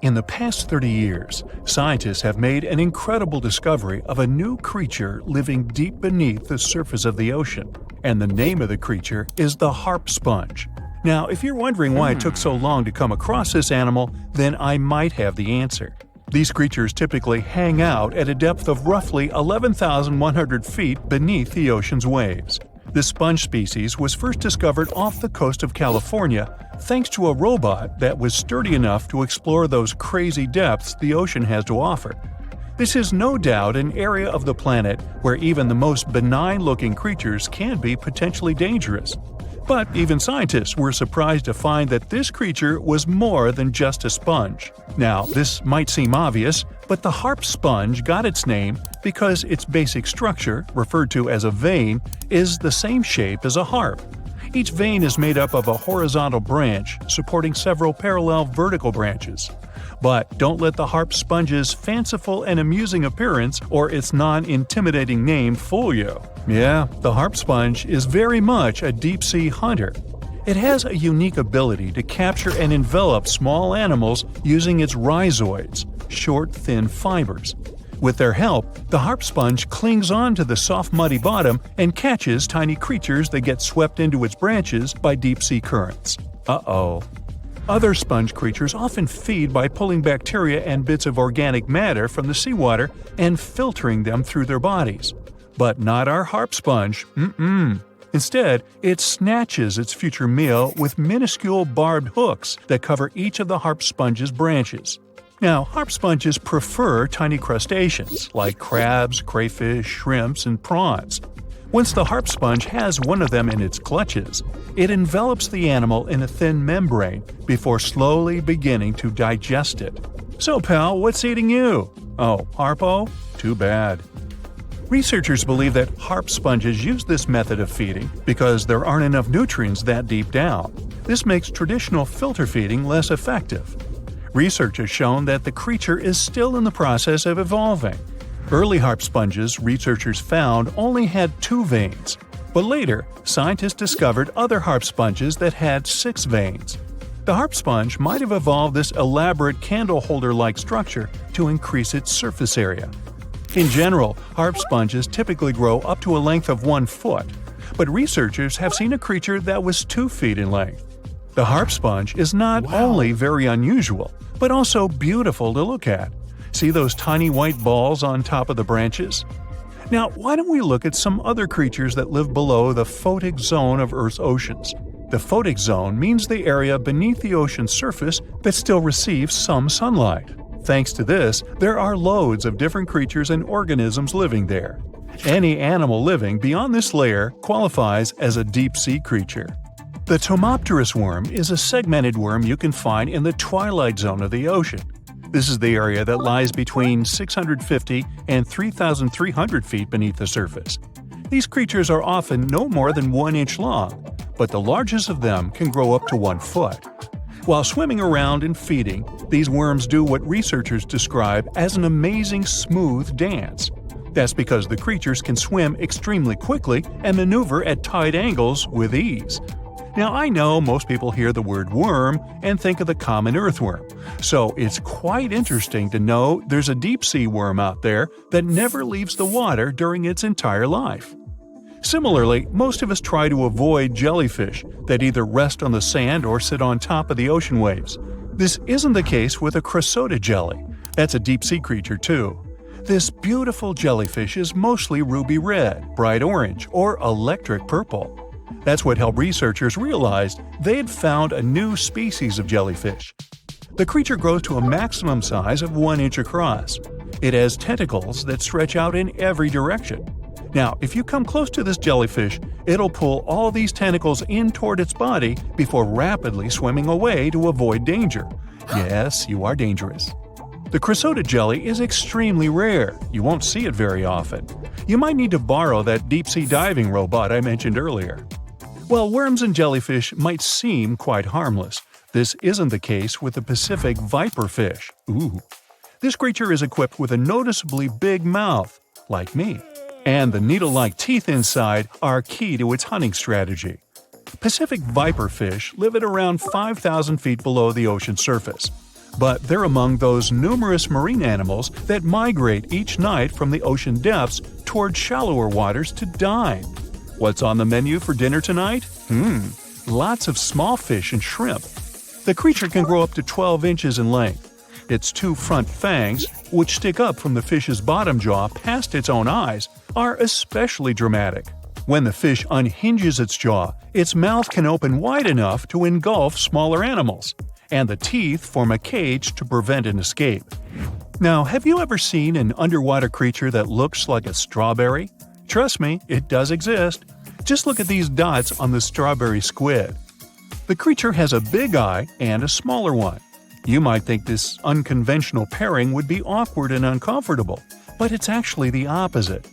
In the past 30 years, scientists have made an incredible discovery of a new creature living deep beneath the surface of the ocean, and the name of the creature is the harp sponge. Now, if you're wondering why it took so long to come across this animal, then I might have the answer. These creatures typically hang out at a depth of roughly 11,100 feet beneath the ocean's waves. This sponge species was first discovered off the coast of California thanks to a robot that was sturdy enough to explore those crazy depths the ocean has to offer. This is no doubt an area of the planet where even the most benign-looking creatures can be potentially dangerous. But even scientists were surprised to find that this creature was more than just a sponge. Now, this might seem obvious, but the harp sponge got its name because its basic structure, referred to as a vein, is the same shape as a harp. Each vein is made up of a horizontal branch supporting several parallel vertical branches. But don't let the harp sponge's fanciful and amusing appearance or its non-intimidating name fool you. Yeah, the harp sponge is very much a deep-sea hunter. It has a unique ability to capture and envelop small animals using its rhizoids, short, thin fibers. With their help, the harp sponge clings on to the soft muddy bottom and catches tiny creatures that get swept into its branches by deep-sea currents. Uh-oh. Other sponge creatures often feed by pulling bacteria and bits of organic matter from the seawater and filtering them through their bodies. But not our harp sponge. Instead, it snatches its future meal with minuscule barbed hooks that cover each of the harp sponge's branches. Now, harp sponges prefer tiny crustaceans like crabs, crayfish, shrimps, and prawns. Once the harp sponge has one of them in its clutches, it envelops the animal in a thin membrane before slowly beginning to digest it. So, pal, what's eating you? Oh, Harpo? Too bad. Researchers believe that harp sponges use this method of feeding because there aren't enough nutrients that deep down. This makes traditional filter feeding less effective. Research has shown that the creature is still in the process of evolving. Early harp sponges researchers found only had 2 veins, but later scientists discovered other harp sponges that had 6 veins. The harp sponge might have evolved this elaborate candle holder-like structure to increase its surface area. In general, harp sponges typically grow up to a length of 1 foot, but researchers have seen a creature that was 2 feet in length. The harp sponge is not only very unusual, but also beautiful to look at. See those tiny white balls on top of the branches? Now, why don't we look at some other creatures that live below the photic zone of Earth's oceans? The photic zone means the area beneath the ocean's surface that still receives some sunlight. Thanks to this, there are loads of different creatures and organisms living there. Any animal living beyond this layer qualifies as a deep-sea creature. The Tomopterus worm is a segmented worm you can find in the twilight zone of the ocean. This is the area that lies between 650 and 3,300 feet beneath the surface. These creatures are often no more than 1 inch long, but the largest of them can grow up to 1 foot. While swimming around and feeding, these worms do what researchers describe as an amazing smooth dance. That's because the creatures can swim extremely quickly and maneuver at tight angles with ease. Now, I know most people hear the word worm and think of the common earthworm, so it's quite interesting to know there's a deep-sea worm out there that never leaves the water during its entire life. Similarly, most of us try to avoid jellyfish that either rest on the sand or sit on top of the ocean waves. This isn't the case with a crocodile jelly. That's a deep-sea creature too. This beautiful jellyfish is mostly ruby red, bright orange, or electric purple. That's what helped researchers realize they had found a new species of jellyfish. The creature grows to a maximum size of 1 inch across. It has tentacles that stretch out in every direction. Now, if you come close to this jellyfish, it'll pull all these tentacles in toward its body before rapidly swimming away to avoid danger. Yes, you are dangerous. The crocodile jelly is extremely rare. You won't see it very often. You might need to borrow that deep-sea diving robot I mentioned earlier. While worms and jellyfish might seem quite harmless, this isn't the case with the Pacific viperfish. Ooh. This creature is equipped with a noticeably big mouth, like me, and the needle-like teeth inside are key to its hunting strategy. Pacific viperfish live at around 5,000 feet below the ocean surface. but they're among those numerous marine animals that migrate each night from the ocean depths toward shallower waters to dine. What's on the menu for dinner tonight? Lots of small fish and shrimp. The creature can grow up to 12 inches in length. Its two front fangs, which stick up from the fish's bottom jaw past its own eyes, are especially dramatic. When the fish unhinges its jaw, its mouth can open wide enough to engulf smaller animals, and the teeth form a cage to prevent an escape. Now, have you ever seen an underwater creature that looks like a strawberry? Trust me, it does exist. Just look at these dots on the strawberry squid. The creature has a big eye and a smaller one. You might think this unconventional pairing would be awkward and uncomfortable, but it's actually the opposite.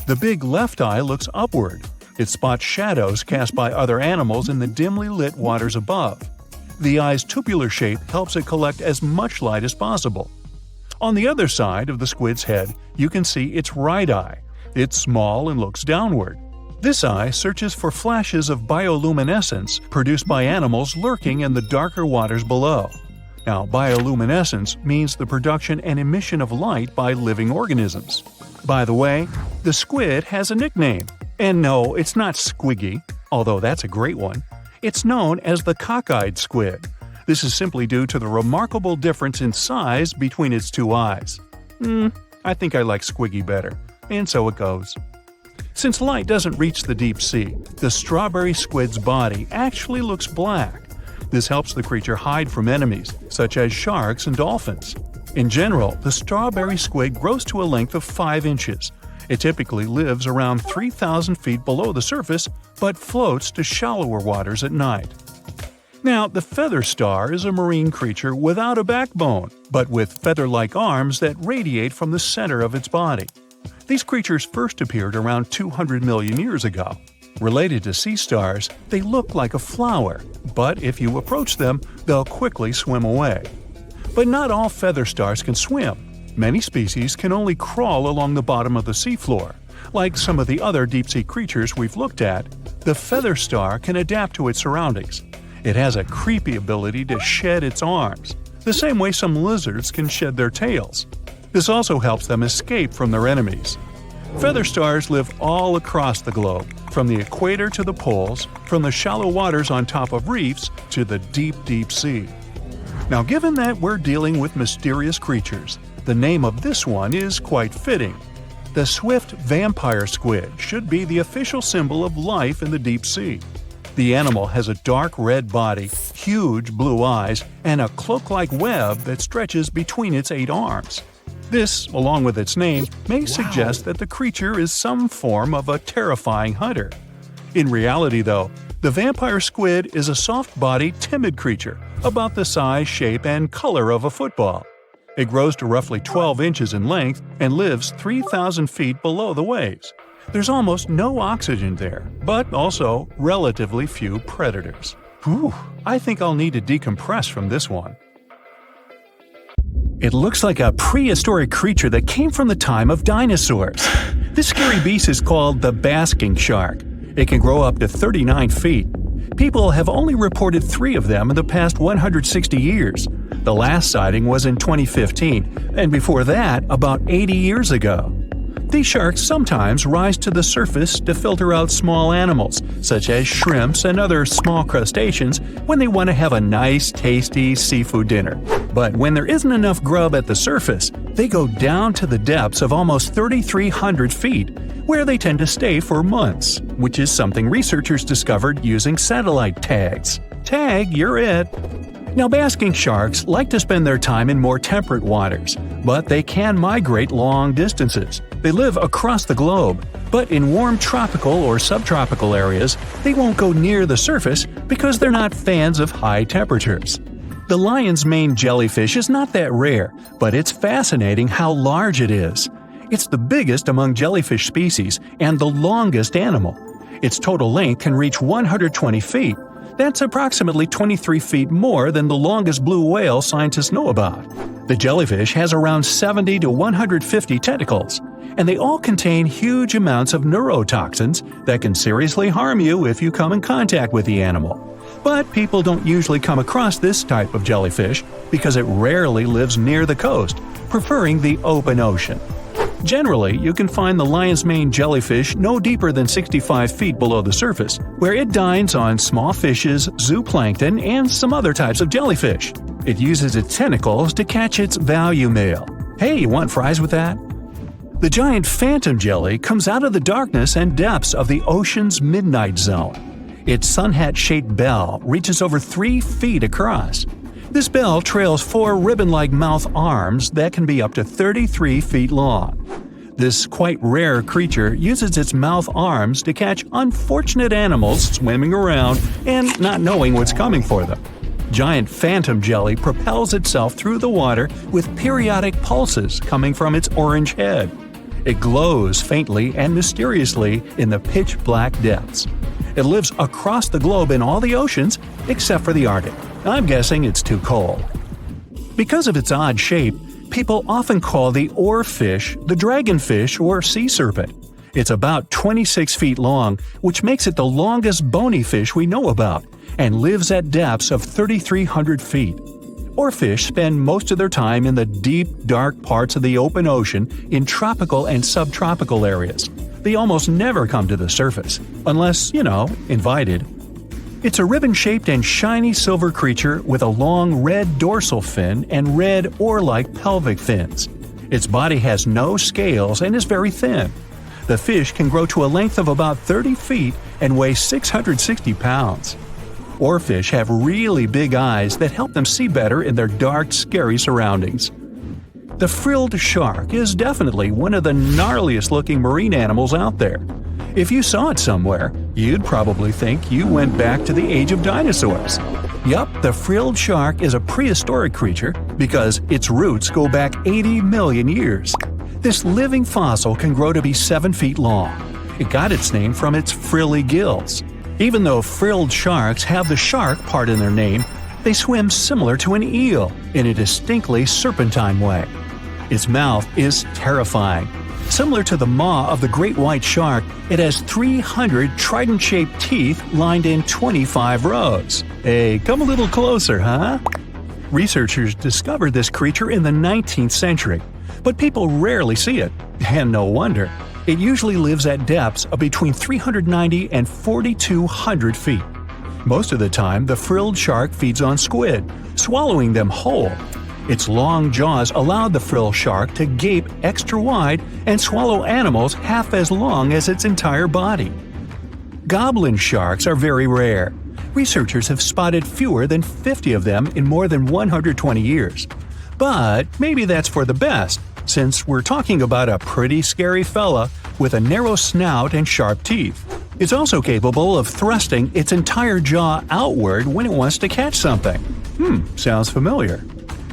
The big left eye looks upward. It spots shadows cast by other animals in the dimly lit waters above. The eye's tubular shape helps it collect as much light as possible. On the other side of the squid's head, you can see its right eye. It's small and looks downward. This eye searches for flashes of bioluminescence produced by animals lurking in the darker waters below. Now, bioluminescence means the production and emission of light by living organisms. By the way, the squid has a nickname. And no, it's not Squiggy, although that's a great one. It's known as the cockeyed squid. This is simply due to the remarkable difference in size between its two eyes. I think I like Squiggy better, and so it goes. Since light doesn't reach the deep sea, the strawberry squid's body actually looks black. This helps the creature hide from enemies, such as sharks and dolphins. In general, the strawberry squid grows to a length of 5 inches. It typically lives around 3,000 feet below the surface, but floats to shallower waters at night. Now, the feather star is a marine creature without a backbone, but with feather-like arms that radiate from the center of its body. These creatures first appeared around 200 million years ago. Related to sea stars, they look like a flower, but if you approach them, they'll quickly swim away. But not all feather stars can swim. Many species can only crawl along the bottom of the seafloor. Like some of the other deep-sea creatures we've looked at, the feather star can adapt to its surroundings. It has a creepy ability to shed its arms, the same way some lizards can shed their tails. This also helps them escape from their enemies. Feather stars live all across the globe, from the equator to the poles, from the shallow waters on top of reefs to the deep, deep sea. Now, given that we're dealing with mysterious creatures, the name of this one is quite fitting. The swift vampire squid should be the official symbol of life in the deep sea. The animal has a dark red body, huge blue eyes, and a cloak-like web that stretches between its 8 arms. This, along with its name, may suggest that the creature is some form of a terrifying hunter. In reality, though, the vampire squid is a soft-bodied, timid creature, about the size, shape, and color of a football. It grows to roughly 12 inches in length and lives 3,000 feet below the waves. There's almost no oxygen there, but also relatively few predators. I think I'll need to decompress from this one. It looks like a prehistoric creature that came from the time of dinosaurs. This scary beast is called the basking shark. It can grow up to 39 feet. People have only reported 3 of them in the past 160 years. The last sighting was in 2015, and before that, about 80 years ago. These sharks sometimes rise to the surface to filter out small animals, such as shrimps and other small crustaceans, when they want to have a nice, tasty seafood dinner. But when there isn't enough grub at the surface, they go down to the depths of almost 3,300 feet, where they tend to stay for months, which is something researchers discovered using satellite tags. Tag, you're it! Now, basking sharks like to spend their time in more temperate waters, but they can migrate long distances. They live across the globe, but in warm tropical or subtropical areas, they won't go near the surface because they're not fans of high temperatures. The lion's mane jellyfish is not that rare, but it's fascinating how large it is. It's the biggest among jellyfish species and the longest animal. Its total length can reach 120 feet. That's approximately 23 feet more than the longest blue whale scientists know about. The jellyfish has around 70 to 150 tentacles, and they all contain huge amounts of neurotoxins that can seriously harm you if you come in contact with the animal. But people don't usually come across this type of jellyfish because it rarely lives near the coast, preferring the open ocean. Generally, you can find the lion's mane jellyfish no deeper than 65 feet below the surface, where it dines on small fishes, zooplankton, and some other types of jellyfish. It uses its tentacles to catch its value meal. Hey, you want fries with that? The giant phantom jelly comes out of the darkness and depths of the ocean's midnight zone. Its sun hat-shaped bell reaches over 3 feet across. This bell trails 4 ribbon-like mouth arms that can be up to 33 feet long. This quite rare creature uses its mouth arms to catch unfortunate animals swimming around and not knowing what's coming for them. Giant phantom jelly propels itself through the water with periodic pulses coming from its orange head. It glows faintly and mysteriously in the pitch-black depths. It lives across the globe in all the oceans except for the Arctic. I'm guessing it's too cold. Because of its odd shape, people often call the oarfish the dragonfish or sea serpent. It's about 26 feet long, which makes it the longest bony fish we know about, and lives at depths of 3,300 feet. Oarfish spend most of their time in the deep, dark parts of the open ocean in tropical and subtropical areas. They almost never come to the surface, unless, invited. It's a ribbon-shaped and shiny silver creature with a long red dorsal fin and red oar-like pelvic fins. Its body has no scales and is very thin. The fish can grow to a length of about 30 feet and weigh 660 pounds. Oarfish have really big eyes that help them see better in their dark, scary surroundings. The frilled shark is definitely one of the gnarliest-looking marine animals out there. If you saw it somewhere, you'd probably think you went back to the age of dinosaurs. Yup, the frilled shark is a prehistoric creature because its roots go back 80 million years. This living fossil can grow to be 7 feet long. It got its name from its frilly gills. Even though frilled sharks have the shark part in their name, they swim similar to an eel in a distinctly serpentine way. Its mouth is terrifying. Similar to the maw of the great white shark, it has 300 trident-shaped teeth lined in 25 rows. Hey, come a little closer, huh? Researchers discovered this creature in the 19th century, but people rarely see it, and no wonder. It usually lives at depths of between 390 and 4,200 feet. Most of the time, the frilled shark feeds on squid, swallowing them whole. Its long jaws allowed the frilled shark to gape extra wide and swallow animals half as long as its entire body. Goblin sharks are very rare. Researchers have spotted fewer than 50 of them in more than 120 years. But maybe that's for the best, since we're talking about a pretty scary fella with a narrow snout and sharp teeth. It's also capable of thrusting its entire jaw outward when it wants to catch something. Sounds familiar.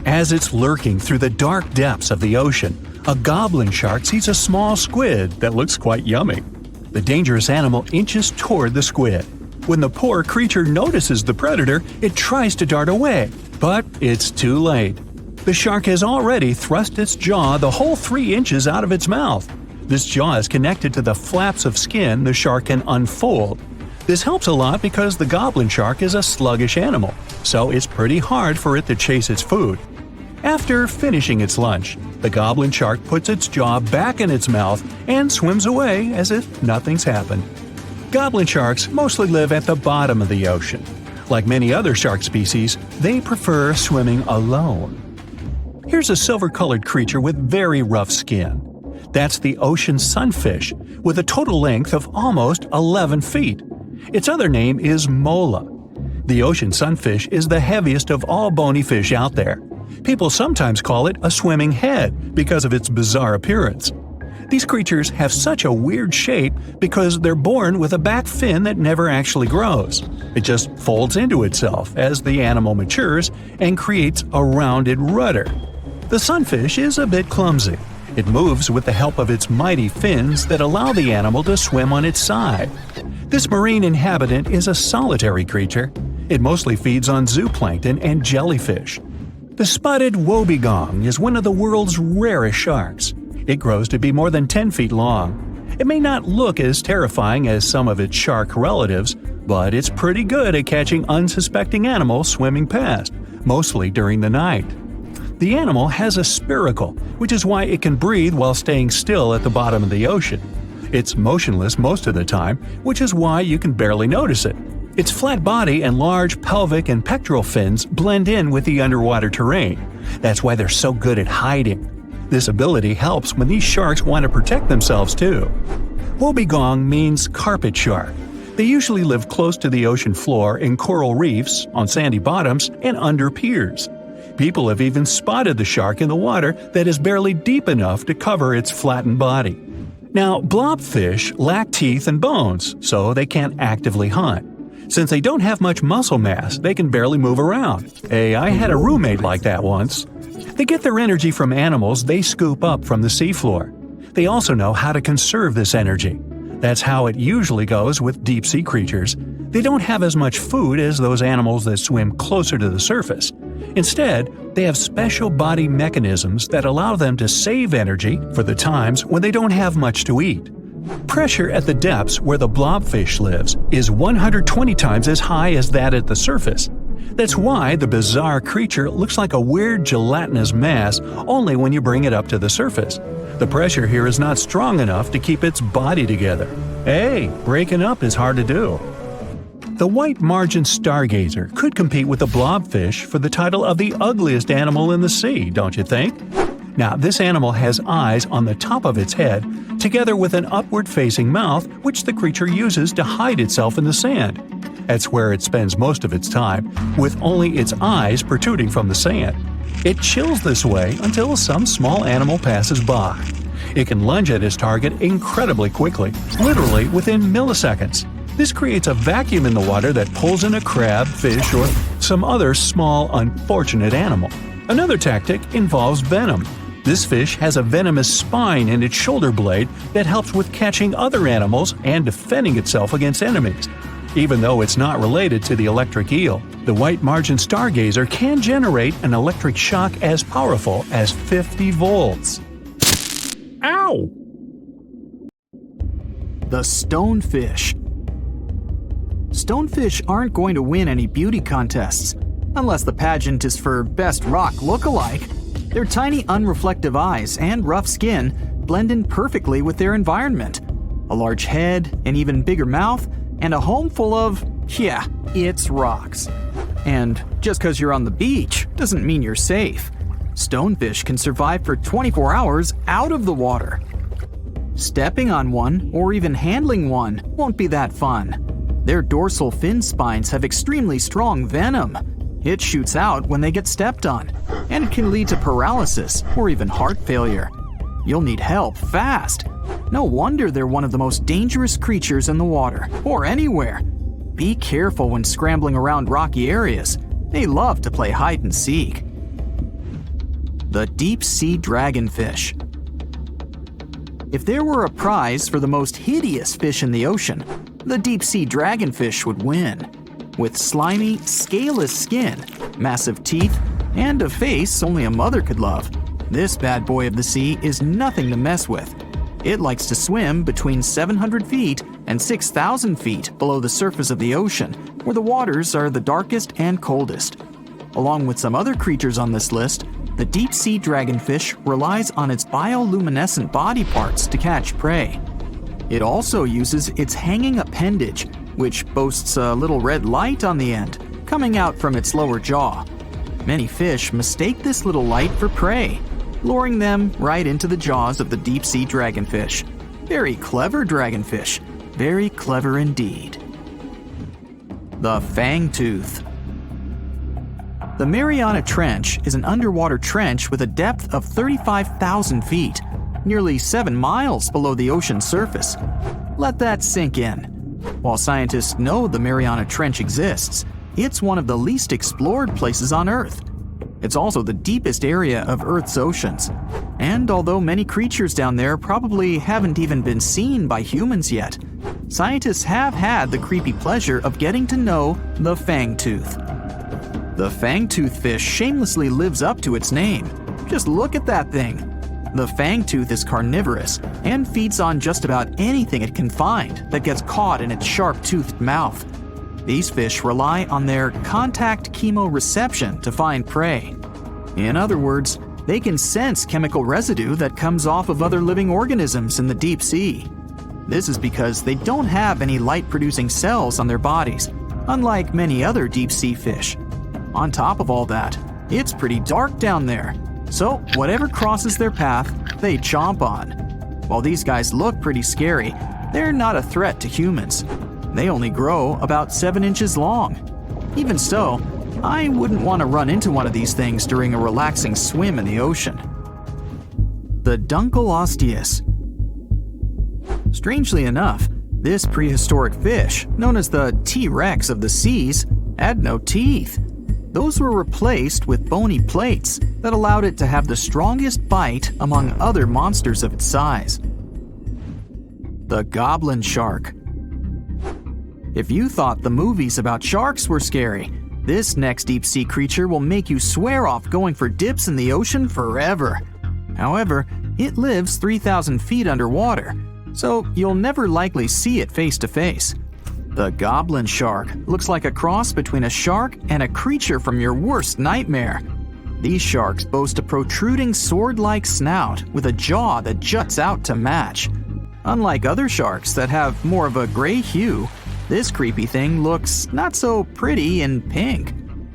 As it's lurking through the dark depths of the ocean, a goblin shark sees a small squid that looks quite yummy. The dangerous animal inches toward the squid. When the poor creature notices the predator, it tries to dart away, but it's too late. The shark has already thrust its jaw the whole 3 inches out of its mouth. This jaw is connected to the flaps of skin the shark can unfold. This helps a lot because the goblin shark is a sluggish animal, so it's pretty hard for it to chase its food. After finishing its lunch, the goblin shark puts its jaw back in its mouth and swims away as if nothing's happened. Goblin sharks mostly live at the bottom of the ocean. Like many other shark species, they prefer swimming alone. Here's a silver-colored creature with very rough skin. That's the ocean sunfish, with a total length of almost 11 feet. Its other name is mola. The ocean sunfish is the heaviest of all bony fish out there. People sometimes call it a swimming head because of its bizarre appearance. These creatures have such a weird shape because they're born with a back fin that never actually grows. It just folds into itself as the animal matures and creates a rounded rudder. The sunfish is a bit clumsy. It moves with the help of its mighty fins that allow the animal to swim on its side. This marine inhabitant is a solitary creature. It mostly feeds on zooplankton and jellyfish. The spotted wobbegong is one of the world's rarest sharks. It grows to be more than 10 feet long. It may not look as terrifying as some of its shark relatives, but it's pretty good at catching unsuspecting animals swimming past, mostly during the night. The animal has a spiracle, which is why it can breathe while staying still at the bottom of the ocean. It's motionless most of the time, which is why you can barely notice it. Its flat body and large pelvic and pectoral fins blend in with the underwater terrain. That's why they're so good at hiding. This ability helps when these sharks want to protect themselves too. Wobbegong means carpet shark. They usually live close to the ocean floor in coral reefs, on sandy bottoms, and under piers. People have even spotted the shark in the water that is barely deep enough to cover its flattened body. Now, blobfish lack teeth and bones, so they can't actively hunt. Since they don't have much muscle mass, they can barely move around. Hey, I had a roommate like that once. They get their energy from animals they scoop up from the seafloor. They also know how to conserve this energy. That's how it usually goes with deep-sea creatures. They don't have as much food as those animals that swim closer to the surface. Instead, they have special body mechanisms that allow them to save energy for the times when they don't have much to eat. Pressure at the depths where the blobfish lives is 120 times as high as that at the surface. That's why the bizarre creature looks like a weird gelatinous mass only when you bring it up to the surface. The pressure here is not strong enough to keep its body together. Hey, breaking up is hard to do. The white margin stargazer could compete with the blobfish for the title of the ugliest animal in the sea, don't you think? Now, this animal has eyes on the top of its head, together with an upward-facing mouth which the creature uses to hide itself in the sand. That's where it spends most of its time, with only its eyes protruding from the sand. It chills this way until some small animal passes by. It can lunge at its target incredibly quickly, literally within milliseconds. This creates a vacuum in the water that pulls in a crab, fish, or some other small, unfortunate animal. Another tactic involves venom. This fish has a venomous spine in its shoulder blade that helps with catching other animals and defending itself against enemies. Even though it's not related to the electric eel, the white margin stargazer can generate an electric shock as powerful as 50 volts. Ow! The stonefish. Stonefish aren't going to win any beauty contests, unless the pageant is for best rock look-alike. Their tiny unreflective eyes and rough skin blend in perfectly with their environment. A large head, an even bigger mouth, and a home full of, it's rocks. And just because you're on the beach doesn't mean you're safe. Stonefish can survive for 24 hours out of the water. Stepping on one, or even handling one, won't be that fun. Their dorsal fin spines have extremely strong venom. It shoots out when they get stepped on, and it can lead to paralysis or even heart failure. You'll need help fast. No wonder they're one of the most dangerous creatures in the water, or anywhere. Be careful when scrambling around rocky areas. They love to play hide and seek. The deep-sea dragonfish. If there were a prize for the most hideous fish in the ocean, the deep-sea dragonfish would win. With slimy, scaleless skin, massive teeth, and a face only a mother could love, this bad boy of the sea is nothing to mess with. It likes to swim between 700 feet and 6,000 feet below the surface of the ocean, where the waters are the darkest and coldest. Along with some other creatures on this list, the deep-sea dragonfish relies on its bioluminescent body parts to catch prey. It also uses its hanging appendage, which boasts a little red light on the end, coming out from its lower jaw. Many fish mistake this little light for prey, luring them right into the jaws of the deep-sea dragonfish. Very clever dragonfish, very clever indeed. The fangtooth. The Mariana Trench is an underwater trench with a depth of 35,000 feet, nearly 7 miles below the ocean surface. Let that sink in. While scientists know the Mariana Trench exists, it's one of the least explored places on Earth. It's also the deepest area of Earth's oceans. And although many creatures down there probably haven't even been seen by humans yet, scientists have had the creepy pleasure of getting to know the fangtooth. The fangtooth fish shamelessly lives up to its name. Just look at that thing. The fangtooth is carnivorous and feeds on just about anything it can find that gets caught in its sharp-toothed mouth. These fish rely on their contact chemoreception to find prey. In other words, they can sense chemical residue that comes off of other living organisms in the deep sea. This is because they don't have any light-producing cells on their bodies, unlike many other deep-sea fish. On top of all that, it's pretty dark down there, so whatever crosses their path, they chomp on. While these guys look pretty scary, they're not a threat to humans. They only grow about 7 inches long. Even so, I wouldn't want to run into one of these things during a relaxing swim in the ocean. The Dunkleosteus. Strangely enough, this prehistoric fish, known as the T-Rex of the seas, had no teeth. Those were replaced with bony plates that allowed it to have the strongest bite among other monsters of its size. The goblin shark. If you thought the movies about sharks were scary, this next deep-sea creature will make you swear off going for dips in the ocean forever. However, it lives 3,000 feet underwater, so you'll never likely see it face to face. The goblin shark looks like a cross between a shark and a creature from your worst nightmare. These sharks boast a protruding sword-like snout with a jaw that juts out to match. Unlike other sharks that have more of a gray hue, this creepy thing looks not so pretty and pink.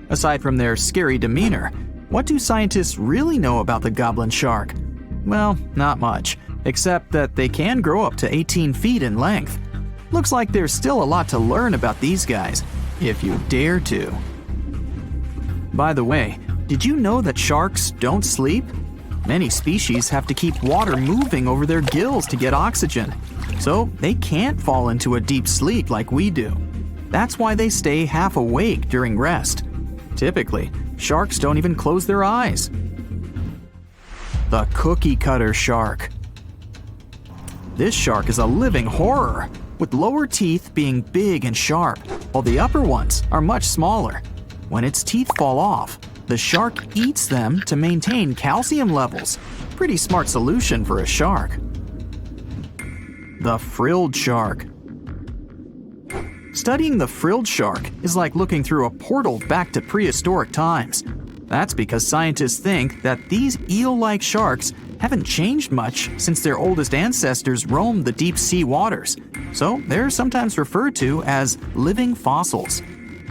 Aside from their scary demeanor, what do scientists really know about the goblin shark? Well, not much, except that they can grow up to 18 feet in length. Looks like there's still a lot to learn about these guys, if you dare to. By the way, did you know that sharks don't sleep? Many species have to keep water moving over their gills to get oxygen, so they can't fall into a deep sleep like we do. That's why they stay half awake during rest. Typically, sharks don't even close their eyes. The cookie cutter shark. This shark is a living horror, with lower teeth being big and sharp, while the upper ones are much smaller. When its teeth fall off, the shark eats them to maintain calcium levels. Pretty smart solution for a shark. The frilled shark. Studying the frilled shark is like looking through a portal back to prehistoric times. That's because scientists think that these eel-like sharks haven't changed much since their oldest ancestors roamed the deep sea waters, so they're sometimes referred to as living fossils.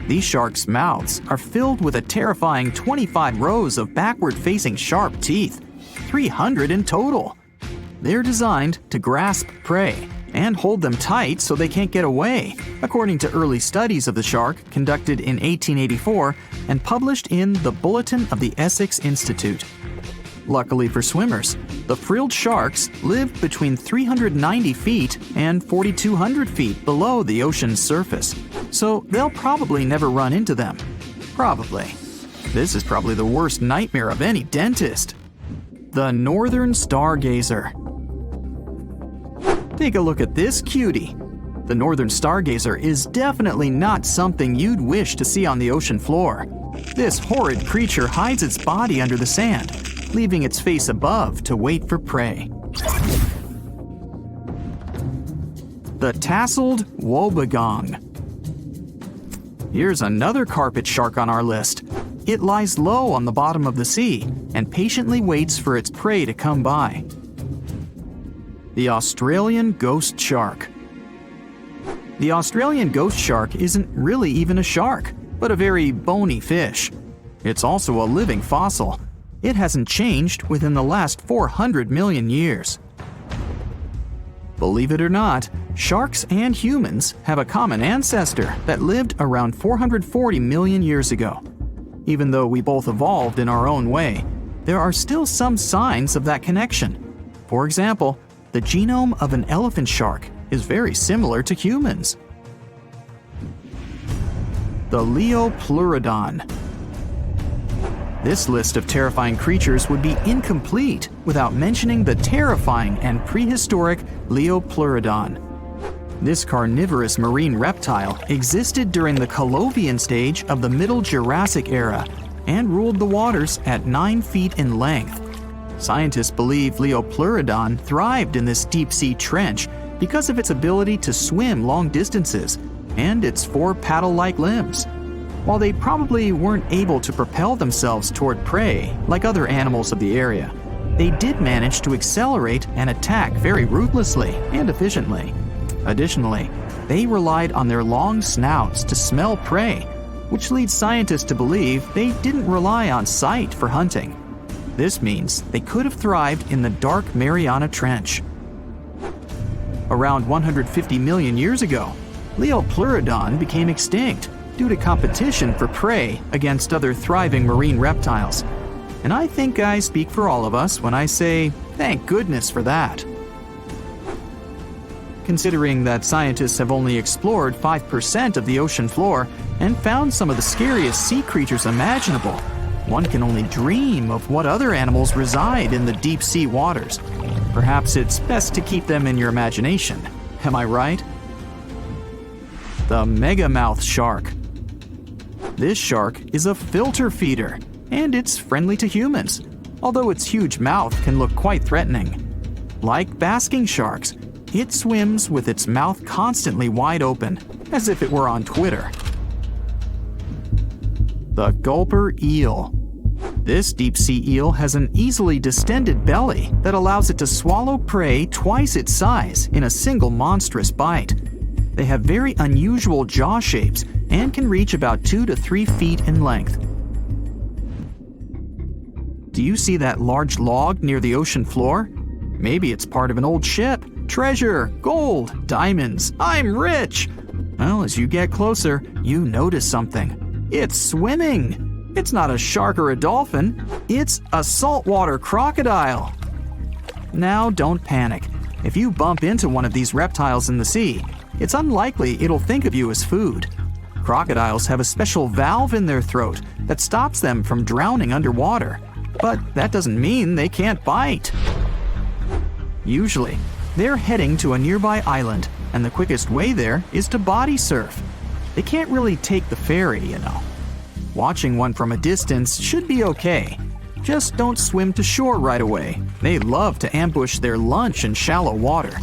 These sharks' mouths are filled with a terrifying 25 rows of backward-facing sharp teeth, 300 in total. They're designed to grasp prey and hold them tight so they can't get away, according to early studies of the shark conducted in 1884 and published in the Bulletin of the Essex Institute. Luckily for swimmers, the frilled sharks live between 390 feet and 4,200 feet below the ocean's surface, so they'll probably never run into them. Probably. This is probably the worst nightmare of any dentist. The northern stargazer. Take a look at this cutie. The northern stargazer is definitely not something you'd wish to see on the ocean floor. This horrid creature hides its body under the sand, leaving its face above to wait for prey. The tasseled wobbegong. Here's another carpet shark on our list. It lies low on the bottom of the sea and patiently waits for its prey to come by. The Australian ghost shark. The Australian ghost shark isn't really even a shark, but a very bony fish. It's also a living fossil. It hasn't changed within the last 400 million years. Believe it or not, sharks and humans have a common ancestor that lived around 440 million years ago. Even though we both evolved in our own way, there are still some signs of that connection. For example, the genome of an elephant shark is very similar to humans. The Leopleurodon. This list of terrifying creatures would be incomplete without mentioning the terrifying and prehistoric Leopleurodon. This carnivorous marine reptile existed during the Colovian stage of the Middle Jurassic era and ruled the waters at 9 feet in length. Scientists believe Leopleurodon thrived in this deep-sea trench because of its ability to swim long distances and its 4 paddle-like limbs. While they probably weren't able to propel themselves toward prey like other animals of the area, they did manage to accelerate and attack very ruthlessly and efficiently. Additionally, they relied on their long snouts to smell prey, which leads scientists to believe they didn't rely on sight for hunting. This means they could have thrived in the dark Mariana Trench. Around 150 million years ago, Leopleurodon became extinct due to competition for prey against other thriving marine reptiles. And I think I speak for all of us when I say, thank goodness for that. Considering that scientists have only explored 5% of the ocean floor and found some of the scariest sea creatures imaginable, one can only dream of what other animals reside in the deep sea waters. Perhaps it's best to keep them in your imagination. Am I right? The megamouth shark. This shark is a filter feeder, and it's friendly to humans, although its huge mouth can look quite threatening. Like basking sharks, it swims with its mouth constantly wide open, as if it were on Twitter. The gulper eel. This deep-sea eel has an easily distended belly that allows it to swallow prey twice its size in a single monstrous bite. They have very unusual jaw shapes and can reach about 2 to 3 feet in length. Do you see that large log near the ocean floor? Maybe it's part of an old ship. Treasure, gold, diamonds, I'm rich! Well, as you get closer, you notice something. It's swimming! It's not a shark or a dolphin, it's a saltwater crocodile! Now don't panic. If you bump into one of these reptiles in the sea, it's unlikely it'll think of you as food. Crocodiles have a special valve in their throat that stops them from drowning underwater. But that doesn't mean they can't bite. Usually, they're heading to a nearby island, and the quickest way there is to body surf. They can't really take the ferry, you know. Watching one from a distance should be okay. Just don't swim to shore right away. They love to ambush their lunch in shallow water.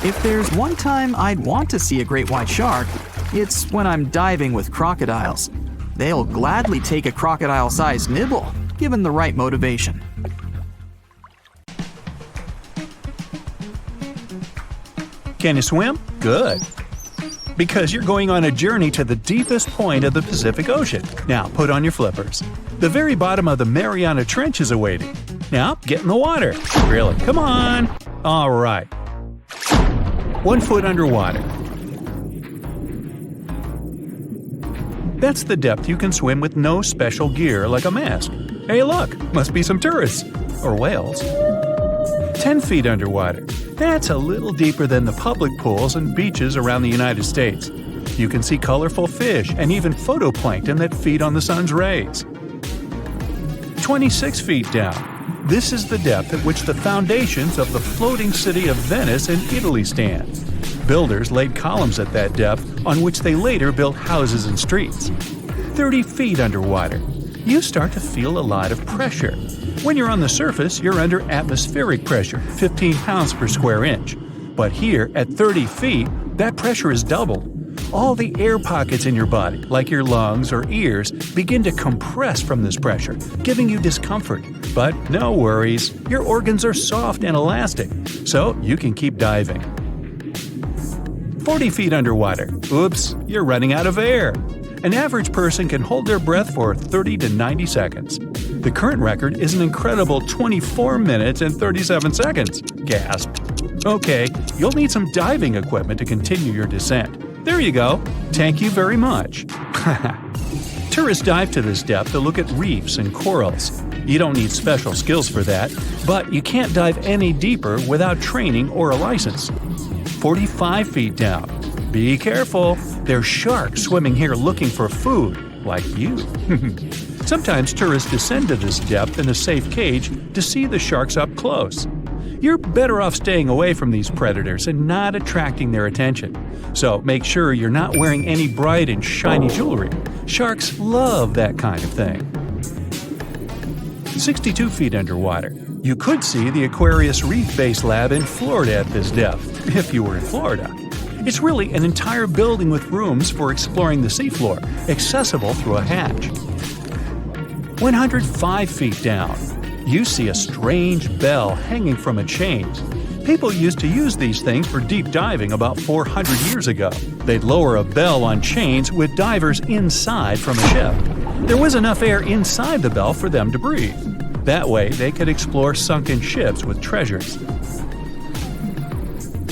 If there's one time I'd want to see a great white shark, it's when I'm diving with crocodiles. They'll gladly take a crocodile-sized nibble, given the right motivation. Can you swim? Good. Because you're going on a journey to the deepest point of the Pacific Ocean. Now, put on your flippers. The very bottom of the Mariana Trench is awaiting. Now, get in the water. Really, come on. All right. 1 foot underwater. That's the depth you can swim with no special gear like a mask. Hey look, must be some tourists. Or whales. 10 feet underwater. That's a little deeper than the public pools and beaches around the United States. You can see colorful fish and even phytoplankton that feed on the sun's rays. 26 feet down. This is the depth at which the foundations of the floating city of Venice in Italy stand. Builders laid columns at that depth on which they later built houses and streets. 30 feet underwater. You start to feel a lot of pressure. When you're on the surface, you're under atmospheric pressure, 15 pounds per square inch. But here, at 30 feet, that pressure is doubled. All the air pockets in your body, like your lungs or ears, begin to compress from this pressure, giving you discomfort. But no worries, your organs are soft and elastic, so you can keep diving. 40 feet underwater. Oops, you're running out of air. An average person can hold their breath for 30 to 90 seconds. The current record is an incredible 24 minutes and 37 seconds. Gasp. Okay, you'll need some diving equipment to continue your descent. There you go. Thank you very much. Tourists dive to this depth to look at reefs and corals. You don't need special skills for that, but you can't dive any deeper without training or a license. 45 feet down. Be careful. There's sharks swimming here looking for food, like you. Sometimes tourists descend to this depth in a safe cage to see the sharks up close. You're better off staying away from these predators and not attracting their attention. So make sure you're not wearing any bright and shiny jewelry. Sharks love that kind of thing. 62 feet underwater. You could see the Aquarius Reef Base Lab in Florida at this depth, if you were in Florida. It's really an entire building with rooms for exploring the seafloor, accessible through a hatch. 105 feet down, you see a strange bell hanging from a chain. People used to use these things for deep diving about 400 years ago. They'd lower a bell on chains with divers inside from a ship. There was enough air inside the bell for them to breathe. That way, they could explore sunken ships with treasures.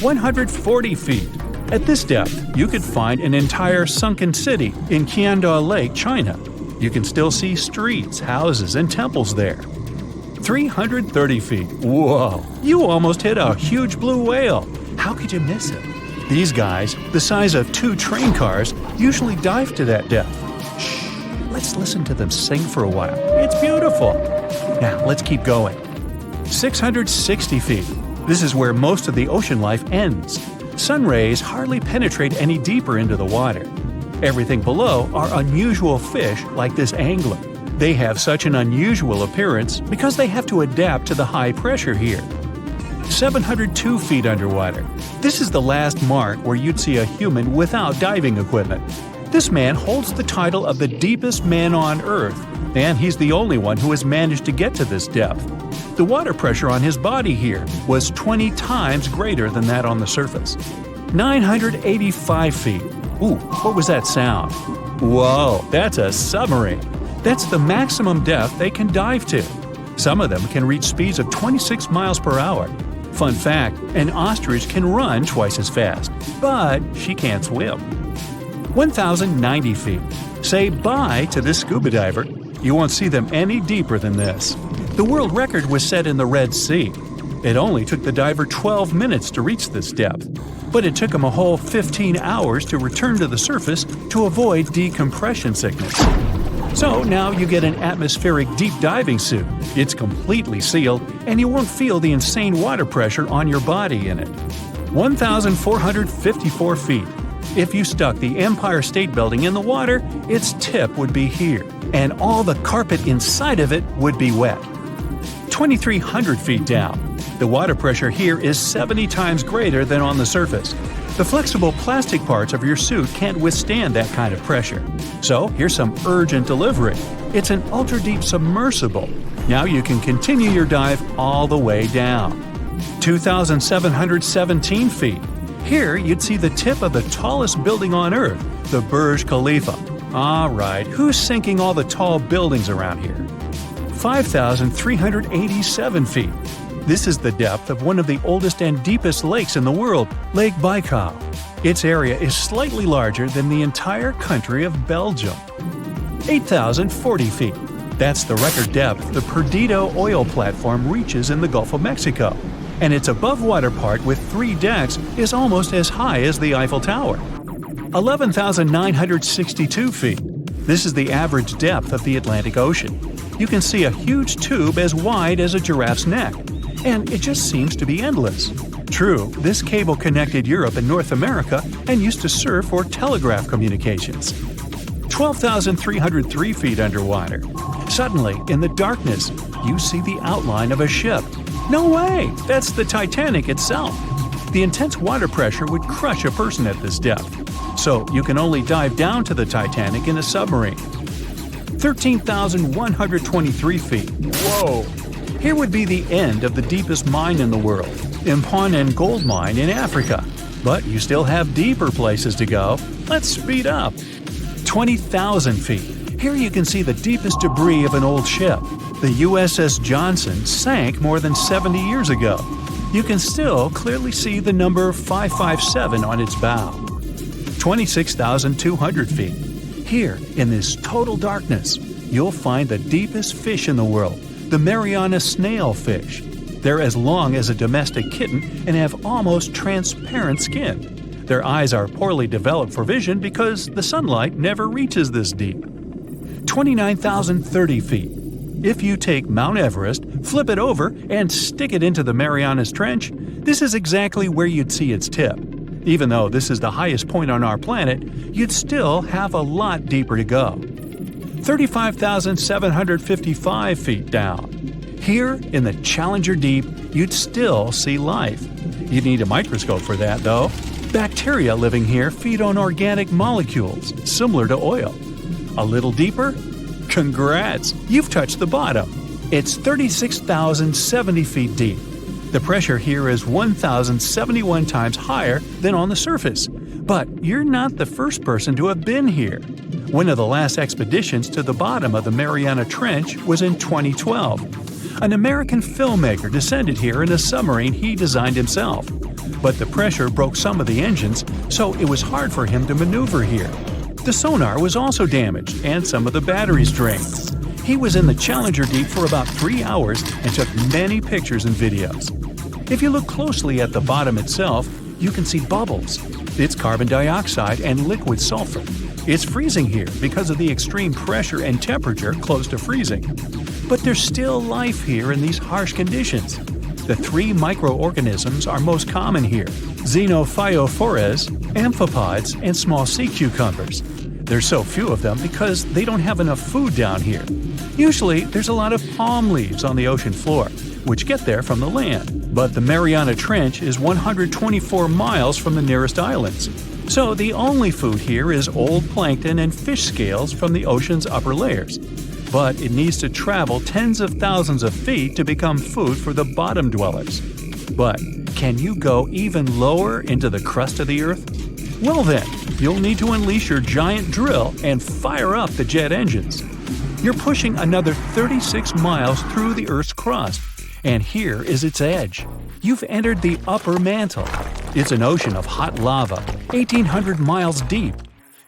140 feet. At this depth, you could find an entire sunken city in Qianda Lake, China. You can still see streets, houses, and temples there. 330 feet. Whoa! You almost hit a huge blue whale. How could you miss it? These guys, the size of 2 train cars, usually dive to that depth. Shh! Let's listen to them sing for a while. It's beautiful. Now, let's keep going. 660 feet. This is where most of the ocean life ends. Sun rays hardly penetrate any deeper into the water. Everything below are unusual fish like this angler. They have such an unusual appearance because they have to adapt to the high pressure here. 702 feet underwater. This is the last mark where you'd see a human without diving equipment. This man holds the title of the deepest man on Earth, and he's the only one who has managed to get to this depth. The water pressure on his body here was 20 times greater than that on the surface. 985 feet. Ooh, what was that sound? Whoa, that's a submarine. That's the maximum depth they can dive to. Some of them can reach speeds of 26 miles per hour. Fun fact, an ostrich can run twice as fast, but she can't swim. 1,090 feet. Say bye to this scuba diver. You won't see them any deeper than this. The world record was set in the Red Sea. It only took the diver 12 minutes to reach this depth, but it took him a whole 15 hours to return to the surface to avoid decompression sickness. So now you get an atmospheric deep diving suit. It's completely sealed, and you won't feel the insane water pressure on your body in it. 1,454 feet. If you stuck the Empire State Building in the water, its tip would be here, and all the carpet inside of it would be wet. 2,300 feet down. The water pressure here is 70 times greater than on the surface. The flexible plastic parts of your suit can't withstand that kind of pressure. So here's some urgent delivery. It's an ultra-deep submersible. Now you can continue your dive all the way down. 2,717 feet. Here you'd see the tip of the tallest building on Earth, the Burj Khalifa. Alright, who's sinking all the tall buildings around here? 5,387 feet. This is the depth of one of the oldest and deepest lakes in the world, Lake Baikal. Its area is slightly larger than the entire country of Belgium. 8,040 feet. That's the record depth the Perdido oil platform reaches in the Gulf of Mexico. And its above-water part with 3 decks is almost as high as the Eiffel Tower. 11,962 feet. This is the average depth of the Atlantic Ocean. You can see a huge tube as wide as a giraffe's neck. And it just seems to be endless. True, this cable connected Europe and North America and used to serve for telegraph communications. 12,303 feet underwater. Suddenly, in the darkness, you see the outline of a ship. No way! That's the Titanic itself. The intense water pressure would crush a person at this depth. So you can only dive down to the Titanic in a submarine. 13,123 feet. Whoa! Here would be the end of the deepest mine in the world, Imponen Gold Mine in Africa. But you still have deeper places to go. Let's speed up. 20,000 feet. Here you can see the deepest debris of an old ship. The USS Johnson sank more than 70 years ago. You can still clearly see the number 557 on its bow. 26,200 feet. Here, in this total darkness, you'll find the deepest fish in the world, the Mariana snailfish. They're as long as a domestic kitten and have almost transparent skin. Their eyes are poorly developed for vision because the sunlight never reaches this deep. 29,030 feet. If you take Mount Everest, flip it over, and stick it into the Marianas Trench, this is exactly where you'd see its tip. Even though this is the highest point on our planet, you'd still have a lot deeper to go. 35,755 feet down. Here, in the Challenger Deep, you'd still see life. You'd need a microscope for that, though. Bacteria living here feed on organic molecules, similar to oil. A little deeper? Congrats! You've touched the bottom. It's 36,070 feet deep. The pressure here is 1,071 times higher than on the surface. But you're not the first person to have been here. One of the last expeditions to the bottom of the Mariana Trench was in 2012. An American filmmaker descended here in a submarine he designed himself. But the pressure broke some of the engines, so it was hard for him to maneuver here. The sonar was also damaged, and some of the batteries drained. He was in the Challenger Deep for about 3 hours and took many pictures and videos. If you look closely at the bottom itself, you can see bubbles. It's carbon dioxide and liquid sulfur. It's freezing here because of the extreme pressure and temperature close to freezing. But there's still life here in these harsh conditions. The 3 microorganisms are most common here: xenophyophores, amphipods, and small sea cucumbers. There's so few of them because they don't have enough food down here. Usually, there's a lot of palm leaves on the ocean floor, which get there from the land. But the Mariana Trench is 124 miles from the nearest islands. So the only food here is old plankton and fish scales from the ocean's upper layers. But it needs to travel tens of thousands of feet to become food for the bottom dwellers. But can you go even lower into the crust of the Earth? Well then, you'll need to unleash your giant drill and fire up the jet engines. You're pushing another 36 miles through the Earth's crust, and here is its edge. You've entered the upper mantle. It's an ocean of hot lava, 1,800 miles deep.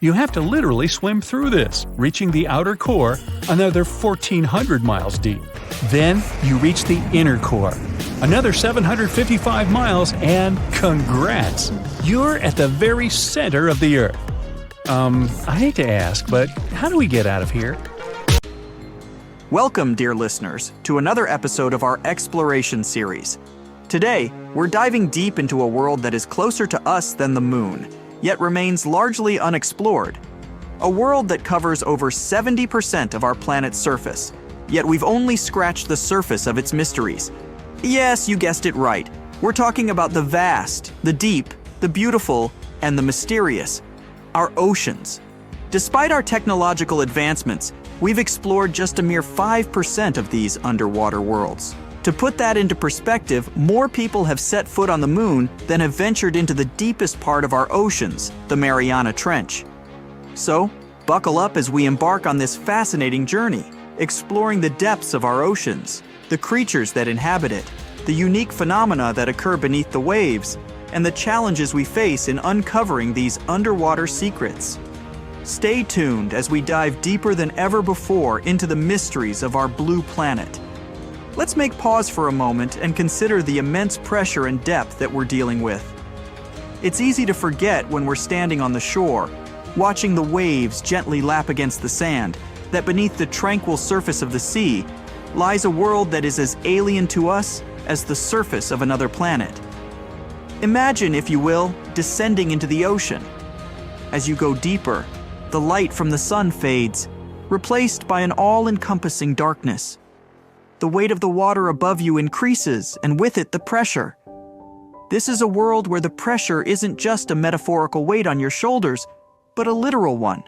You have to literally swim through this, reaching the outer core, another 1,400 miles deep. Then you reach the inner core, another 755 miles, and congrats! You're at the very center of the Earth. I hate to ask, but how do we get out of here? Welcome, dear listeners, to another episode of our exploration series. Today, we're diving deep into a world that is closer to us than the moon, yet remains largely unexplored. A world that covers over 70% of our planet's surface, yet we've only scratched the surface of its mysteries. Yes, you guessed it right. We're talking about the vast, the deep, the beautiful, and the mysterious, our oceans. Despite our technological advancements, we've explored just a mere 5% of these underwater worlds. To put that into perspective, more people have set foot on the moon than have ventured into the deepest part of our oceans, the Mariana Trench. So, buckle up as we embark on this fascinating journey, exploring the depths of our oceans, the creatures that inhabit it, the unique phenomena that occur beneath the waves, and the challenges we face in uncovering these underwater secrets. Stay tuned as we dive deeper than ever before into the mysteries of our blue planet. Let's make pause for a moment and consider the immense pressure and depth that we're dealing with. It's easy to forget when we're standing on the shore, watching the waves gently lap against the sand, that beneath the tranquil surface of the sea lies a world that is as alien to us as the surface of another planet. Imagine, if you will, descending into the ocean. As you go deeper, the light from the sun fades, replaced by an all-encompassing darkness. The weight of the water above you increases, and with it the pressure. This is a world where the pressure isn't just a metaphorical weight on your shoulders, but a literal one.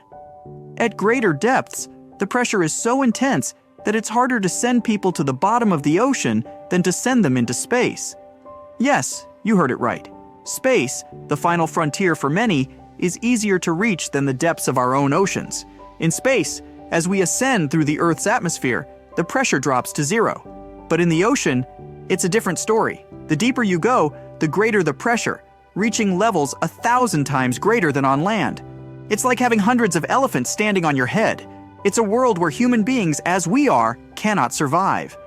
At greater depths, the pressure is so intense that it's harder to send people to the bottom of the ocean than to send them into space. Yes, you heard it right. Space, the final frontier for many, is easier to reach than the depths of our own oceans. In space, as we ascend through the Earth's atmosphere, the pressure drops to zero. But in the ocean, it's a different story. The deeper you go, the greater the pressure, reaching levels 1,000 times greater than on land. It's like having hundreds of elephants standing on your head. It's a world where human beings, as we are, cannot survive.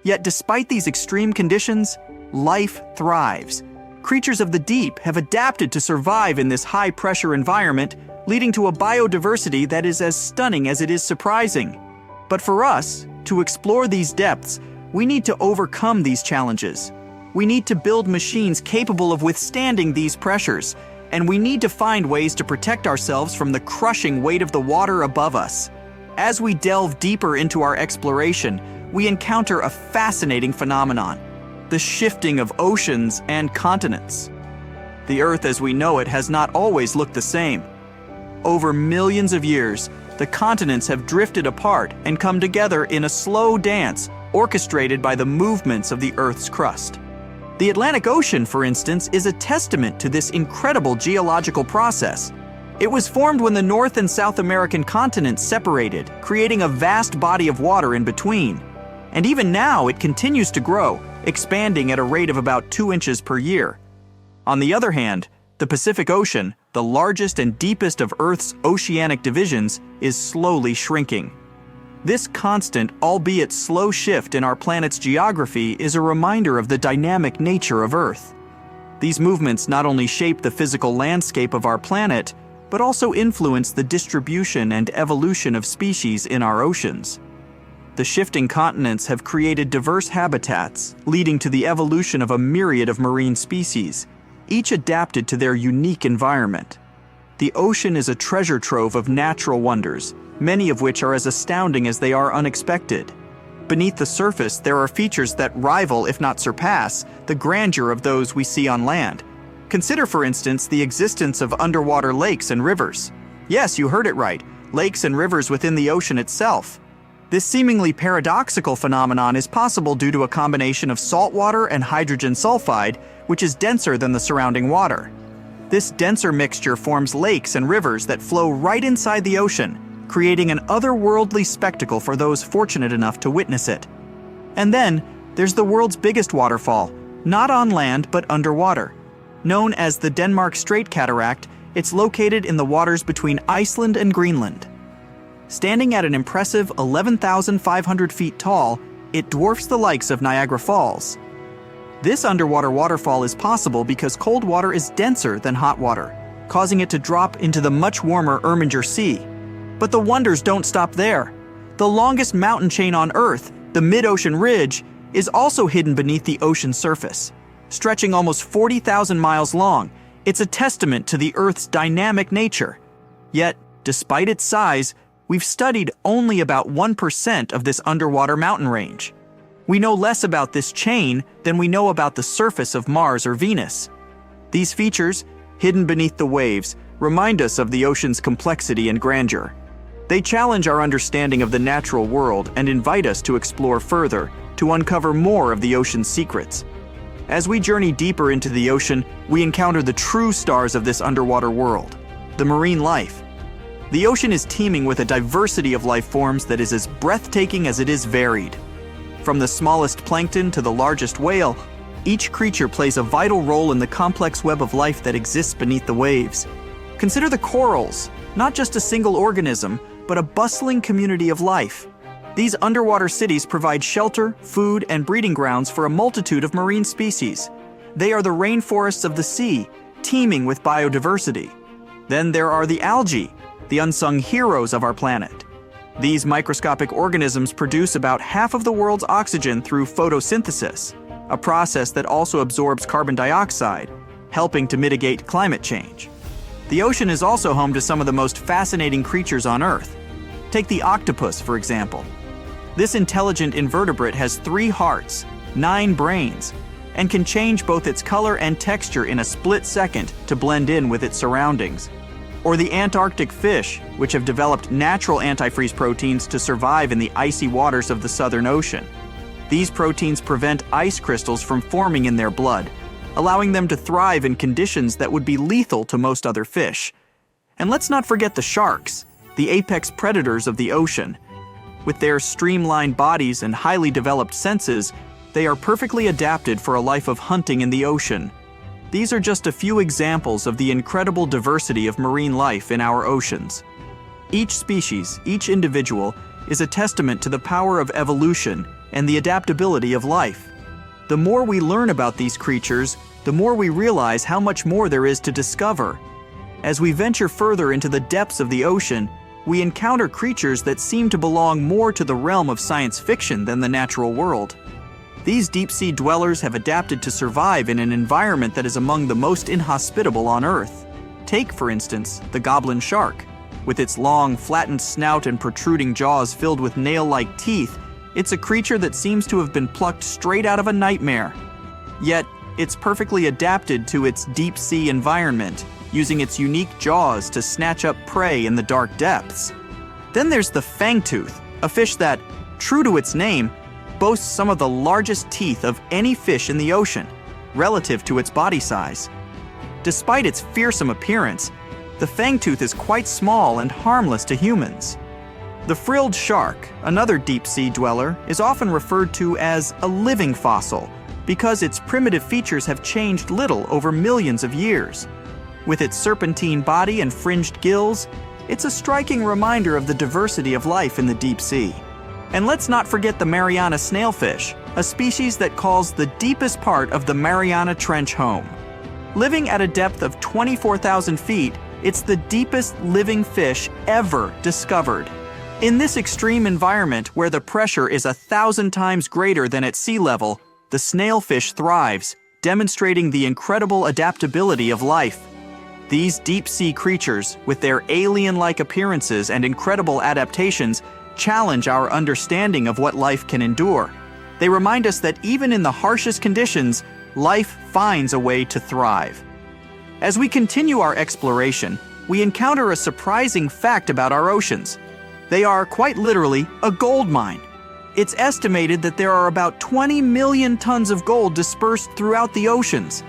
Yet despite these extreme conditions, life thrives. Creatures of the deep have adapted to survive in this high-pressure environment, leading to a biodiversity that is as stunning as it is surprising. But for us, to explore these depths, we need to overcome these challenges. We need to build machines capable of withstanding these pressures, and we need to find ways to protect ourselves from the crushing weight of the water above us. As we delve deeper into our exploration, we encounter a fascinating phenomenon: the shifting of oceans and continents. The Earth as we know it has not always looked the same. Over millions of years, the continents have drifted apart and come together in a slow dance orchestrated by the movements of the Earth's crust. The Atlantic Ocean, for instance, is a testament to this incredible geological process. It was formed when the North and South American continents separated, creating a vast body of water in between. And even now, it continues to grow, expanding at a rate of about 2 inches per year. On the other hand, the Pacific Ocean, the largest and deepest of Earth's oceanic divisions, is slowly shrinking. This constant, albeit slow shift in our planet's geography is a reminder of the dynamic nature of Earth. These movements not only shape the physical landscape of our planet, but also influence the distribution and evolution of species in our oceans. The shifting continents have created diverse habitats, leading to the evolution of a myriad of marine species, each adapted to their unique environment. The ocean is a treasure trove of natural wonders, many of which are as astounding as they are unexpected. Beneath the surface, there are features that rival, if not surpass, the grandeur of those we see on land. Consider, for instance, the existence of underwater lakes and rivers. Yes, you heard it right, lakes and rivers within the ocean itself. This seemingly paradoxical phenomenon is possible due to a combination of saltwater and hydrogen sulfide, which is denser than the surrounding water. This denser mixture forms lakes and rivers that flow right inside the ocean, creating an otherworldly spectacle for those fortunate enough to witness it. And then, there's the world's biggest waterfall, not on land but underwater. Known as the Denmark Strait Cataract, it's located in the waters between Iceland and Greenland. Standing at an impressive 11,500 feet tall, it dwarfs the likes of Niagara Falls. This underwater waterfall is possible because cold water is denser than hot water, causing it to drop into the much warmer Erminger Sea. But the wonders don't stop there. The longest mountain chain on Earth, the Mid-Ocean Ridge, is also hidden beneath the ocean's surface. Stretching almost 40,000 miles long, it's a testament to the Earth's dynamic nature. Yet, despite its size, we've studied only about 1% of this underwater mountain range. We know less about this chain than we know about the surface of Mars or Venus. These features, hidden beneath the waves, remind us of the ocean's complexity and grandeur. They challenge our understanding of the natural world and invite us to explore further, to uncover more of the ocean's secrets. As we journey deeper into the ocean, we encounter the true stars of this underwater world, the marine life. The ocean is teeming with a diversity of life forms that is as breathtaking as it is varied. From the smallest plankton to the largest whale, each creature plays a vital role in the complex web of life that exists beneath the waves. Consider the corals, not just a single organism, but a bustling community of life. These underwater cities provide shelter, food, and breeding grounds for a multitude of marine species. They are the rainforests of the sea, teeming with biodiversity. Then there are the algae, the unsung heroes of our planet. These microscopic organisms produce about half of the world's oxygen through photosynthesis, a process that also absorbs carbon dioxide, helping to mitigate climate change. The ocean is also home to some of the most fascinating creatures on Earth. Take the octopus, for example. This intelligent invertebrate has 3 hearts, 9 brains, and can change both its color and texture in a split second to blend in with its surroundings. Or the Antarctic fish, which have developed natural antifreeze proteins to survive in the icy waters of the Southern Ocean. These proteins prevent ice crystals from forming in their blood, allowing them to thrive in conditions that would be lethal to most other fish. And let's not forget the sharks, the apex predators of the ocean. With their streamlined bodies and highly developed senses, they are perfectly adapted for a life of hunting in the ocean. These are just a few examples of the incredible diversity of marine life in our oceans. Each species, each individual, is a testament to the power of evolution and the adaptability of life. The more we learn about these creatures, the more we realize how much more there is to discover. As we venture further into the depths of the ocean, we encounter creatures that seem to belong more to the realm of science fiction than the natural world. These deep-sea dwellers have adapted to survive in an environment that is among the most inhospitable on Earth. Take, for instance, the goblin shark. With its long, flattened snout and protruding jaws filled with nail-like teeth, it's a creature that seems to have been plucked straight out of a nightmare. Yet, it's perfectly adapted to its deep sea environment, using its unique jaws to snatch up prey in the dark depths. Then there's the fangtooth, a fish that, true to its name, boasts some of the largest teeth of any fish in the ocean, relative to its body size. Despite its fearsome appearance, the fangtooth is quite small and harmless to humans. The frilled shark, another deep-sea dweller, is often referred to as a living fossil because its primitive features have changed little over millions of years. With its serpentine body and fringed gills, it's a striking reminder of the diversity of life in the deep sea. And let's not forget the Mariana snailfish, a species that calls the deepest part of the Mariana Trench home. Living at a depth of 24,000 feet, it's the deepest living fish ever discovered. In this extreme environment where the pressure is 1,000 times greater than at sea level, the snailfish thrives, demonstrating the incredible adaptability of life. These deep-sea creatures, with their alien-like appearances and incredible adaptations, challenge our understanding of what life can endure. They remind us that even in the harshest conditions, life finds a way to thrive. As we continue our exploration, we encounter a surprising fact about our oceans. They are, quite literally, a gold mine. It's estimated that there are about 20 million tons of gold dispersed throughout the oceans.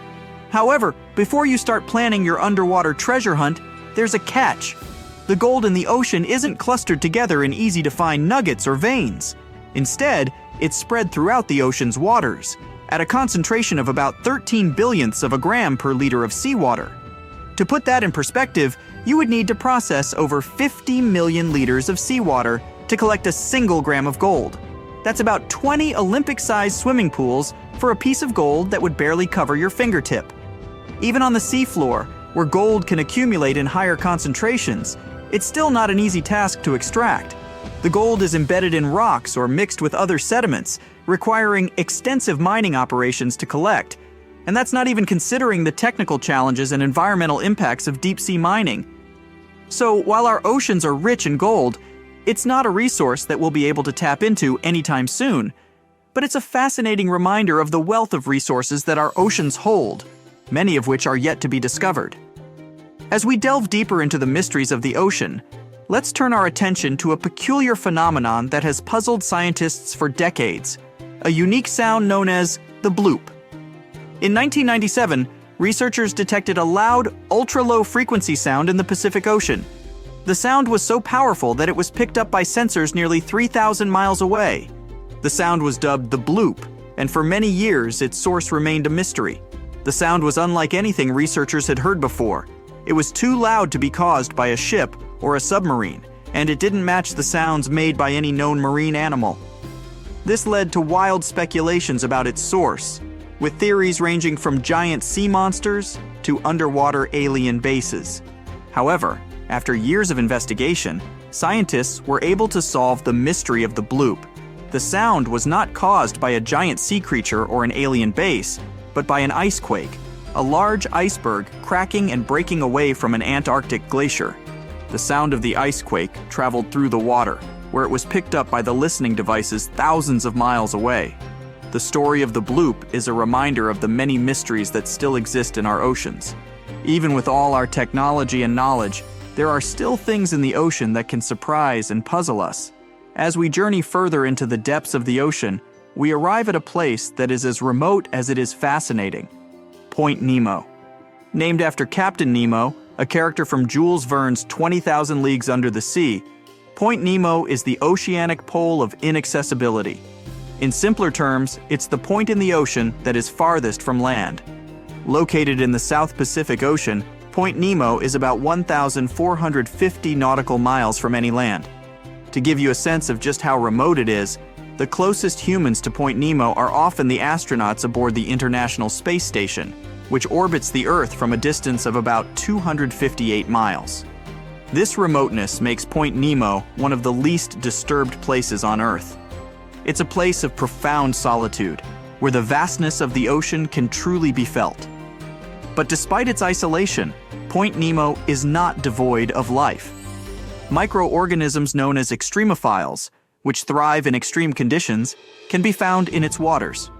However, before you start planning your underwater treasure hunt, there's a catch. The gold in the ocean isn't clustered together in easy-to-find nuggets or veins. Instead, it's spread throughout the ocean's waters, at a concentration of about 13 billionths of a gram per liter of seawater. To put that in perspective, you would need to process over 50 million liters of seawater to collect a single gram of gold. That's about 20 Olympic-sized swimming pools for a piece of gold that would barely cover your fingertip. Even on the seafloor, where gold can accumulate in higher concentrations, it's still not an easy task to extract. The gold is embedded in rocks or mixed with other sediments, requiring extensive mining operations to collect. And that's not even considering the technical challenges and environmental impacts of deep-sea mining. So while our oceans are rich in gold, it's not a resource that we'll be able to tap into anytime soon. But it's a fascinating reminder of the wealth of resources that our oceans hold, many of which are yet to be discovered. As we delve deeper into the mysteries of the ocean, let's turn our attention to a peculiar phenomenon that has puzzled scientists for decades, a unique sound known as the bloop. In 1997, researchers detected a loud, ultra-low frequency sound in the Pacific Ocean. The sound was so powerful that it was picked up by sensors nearly 3,000 miles away. The sound was dubbed the bloop, and for many years its source remained a mystery. The sound was unlike anything researchers had heard before. It was too loud to be caused by a ship or a submarine, and it didn't match the sounds made by any known marine animal. This led to wild speculations about its source, with theories ranging from giant sea monsters to underwater alien bases. However, after years of investigation, scientists were able to solve the mystery of the bloop. The sound was not caused by a giant sea creature or an alien base, but by an ice quake, a large iceberg cracking and breaking away from an Antarctic glacier. The sound of the ice quake traveled through the water, where it was picked up by the listening devices thousands of miles away. The story of the bloop is a reminder of the many mysteries that still exist in our oceans. Even with all our technology and knowledge, there are still things in the ocean that can surprise and puzzle us. As we journey further into the depths of the ocean, we arrive at a place that is as remote as it is fascinating. Point Nemo. Named after Captain Nemo, a character from Jules Verne's 20,000 Leagues Under the Sea, Point Nemo is the oceanic pole of inaccessibility. In simpler terms, it's the point in the ocean that is farthest from land. Located in the South Pacific Ocean, Point Nemo is about 1,450 nautical miles from any land. To give you a sense of just how remote it is, the closest humans to Point Nemo are often the astronauts aboard the International Space Station, which orbits the Earth from a distance of about 258 miles. This remoteness makes Point Nemo one of the least disturbed places on Earth. It's a place of profound solitude, where the vastness of the ocean can truly be felt. But despite its isolation, Point Nemo is not devoid of life. Microorganisms known as Extremophiles, which thrive in extreme conditions, can be found in its waters.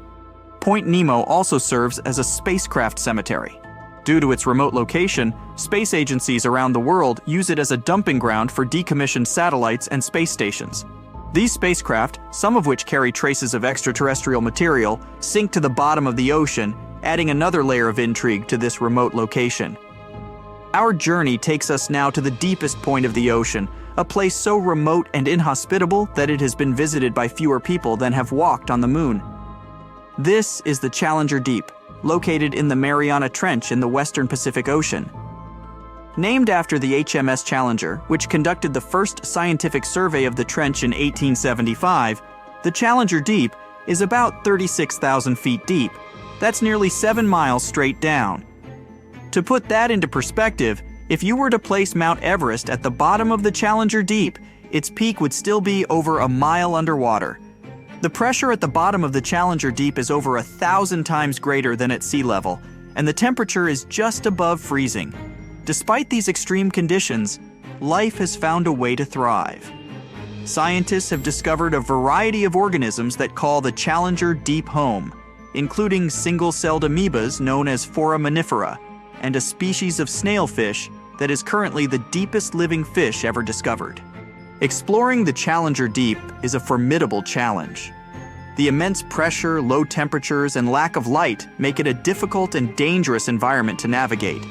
Point Nemo also serves as a spacecraft cemetery. Due to its remote location, space agencies around the world use it as a dumping ground for decommissioned satellites and space stations. These spacecraft, some of which carry traces of extraterrestrial material, sink to the bottom of the ocean, adding another layer of intrigue to this remote location. Our journey takes us now to the deepest point of the ocean, a place so remote and inhospitable that it has been visited by fewer people than have walked on the moon. This is the Challenger Deep, located in the Mariana Trench in the western Pacific Ocean. Named after the HMS Challenger, which conducted the first scientific survey of the trench in 1875, the Challenger Deep is about 36,000 feet deep. That's nearly 7 miles straight down. To put that into perspective, if you were to place Mount Everest at the bottom of the Challenger Deep, its peak would still be over a mile underwater. The pressure at the bottom of the Challenger Deep is over 1,000 times greater than at sea level, and the temperature is just above freezing. Despite these extreme conditions, life has found a way to thrive. Scientists have discovered a variety of organisms that call the Challenger Deep home, including single-celled amoebas known as foraminifera, and a species of snailfish that is currently the deepest living fish ever discovered. Exploring the Challenger Deep is a formidable challenge. The immense pressure, low temperatures, and lack of light make it a difficult and dangerous environment to navigate.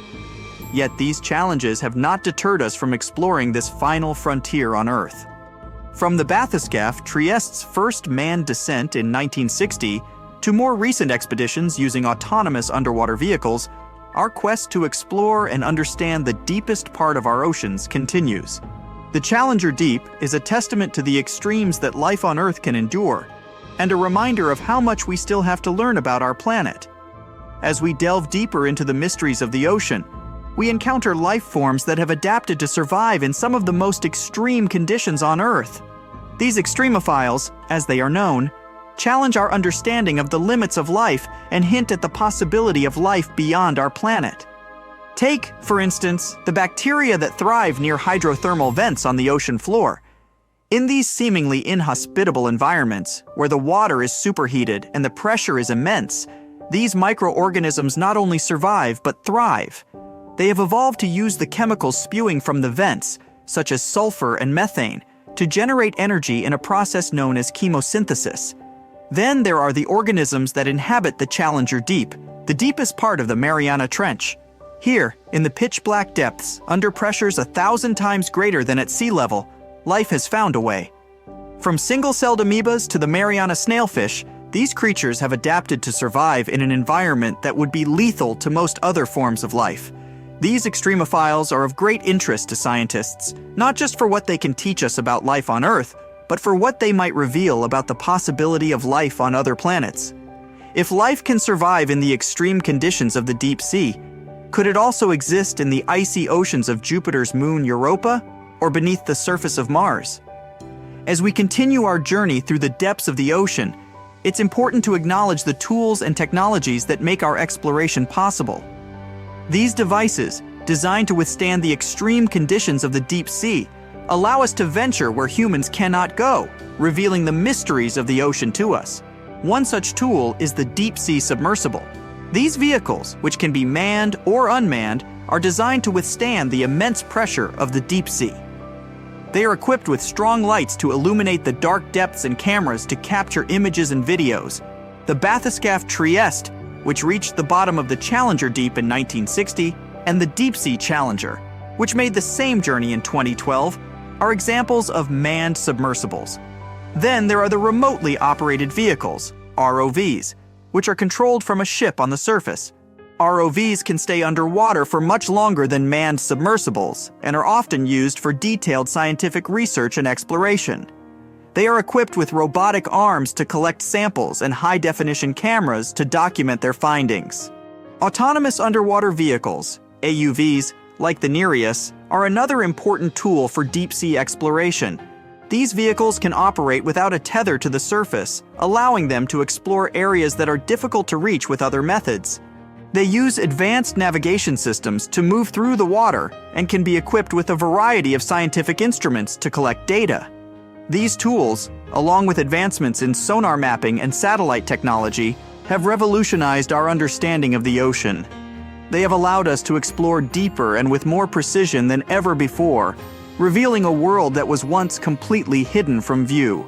Yet these challenges have not deterred us from exploring this final frontier on Earth. From the bathyscaphe Trieste's first manned descent in 1960 to more recent expeditions using autonomous underwater vehicles, our quest to explore and understand the deepest part of our oceans continues. The Challenger Deep is a testament to the extremes that life on Earth can endure, and a reminder of how much we still have to learn about our planet. As we delve deeper into the mysteries of the ocean, we encounter life forms that have adapted to survive in some of the most extreme conditions on Earth. These extremophiles, as they are known, challenge our understanding of the limits of life and hint at the possibility of life beyond our planet. Take, for instance, the bacteria that thrive near hydrothermal vents on the ocean floor. In these seemingly inhospitable environments, where the water is superheated and the pressure is immense, these microorganisms not only survive but thrive. They have evolved to use the chemicals spewing from the vents, such as sulfur and methane, to generate energy in a process known as chemosynthesis. Then there are the organisms that inhabit the Challenger Deep, the deepest part of the Mariana Trench. Here, in the pitch-black depths, under pressures 1,000 times greater than at sea level, life has found a way. From single-celled amoebas to the Mariana snailfish, these creatures have adapted to survive in an environment that would be lethal to most other forms of life. These extremophiles are of great interest to scientists, not just for what they can teach us about life on Earth, but for what they might reveal about the possibility of life on other planets. If life can survive in the extreme conditions of the deep sea, could it also exist in the icy oceans of Jupiter's moon Europa, or beneath the surface of Mars? As we continue our journey through the depths of the ocean, it's important to acknowledge the tools and technologies that make our exploration possible. These devices, designed to withstand the extreme conditions of the deep sea, allow us to venture where humans cannot go, revealing the mysteries of the ocean to us. One such tool is the deep sea submersible. These vehicles, which can be manned or unmanned, are designed to withstand the immense pressure of the deep sea. They are equipped with strong lights to illuminate the dark depths and cameras to capture images and videos. The bathyscaphe Trieste, which reached the bottom of the Challenger Deep in 1960, and the Deep Sea Challenger, which made the same journey in 2012, are examples of manned submersibles. Then there are the remotely operated vehicles, ROVs, which are controlled from a ship on the surface. ROVs can stay underwater for much longer than manned submersibles and are often used for detailed scientific research and exploration. They are equipped with robotic arms to collect samples and high-definition cameras to document their findings. Autonomous underwater vehicles, AUVs, like the Nereus, are another important tool for deep-sea exploration. These vehicles can operate without a tether to the surface, allowing them to explore areas that are difficult to reach with other methods. They use advanced navigation systems to move through the water and can be equipped with a variety of scientific instruments to collect data. These tools, along with advancements in sonar mapping and satellite technology, have revolutionized our understanding of the ocean. They have allowed us to explore deeper and with more precision than ever before, revealing a world that was once completely hidden from view.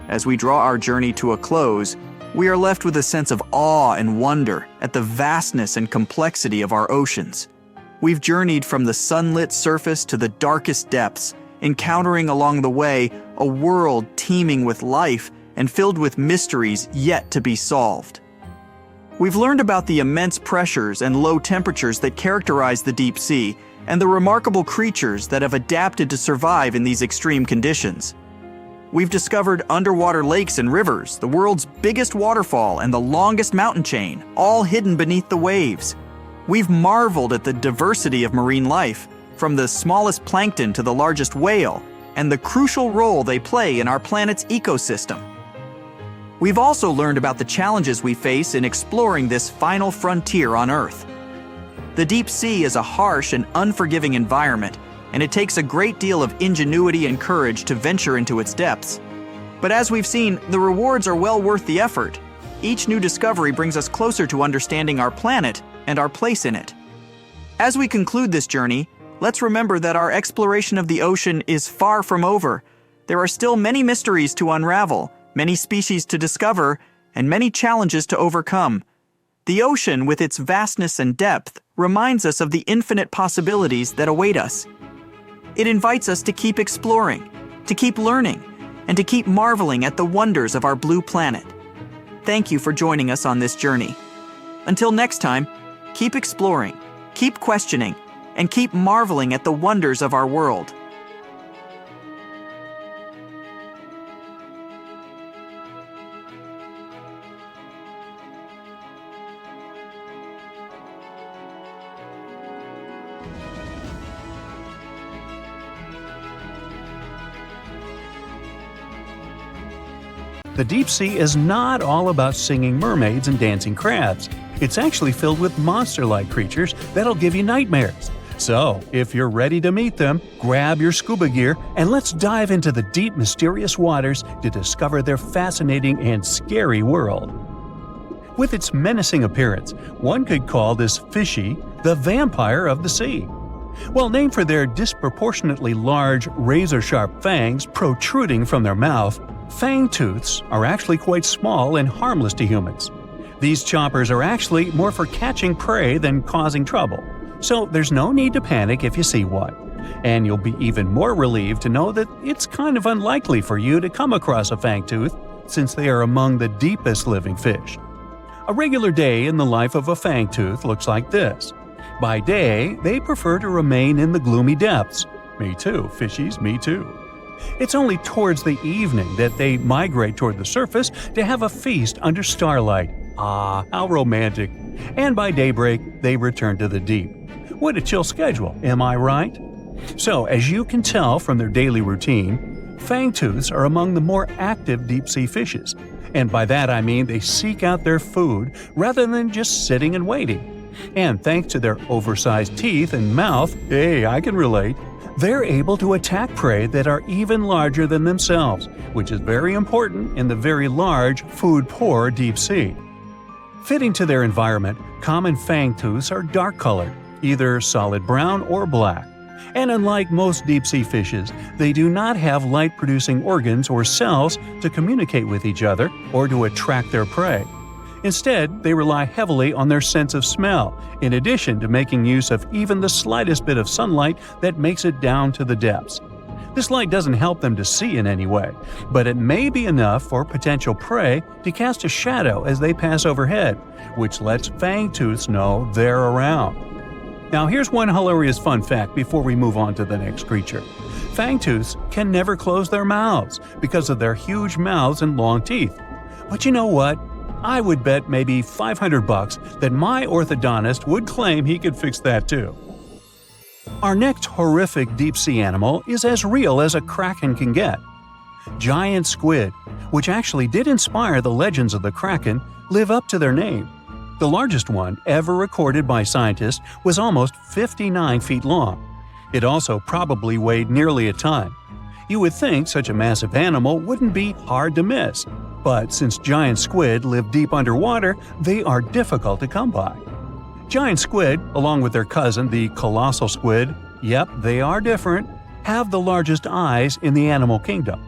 As we draw our journey to a close, we are left with a sense of awe and wonder at the vastness and complexity of our oceans. We've journeyed from the sunlit surface to the darkest depths, encountering along the way a world teeming with life and filled with mysteries yet to be solved. We've learned about the immense pressures and low temperatures that characterize the deep sea and the remarkable creatures that have adapted to survive in these extreme conditions. We've discovered underwater lakes and rivers, the world's biggest waterfall and the longest mountain chain, all hidden beneath the waves. We've marveled at the diversity of marine life, from the smallest plankton to the largest whale, and the crucial role they play in our planet's ecosystem. We've also learned about the challenges we face in exploring this final frontier on Earth. The deep sea is a harsh and unforgiving environment, and it takes a great deal of ingenuity and courage to venture into its depths. But as we've seen, the rewards are well worth the effort. Each new discovery brings us closer to understanding our planet and our place in it. As we conclude this journey, let's remember that our exploration of the ocean is far from over. There are still many mysteries to unravel, many species to discover, and many challenges to overcome. The ocean, with its vastness and depth, reminds us of the infinite possibilities that await us. It invites us to keep exploring, to keep learning, and to keep marveling at the wonders of our blue planet. Thank you for joining us on this journey. Until next time, keep exploring, keep questioning, and keep marveling at the wonders of our world. The deep sea is not all about singing mermaids and dancing crabs. It's actually filled with monster-like creatures that'll give you nightmares. So, if you're ready to meet them, grab your scuba gear and let's dive into the deep, mysterious waters to discover their fascinating and scary world. With its menacing appearance, one could call this fishy the vampire of the sea. Well, named for their disproportionately large, razor-sharp fangs protruding from their mouth, fangtooths are actually quite small and harmless to humans. These choppers are actually more for catching prey than causing trouble, so there's no need to panic if you see one. And you'll be even more relieved to know that it's kind of unlikely for you to come across a fangtooth, since they are among the deepest living fish. A regular day in the life of a fangtooth looks like this. By day, they prefer to remain in the gloomy depths. Me too, fishies, me too. It's only towards the evening that they migrate toward the surface to have a feast under starlight. Ah, how romantic. And by daybreak, they return to the deep. What a chill schedule, am I right? So, as you can tell from their daily routine, fangtooths are among the more active deep-sea fishes. And by that I mean they seek out their food rather than just sitting and waiting. And thanks to their oversized teeth and mouth, hey, I can relate, they're able to attack prey that are even larger than themselves, which is very important in the very large, food-poor deep sea. Fitting to their environment, common fangtooths are dark-colored, either solid brown or black. And unlike most deep-sea fishes, they do not have light-producing organs or cells to communicate with each other or to attract their prey. Instead, they rely heavily on their sense of smell, in addition to making use of even the slightest bit of sunlight that makes it down to the depths. This light doesn't help them to see in any way, but it may be enough for potential prey to cast a shadow as they pass overhead, which lets fangtooths know they're around. Now here's one hilarious fun fact before we move on to the next creature. Fangtooths can never close their mouths because of their huge mouths and long teeth. But you know what? I would bet maybe $500 that my orthodontist would claim he could fix that too. Our next horrific deep-sea animal is as real as a kraken can get. Giant squid, which actually did inspire the legends of the kraken, live up to their name. The largest one ever recorded by scientists was almost 59 feet long. It also probably weighed nearly a ton. You would think such a massive animal wouldn't be hard to miss, but since giant squid live deep underwater, they are difficult to come by. Giant squid, along with their cousin the colossal squid, yep, they are different, have the largest eyes in the animal kingdom.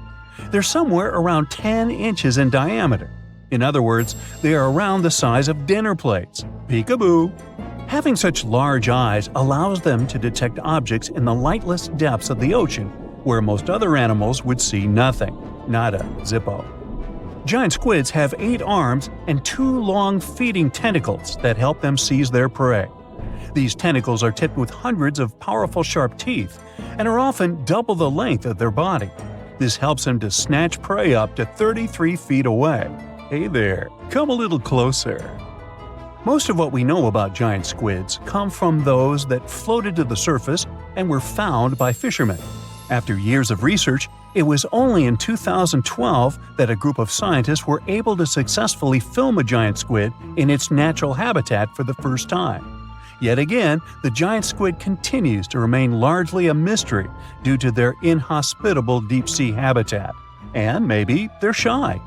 They're somewhere around 10 inches in diameter. In other words, they are around the size of dinner plates. Peekaboo! Having such large eyes allows them to detect objects in the lightless depths of the ocean, where most other animals would see nothing. Nada, zippo. Giant squids have 8 arms and 2 long feeding tentacles that help them seize their prey. These tentacles are tipped with hundreds of powerful sharp teeth and are often double the length of their body. This helps them to snatch prey up to 33 feet away. Hey there, come a little closer. Most of what we know about giant squids come from those that floated to the surface and were found by fishermen. After years of research, it was only in 2012 that a group of scientists were able to successfully film a giant squid in its natural habitat for the first time. Yet again, the giant squid continues to remain largely a mystery due to their inhospitable deep-sea habitat. And maybe they're shy.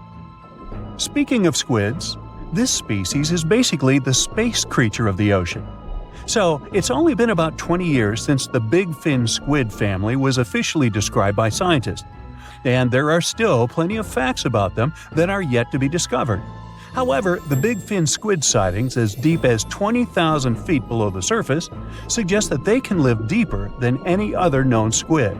Speaking of squids, this species is basically the space creature of the ocean. So, it's only been about 20 years since the big fin squid family was officially described by scientists. And there are still plenty of facts about them that are yet to be discovered. However, the big fin squid sightings as deep as 20,000 feet below the surface suggest that they can live deeper than any other known squid.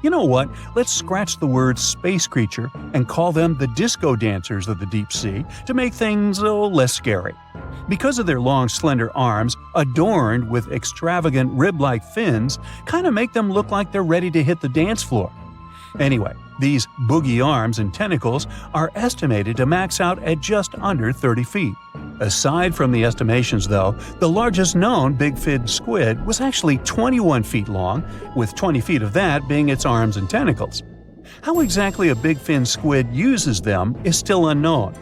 You know what? Let's scratch the word space creature and call them the disco dancers of the deep sea to make things less scary. Because of their long, slender arms, adorned with extravagant rib-like fins, kind of make them look like they're ready to hit the dance floor. Anyway, these boogie arms and tentacles are estimated to max out at just under 30 feet. Aside from the estimations, though, the largest known big fin squid was actually 21 feet long, with 20 feet of that being its arms and tentacles. How exactly a big fin squid uses them is still unknown,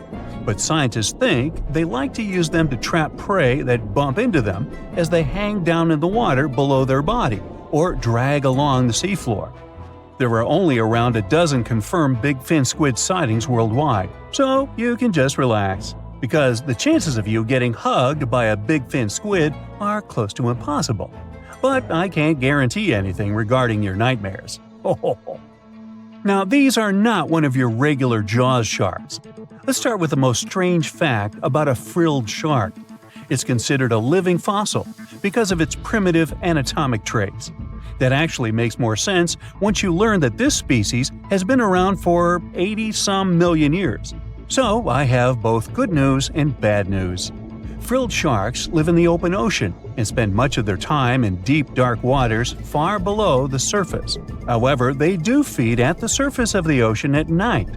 but scientists think they like to use them to trap prey that bump into them as they hang down in the water below their body or drag along the seafloor. There are only around a dozen confirmed big fin squid sightings worldwide, so you can just relax, because the chances of you getting hugged by a big fin squid are close to impossible. But I can't guarantee anything regarding your nightmares. Now, these are not one of your regular Jaws sharks. Let's start with the most strange fact about a frilled shark. It's considered a living fossil because of its primitive anatomic traits. That actually makes more sense once you learn that this species has been around for 80-some million years. So I have both good news and bad news. Frilled sharks live in the open ocean and spend much of their time in deep, dark waters far below the surface. However, they do feed at the surface of the ocean at night.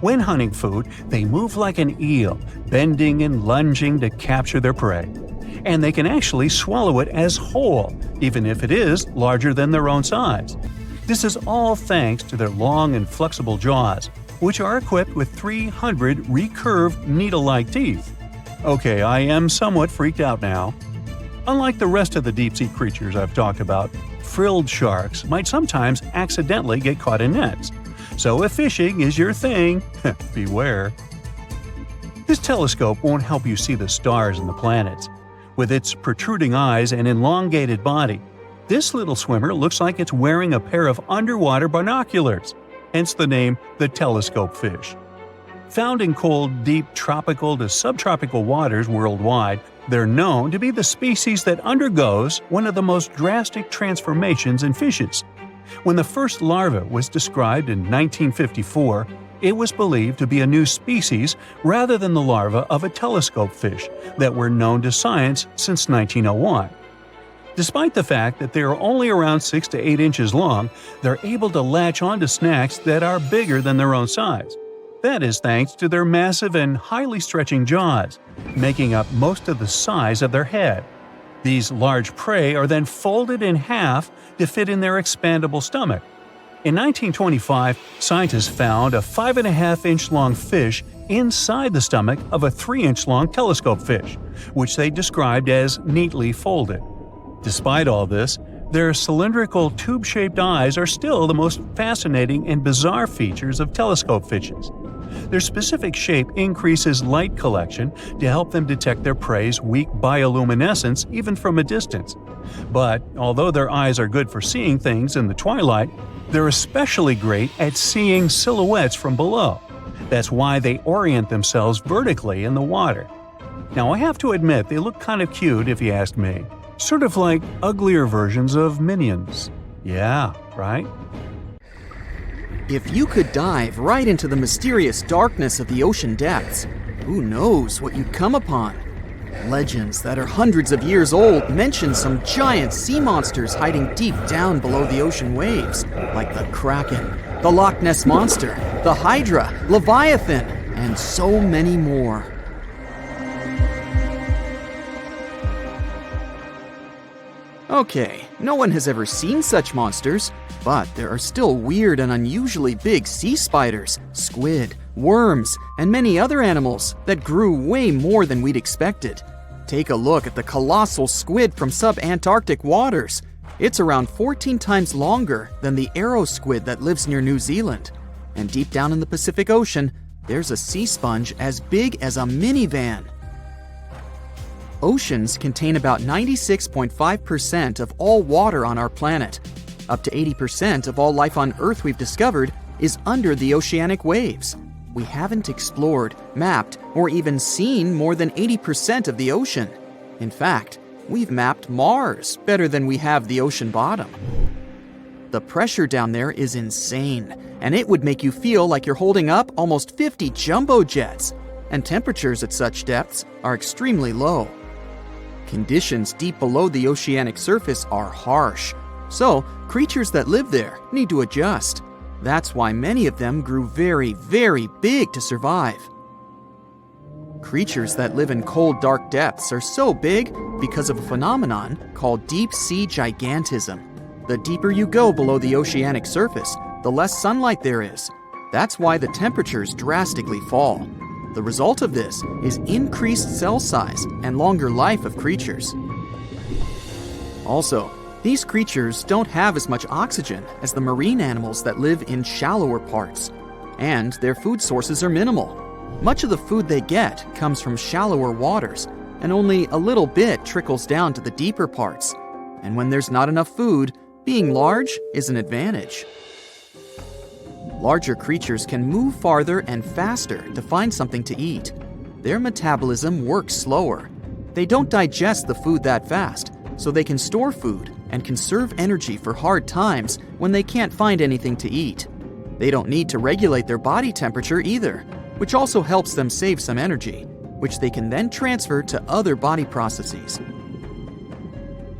When hunting food, they move like an eel, bending and lunging to capture their prey. And they can actually swallow it as whole, even if it is larger than their own size. This is all thanks to their long and flexible jaws, which are equipped with 300 recurved needle-like teeth. Okay, I am somewhat freaked out now. Unlike the rest of the deep-sea creatures I've talked about, frilled sharks might sometimes accidentally get caught in nets. So if fishing is your thing, beware. This telescope won't help you see the stars and the planets. With its protruding eyes and elongated body, this little swimmer looks like it's wearing a pair of underwater binoculars, hence the name the telescope fish. Found in cold, deep tropical to subtropical waters worldwide, they're known to be the species that undergoes one of the most drastic transformations in fishes. When the first larva was described in 1954, it was believed to be a new species rather than the larva of a telescope fish that were known to science since 1901. Despite the fact that they are only around 6 to 8 inches long, they're able to latch onto snacks that are bigger than their own size. That is thanks to their massive and highly stretching jaws, making up most of the size of their head. These large prey are then folded in half to fit in their expandable stomach. In 1925, scientists found a 5.5-inch long fish inside the stomach of a 3-inch long telescope fish, which they described as neatly folded. Despite all this, Their cylindrical, tube-shaped eyes are still the most fascinating and bizarre features of telescope fishes. Their specific shape increases light collection to help them detect their prey's weak bioluminescence even from a distance. But although their eyes are good for seeing things in the twilight, they're especially great at seeing silhouettes from below. That's why they orient themselves vertically in the water. Now, I have to admit they look kind of cute if you ask me. Sort of like uglier versions of Minions. Yeah, right? If you could dive right into the mysterious darkness of the ocean depths, who knows what you'd come upon? Legends that are hundreds of years old mention some giant sea monsters hiding deep down below the ocean waves, like the Kraken, the Loch Ness Monster, the Hydra, Leviathan, and so many more. Okay, no one has ever seen such monsters, but there are still weird and unusually big sea spiders, squid, worms, and many other animals that grew way more than we'd expected. Take a look at the colossal squid from sub-Antarctic waters. It's around 14 times longer than the arrow squid that lives near New Zealand. And deep down in the Pacific Ocean, there's a sea sponge as big as a minivan. Oceans contain about 96.5% of all water on our planet. Up to 80% of all life on Earth we've discovered is under the oceanic waves. We haven't explored, mapped, or even seen more than 80% of the ocean. In fact, we've mapped Mars better than we have the ocean bottom. The pressure down there is insane, and it would make you feel like you're holding up almost 50 jumbo jets. And temperatures at such depths are extremely low. Conditions deep below the oceanic surface are harsh, so creatures that live there need to adjust. That's why many of them grew very, very big to survive. Creatures that live in cold, dark depths are so big because of a phenomenon called deep sea gigantism. The deeper you go below the oceanic surface, the less sunlight there is. That's why the temperatures drastically fall. The result of this is increased cell size and longer life of creatures. Also, these creatures don't have as much oxygen as the marine animals that live in shallower parts, and their food sources are minimal. Much of the food they get comes from shallower waters, and only a little bit trickles down to the deeper parts. And when there's not enough food, being large is an advantage. Larger creatures can move farther and faster to find something to eat. Their metabolism works slower. They don't digest the food that fast, so they can store food and conserve energy for hard times when they can't find anything to eat. They don't need to regulate their body temperature either, which also helps them save some energy, which they can then transfer to other body processes.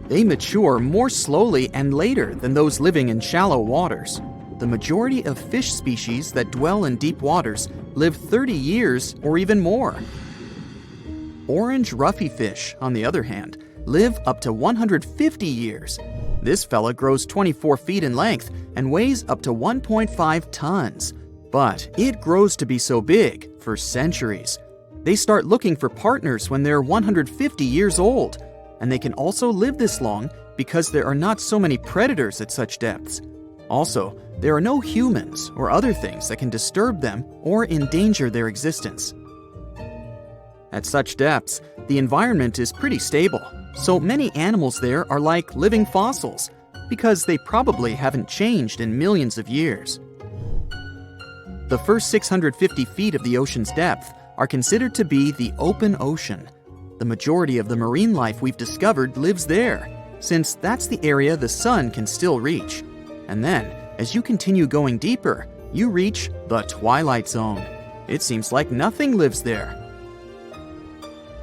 They mature more slowly and later than those living in shallow waters. The majority of fish species that dwell in deep waters live 30 years or even more. Orange ruffy fish, on the other hand, live up to 150 years. This fella grows 24 feet in length and weighs up to 1.5 tons. But it grows to be so big for centuries. They start looking for partners when they're 150 years old, and they can also live this long because there are not so many predators at such depths. Also, there are no humans or other things that can disturb them or endanger their existence. At such depths, the environment is pretty stable, so many animals there are like living fossils because they probably haven't changed in millions of years. The first 650 feet of the ocean's depth are considered to be the open ocean. The majority of the marine life we've discovered lives there, since that's the area the sun can still reach. And then, as you continue going deeper, you reach the twilight zone. It seems like nothing lives there.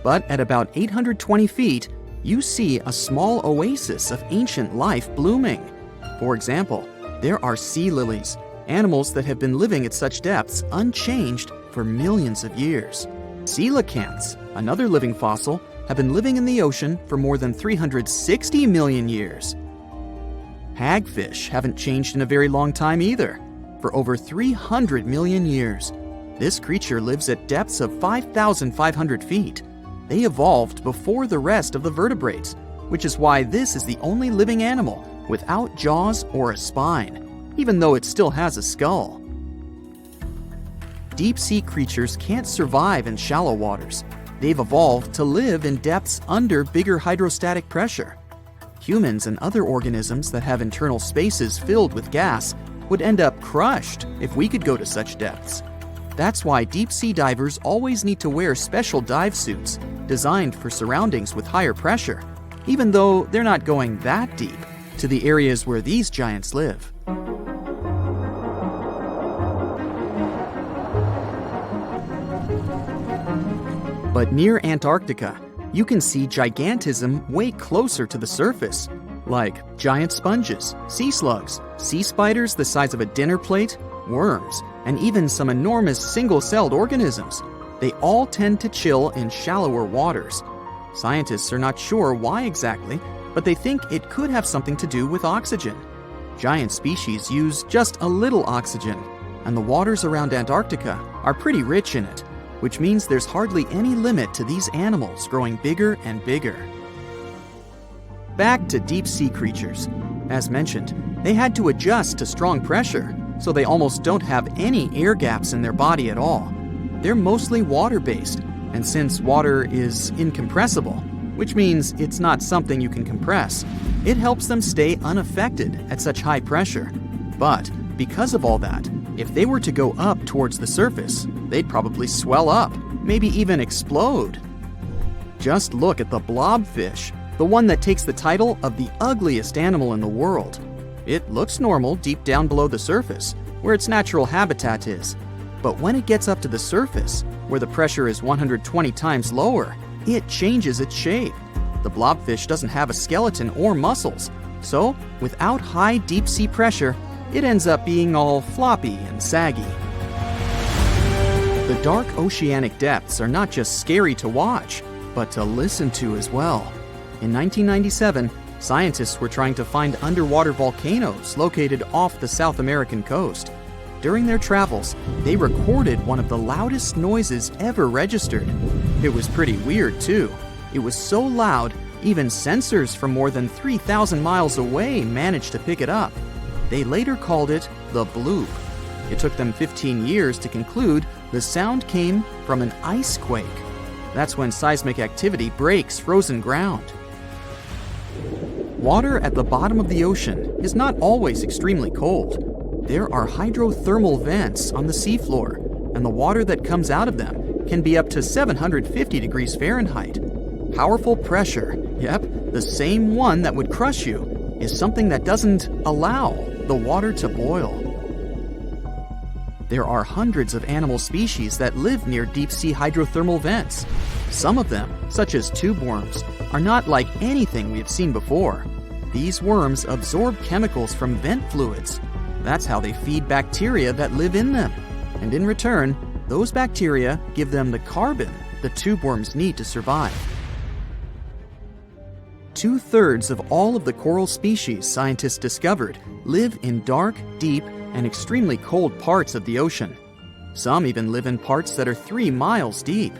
But at about 820 feet, you see a small oasis of ancient life blooming. For example, there are sea lilies, animals that have been living at such depths unchanged for millions of years. Coelacanths, another living fossil, have been living in the ocean for more than 360 million years. Hagfish haven't changed in a very long time either, for over 300 million years. This creature lives at depths of 5,500 feet. They evolved before the rest of the vertebrates, which is why this is the only living animal without jaws or a spine, even though it still has a skull. Deep-sea creatures can't survive in shallow waters. They've evolved to live in depths under bigger hydrostatic pressure. Humans and other organisms that have internal spaces filled with gas would end up crushed if we could go to such depths. That's why deep-sea divers always need to wear special dive suits designed for surroundings with higher pressure, even though they're not going that deep to the areas where these giants live. But near Antarctica, you can see gigantism way closer to the surface, like giant sponges, sea slugs, sea spiders the size of a dinner plate, worms, and even some enormous single-celled organisms. They all tend to chill in shallower waters. Scientists are not sure why exactly, but they think it could have something to do with oxygen. Giant species use just a little oxygen, and the waters around Antarctica are pretty rich in it, which means there's hardly any limit to these animals growing bigger and bigger. Back to deep-sea creatures. As mentioned, they had to adjust to strong pressure, so they almost don't have any air gaps in their body at all. They're mostly water-based, and since water is incompressible, which means it's not something you can compress, it helps them stay unaffected at such high pressure. But because of all that, if they were to go up towards the surface, they'd probably swell up, maybe even explode. Just look at the blobfish, the one that takes the title of the ugliest animal in the world. It looks normal deep down below the surface, where its natural habitat is. But when it gets up to the surface, where the pressure is 120 times lower, it changes its shape. The blobfish doesn't have a skeleton or muscles, so without high deep-sea pressure, it ends up being all floppy and saggy. The dark oceanic depths are not just scary to watch, but to listen to as well. In 1997, scientists were trying to find underwater volcanoes located off the South American coast. During their travels, they recorded one of the loudest noises ever registered. It was pretty weird, too. It was so loud, even sensors from more than 3,000 miles away managed to pick it up. They later called it the Bloop. It took them 15 years to conclude the sound came from an ice quake. That's when seismic activity breaks frozen ground. Water at the bottom of the ocean is not always extremely cold. There are hydrothermal vents on the seafloor, and the water that comes out of them can be up to 750 degrees Fahrenheit. Powerful pressure, yep, the same one that would crush you, is something that doesn't allow the water to boil. There are hundreds of animal species that live near deep-sea hydrothermal vents. Some of them, such as tube worms, are not like anything we have seen before. These worms absorb chemicals from vent fluids. That's how they feed bacteria that live in them. And in return, those bacteria give them the carbon the tube worms need to survive. 2/3 of all of the coral species scientists discovered live in dark, deep, and extremely cold parts of the ocean. Some even live in parts that are 3 miles deep.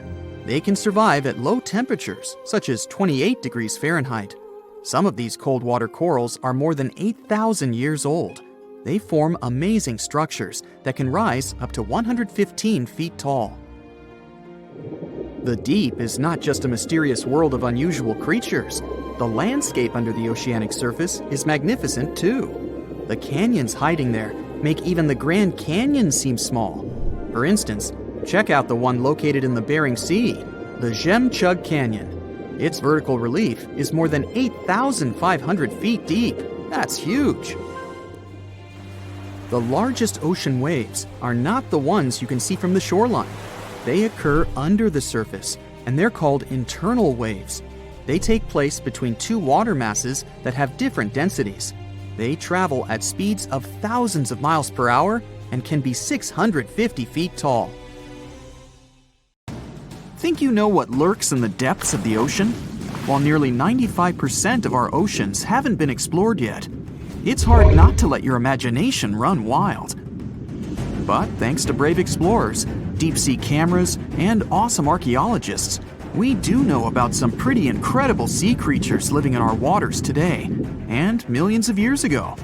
They can survive at low temperatures, such as 28 degrees Fahrenheit. Some of these cold water corals are more than 8,000 years old. They form amazing structures that can rise up to 115 feet tall. The deep is not just a mysterious world of unusual creatures. The landscape under the oceanic surface is magnificent too. The canyons hiding there make even the Grand Canyon seem small. For instance, check out the one located in the Bering Sea, the Jemchug Canyon. Its vertical relief is more than 8,500 feet deep. That's huge. The largest ocean waves are not the ones you can see from the shoreline. They occur under the surface, and they're called internal waves. They take place between two water masses that have different densities. They travel at speeds of thousands of miles per hour and can be 650 feet tall. Think you know what lurks in the depths of the ocean? While nearly 95% of our oceans haven't been explored yet, it's hard not to let your imagination run wild. But thanks to brave explorers, deep-sea cameras, and awesome archaeologists, We do know about some pretty incredible sea creatures living in our waters today, and millions of years ago.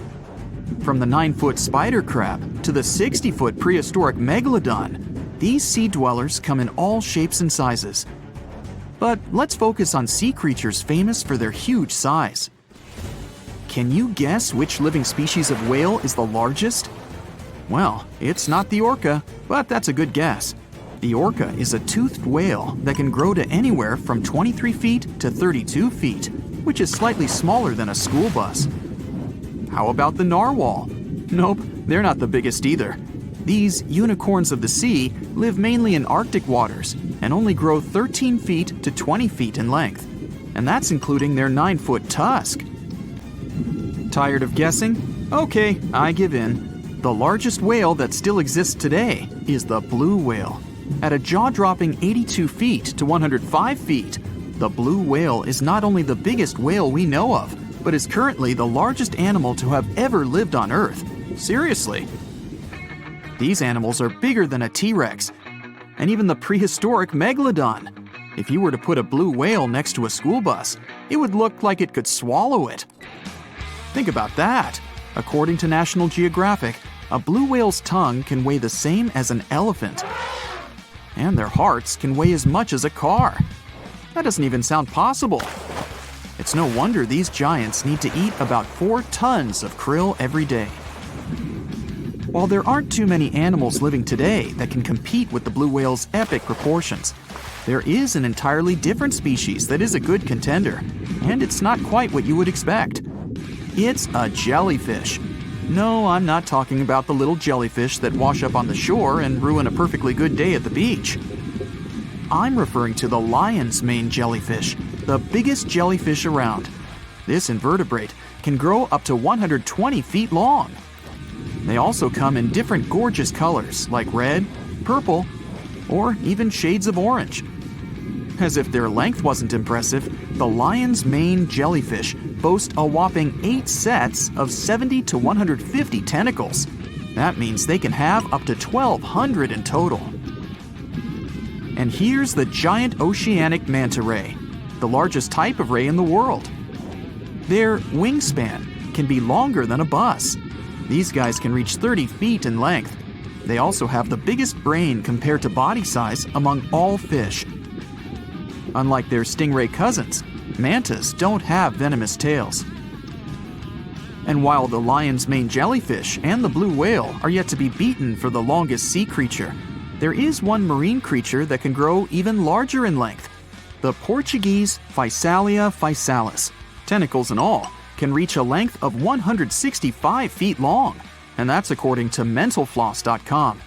From the 9-foot spider crab to the 60-foot prehistoric megalodon, these sea dwellers come in all shapes and sizes. But let's focus on sea creatures famous for their huge size. Can you guess which living species of whale is the largest? Well, it's not the orca, but that's a good guess. The orca is a toothed whale that can grow to anywhere from 23 feet to 32 feet, which is slightly smaller than a school bus. How about the narwhal? Nope, they're not the biggest either. These unicorns of the sea live mainly in Arctic waters and only grow 13 feet to 20 feet in length, and that's including their 9-foot tusk. Tired of guessing? Okay, I give in. The largest whale that still exists today is the blue whale. At a jaw-dropping 82 feet to 105 feet, the blue whale is not only the biggest whale we know of, but is currently the largest animal to have ever lived on Earth. Seriously. These animals are bigger than a T-Rex, and even the prehistoric megalodon. If you were to put a blue whale next to a school bus, it would look like it could swallow it. Think about that. According to National Geographic, a blue whale's tongue can weigh the same as an elephant. And their hearts can weigh as much as a car. That doesn't even sound possible. It's no wonder these giants need to eat about 4 tons of krill every day. While there aren't too many animals living today that can compete with the blue whale's epic proportions, there is an entirely different species that is a good contender, and it's not quite what you would expect. It's a jellyfish. No, I'm not talking about the little jellyfish that wash up on the shore and ruin a perfectly good day at the beach. I'm referring to the lion's mane jellyfish, the biggest jellyfish around. This invertebrate can grow up to 120 feet long. They also come in different gorgeous colors like red, purple, or even shades of orange. As if their length wasn't impressive, the lion's mane jellyfish boast a whopping 8 sets of 70 to 150 tentacles. That means they can have up to 1,200 in total. And here's the giant oceanic manta ray, the largest type of ray in the world. Their wingspan can be longer than a bus. These guys can reach 30 feet in length. They also have the biggest brain compared to body size among all fish. Unlike their stingray cousins, mantas don't have venomous tails. And while the lion's mane jellyfish and the blue whale are yet to be beaten for the longest sea creature, there is one marine creature that can grow even larger in length. The Portuguese Physalia physalis, tentacles and all, can reach a length of 165 feet long, and that's according to mentalfloss.com.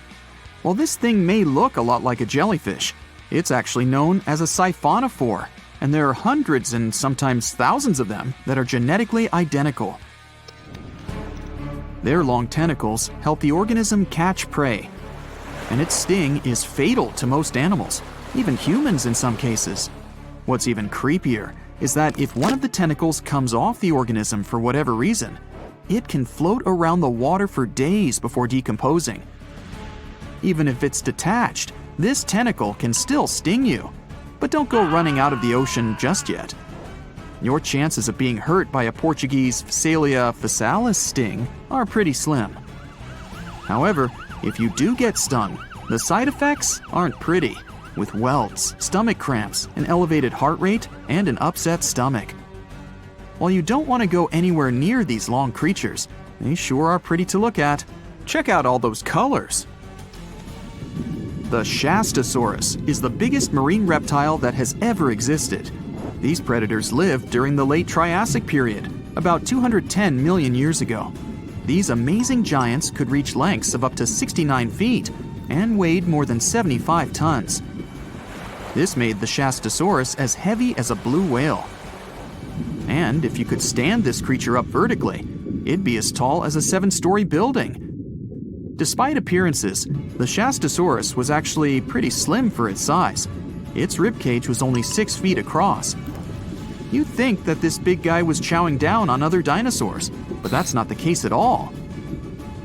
While this thing may look a lot like a jellyfish, it's actually known as a siphonophore, and there are hundreds and sometimes thousands of them that are genetically identical. Their long tentacles help the organism catch prey, and its sting is fatal to most animals, even humans in some cases. What's even creepier is that if one of the tentacles comes off the organism for whatever reason, it can float around the water for days before decomposing. Even if it's detached, this tentacle can still sting you, but don't go running out of the ocean just yet. Your chances of being hurt by a Portuguese Physalia physalis sting are pretty slim. However, if you do get stung, the side effects aren't pretty, with welts, stomach cramps, an elevated heart rate, and an upset stomach. While you don't want to go anywhere near these long creatures, they sure are pretty to look at. Check out all those colors. The Shastosaurus is the biggest marine reptile that has ever existed. These predators lived during the late Triassic period, about 210 million years ago. These amazing giants could reach lengths of up to 69 feet and weighed more than 75 tons. This made the Shastosaurus as heavy as a blue whale. And if you could stand this creature up vertically, it'd be as tall as a 7-story building. Despite appearances, the Shastosaurus was actually pretty slim for its size. Its ribcage was only 6 feet across. You'd think that this big guy was chowing down on other dinosaurs, but that's not the case at all.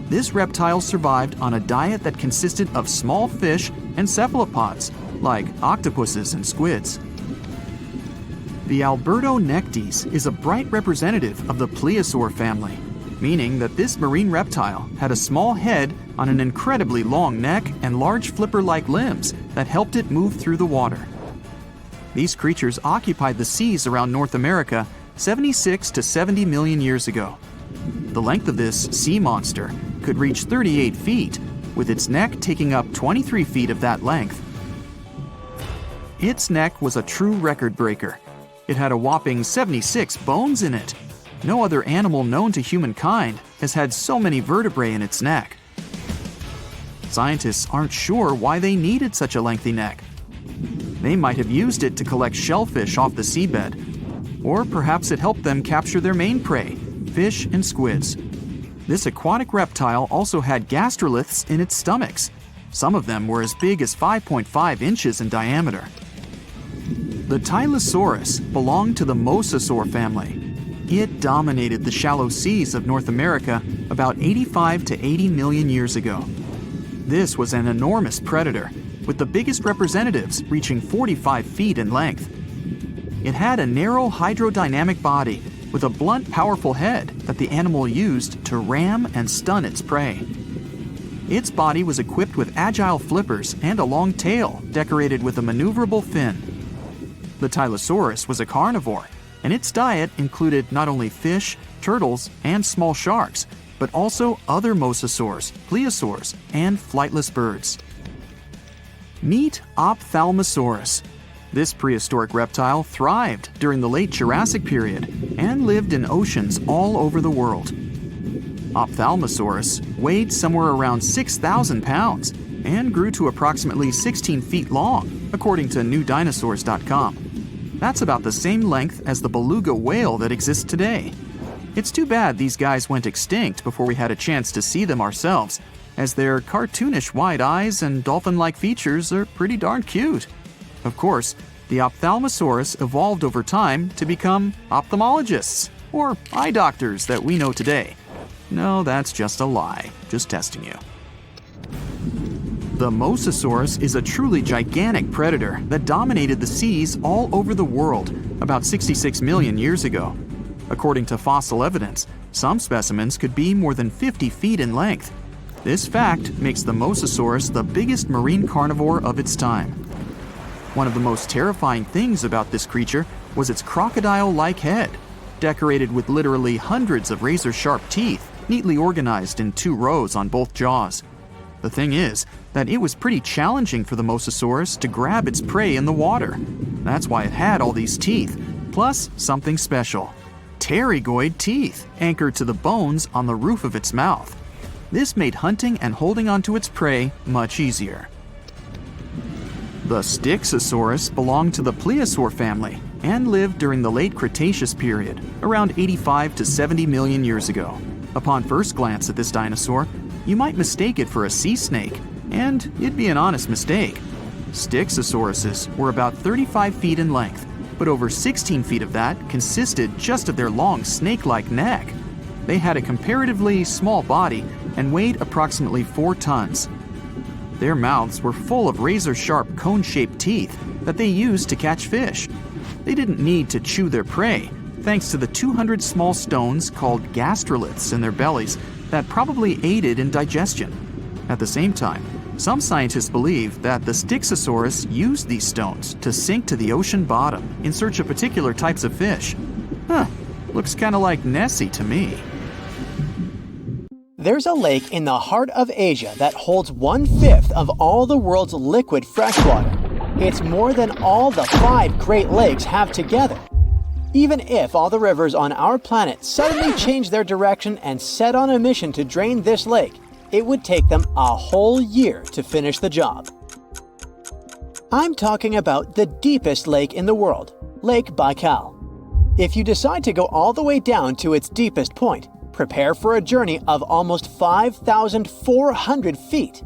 This reptile survived on a diet that consisted of small fish and cephalopods, like octopuses and squids. The Albertonectes is a bright representative of the plesiosaur family, meaning that this marine reptile had a small head on an incredibly long neck and large flipper-like limbs that helped it move through the water. These creatures occupied the seas around North America 76 to 70 million years ago. The length of this sea monster could reach 38 feet, with its neck taking up 23 feet of that length. Its neck was a true record breaker. It had a whopping 76 bones in it. No other animal known to humankind has had so many vertebrae in its neck. Scientists aren't sure why they needed such a lengthy neck. They might have used it to collect shellfish off the seabed, or perhaps it helped them capture their main prey, fish and squids. This aquatic reptile also had gastroliths in its stomachs. Some of them were as big as 5.5 inches in diameter. The Tylosaurus belonged to the mosasaur family. It dominated the shallow seas of North America about 85 to 80 million years ago. This was an enormous predator, with the biggest representatives reaching 45 feet in length. It had a narrow hydrodynamic body with a blunt, powerful head that the animal used to ram and stun its prey. Its body was equipped with agile flippers and a long tail decorated with a maneuverable fin. The Tylosaurus was a carnivore, and its diet included not only fish, turtles, and small sharks, but also other mosasaurs, plesiosaurs, and flightless birds. Meet Ophthalmosaurus. This prehistoric reptile thrived during the late Jurassic period and lived in oceans all over the world. Ophthalmosaurus weighed somewhere around 6,000 pounds and grew to approximately 16 feet long, according to newdinosaurs.com. That's about the same length as the beluga whale that exists today. It's too bad these guys went extinct before we had a chance to see them ourselves, as their cartoonish wide eyes and dolphin-like features are pretty darn cute. Of course, the Ophthalmosaurus evolved over time to become ophthalmologists, or eye doctors that we know today. No, that's just a lie. Just testing you. The Mosasaurus is a truly gigantic predator that dominated the seas all over the world about 66 million years ago. According to fossil evidence, some specimens could be more than 50 feet in length. This fact makes the Mosasaurus the biggest marine carnivore of its time. One of the most terrifying things about this creature was its crocodile-like head, decorated with literally hundreds of razor-sharp teeth, neatly organized in 2 rows on both jaws. The thing is that it was pretty challenging for the Mosasaurus to grab its prey in the water. That's why it had all these teeth, plus something special: pterygoid teeth anchored to the bones on the roof of its mouth. This made hunting and holding onto its prey much easier. The Styxosaurus belonged to the plesiosaur family and lived during the late Cretaceous period, around 85 to 70 million years ago. Upon first glance at this dinosaur, you might mistake it for a sea snake, and it'd be an honest mistake. Styxosauruses were about 35 feet in length, but over 16 feet of that consisted just of their long snake-like neck. They had a comparatively small body and weighed approximately 4 tons. Their mouths were full of razor-sharp cone-shaped teeth that they used to catch fish. They didn't need to chew their prey, thanks to the 200 small stones called gastroliths in their bellies that probably aided in digestion. At the same time, some scientists believe that the Styxosaurus used these stones to sink to the ocean bottom in search of particular types of fish. Looks kind of like Nessie to me. There's a lake in the heart of Asia that holds 1/5 of all the world's liquid freshwater. It's more than all the 5 Great Lakes have together. Even if all the rivers on our planet suddenly changed their direction and set on a mission to drain this lake, it would take them a whole year to finish the job. I'm talking about the deepest lake in the world, Lake Baikal. If you decide to go all the way down to its deepest point, prepare for a journey of almost 5,400 feet.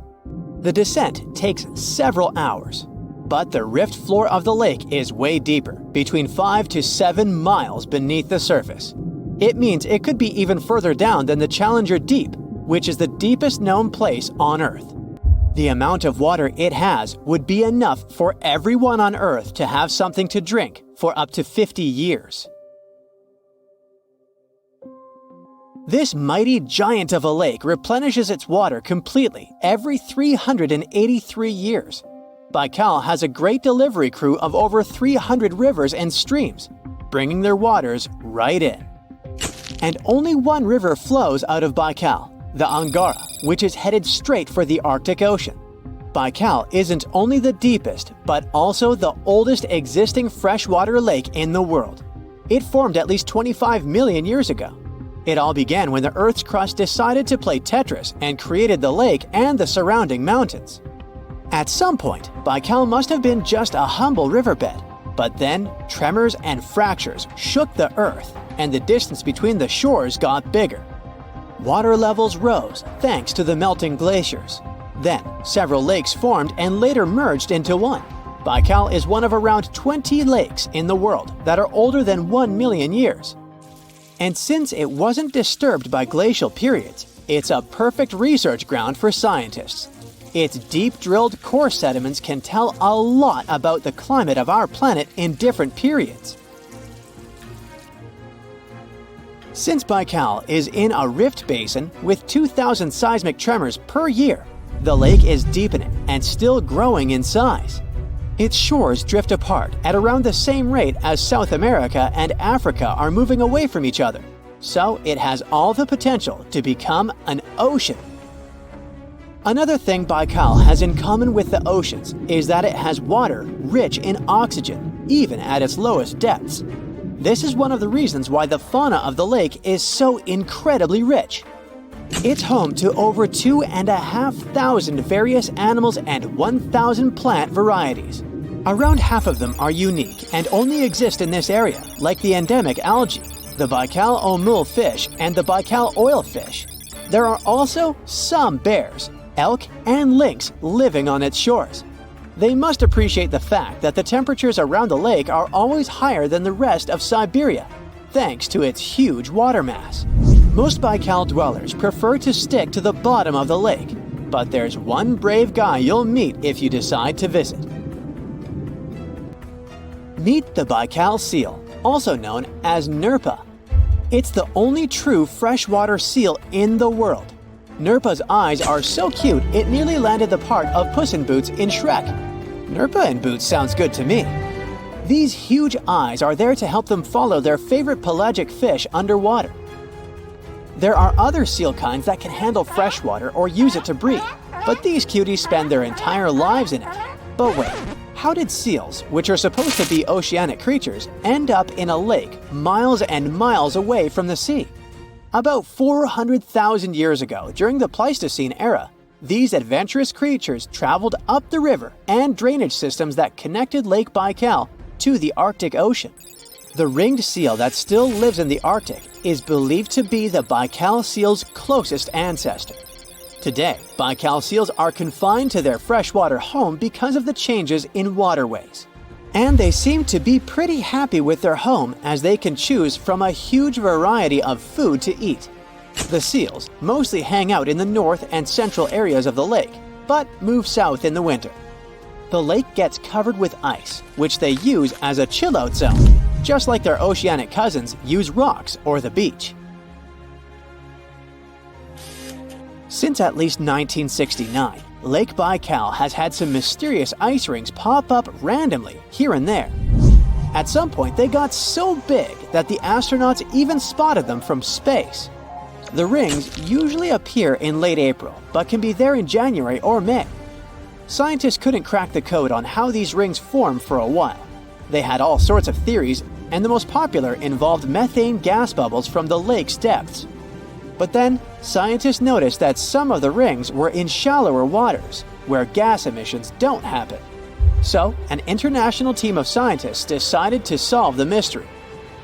The descent takes several hours, but the rift floor of the lake is way deeper, between 5 to 7 miles beneath the surface. It means it could be even further down than the Challenger Deep, which is the deepest known place on Earth. The amount of water it has would be enough for everyone on Earth to have something to drink for up to 50 years. This mighty giant of a lake replenishes its water completely every 383 years. Baikal has a great delivery crew of over 300 rivers and streams, bringing their waters right in. And only one river flows out of Baikal, the Angara, which is headed straight for the Arctic Ocean. Baikal isn't only the deepest, but also the oldest existing freshwater lake in the world. It formed at least 25 million years ago. It all began when the Earth's crust decided to play Tetris and created the lake and the surrounding mountains. At some point, Baikal must have been just a humble riverbed, but then tremors and fractures shook the Earth, and the distance between the shores got bigger. Water levels rose thanks to the melting glaciers. Then, several lakes formed and later merged into one. Baikal is one of around 20 lakes in the world that are older than 1 million years. And since it wasn't disturbed by glacial periods, it's a perfect research ground for scientists. Its deep-drilled core sediments can tell a lot about the climate of our planet in different periods. Since Baikal is in a rift basin with 2,000 seismic tremors per year, the lake is deepening and still growing in size. Its shores drift apart at around the same rate as South America and Africa are moving away from each other, so it has all the potential to become an ocean. Another thing Baikal has in common with the oceans is that it has water rich in oxygen, even at its lowest depths. This is one of the reasons why the fauna of the lake is so incredibly rich. It's home to over 2,500 various animals and 1,000 plant varieties. Around half of them are unique and only exist in this area, like the endemic algae, the Baikal omul fish, and the Baikal oilfish. There are also some bears, elk, and lynx living on its shores. They must appreciate the fact that the temperatures around the lake are always higher than the rest of Siberia, thanks to its huge water mass. Most Baikal dwellers prefer to stick to the bottom of the lake, but there's one brave guy you'll meet if you decide to visit. Meet the Baikal seal, also known as Nerpa. It's the only true freshwater seal in the world. Nerpa's eyes are so cute it nearly landed the part of Puss in Boots in Shrek. Nerpa in Boots sounds good to me. These huge eyes are there to help them follow their favorite pelagic fish underwater. There are other seal kinds that can handle freshwater or use it to breed, but these cuties spend their entire lives in it. But wait, how did seals, which are supposed to be oceanic creatures, end up in a lake miles and miles away from the sea? About 400,000 years ago, during the Pleistocene era, these adventurous creatures traveled up the river and drainage systems that connected Lake Baikal to the Arctic Ocean. The ringed seal that still lives in the Arctic is believed to be the Baikal seal's closest ancestor. Today, Baikal seals are confined to their freshwater home because of the changes in waterways. And they seem to be pretty happy with their home as they can choose from a huge variety of food to eat. The seals mostly hang out in the north and central areas of the lake, but move south in the winter. The lake gets covered with ice, which they use as a chill-out zone, just like their oceanic cousins use rocks or the beach. Since at least 1969, Lake Baikal has had some mysterious ice rings pop up randomly here and there. At some point, they got so big that the astronauts even spotted them from space. The rings usually appear in late April, but can be there in January or May. Scientists couldn't crack the code on how these rings form for a while. They had all sorts of theories, and the most popular involved methane gas bubbles from the lake's depths. But then, scientists noticed that some of the rings were in shallower waters, where gas emissions don't happen. So, an international team of scientists decided to solve the mystery.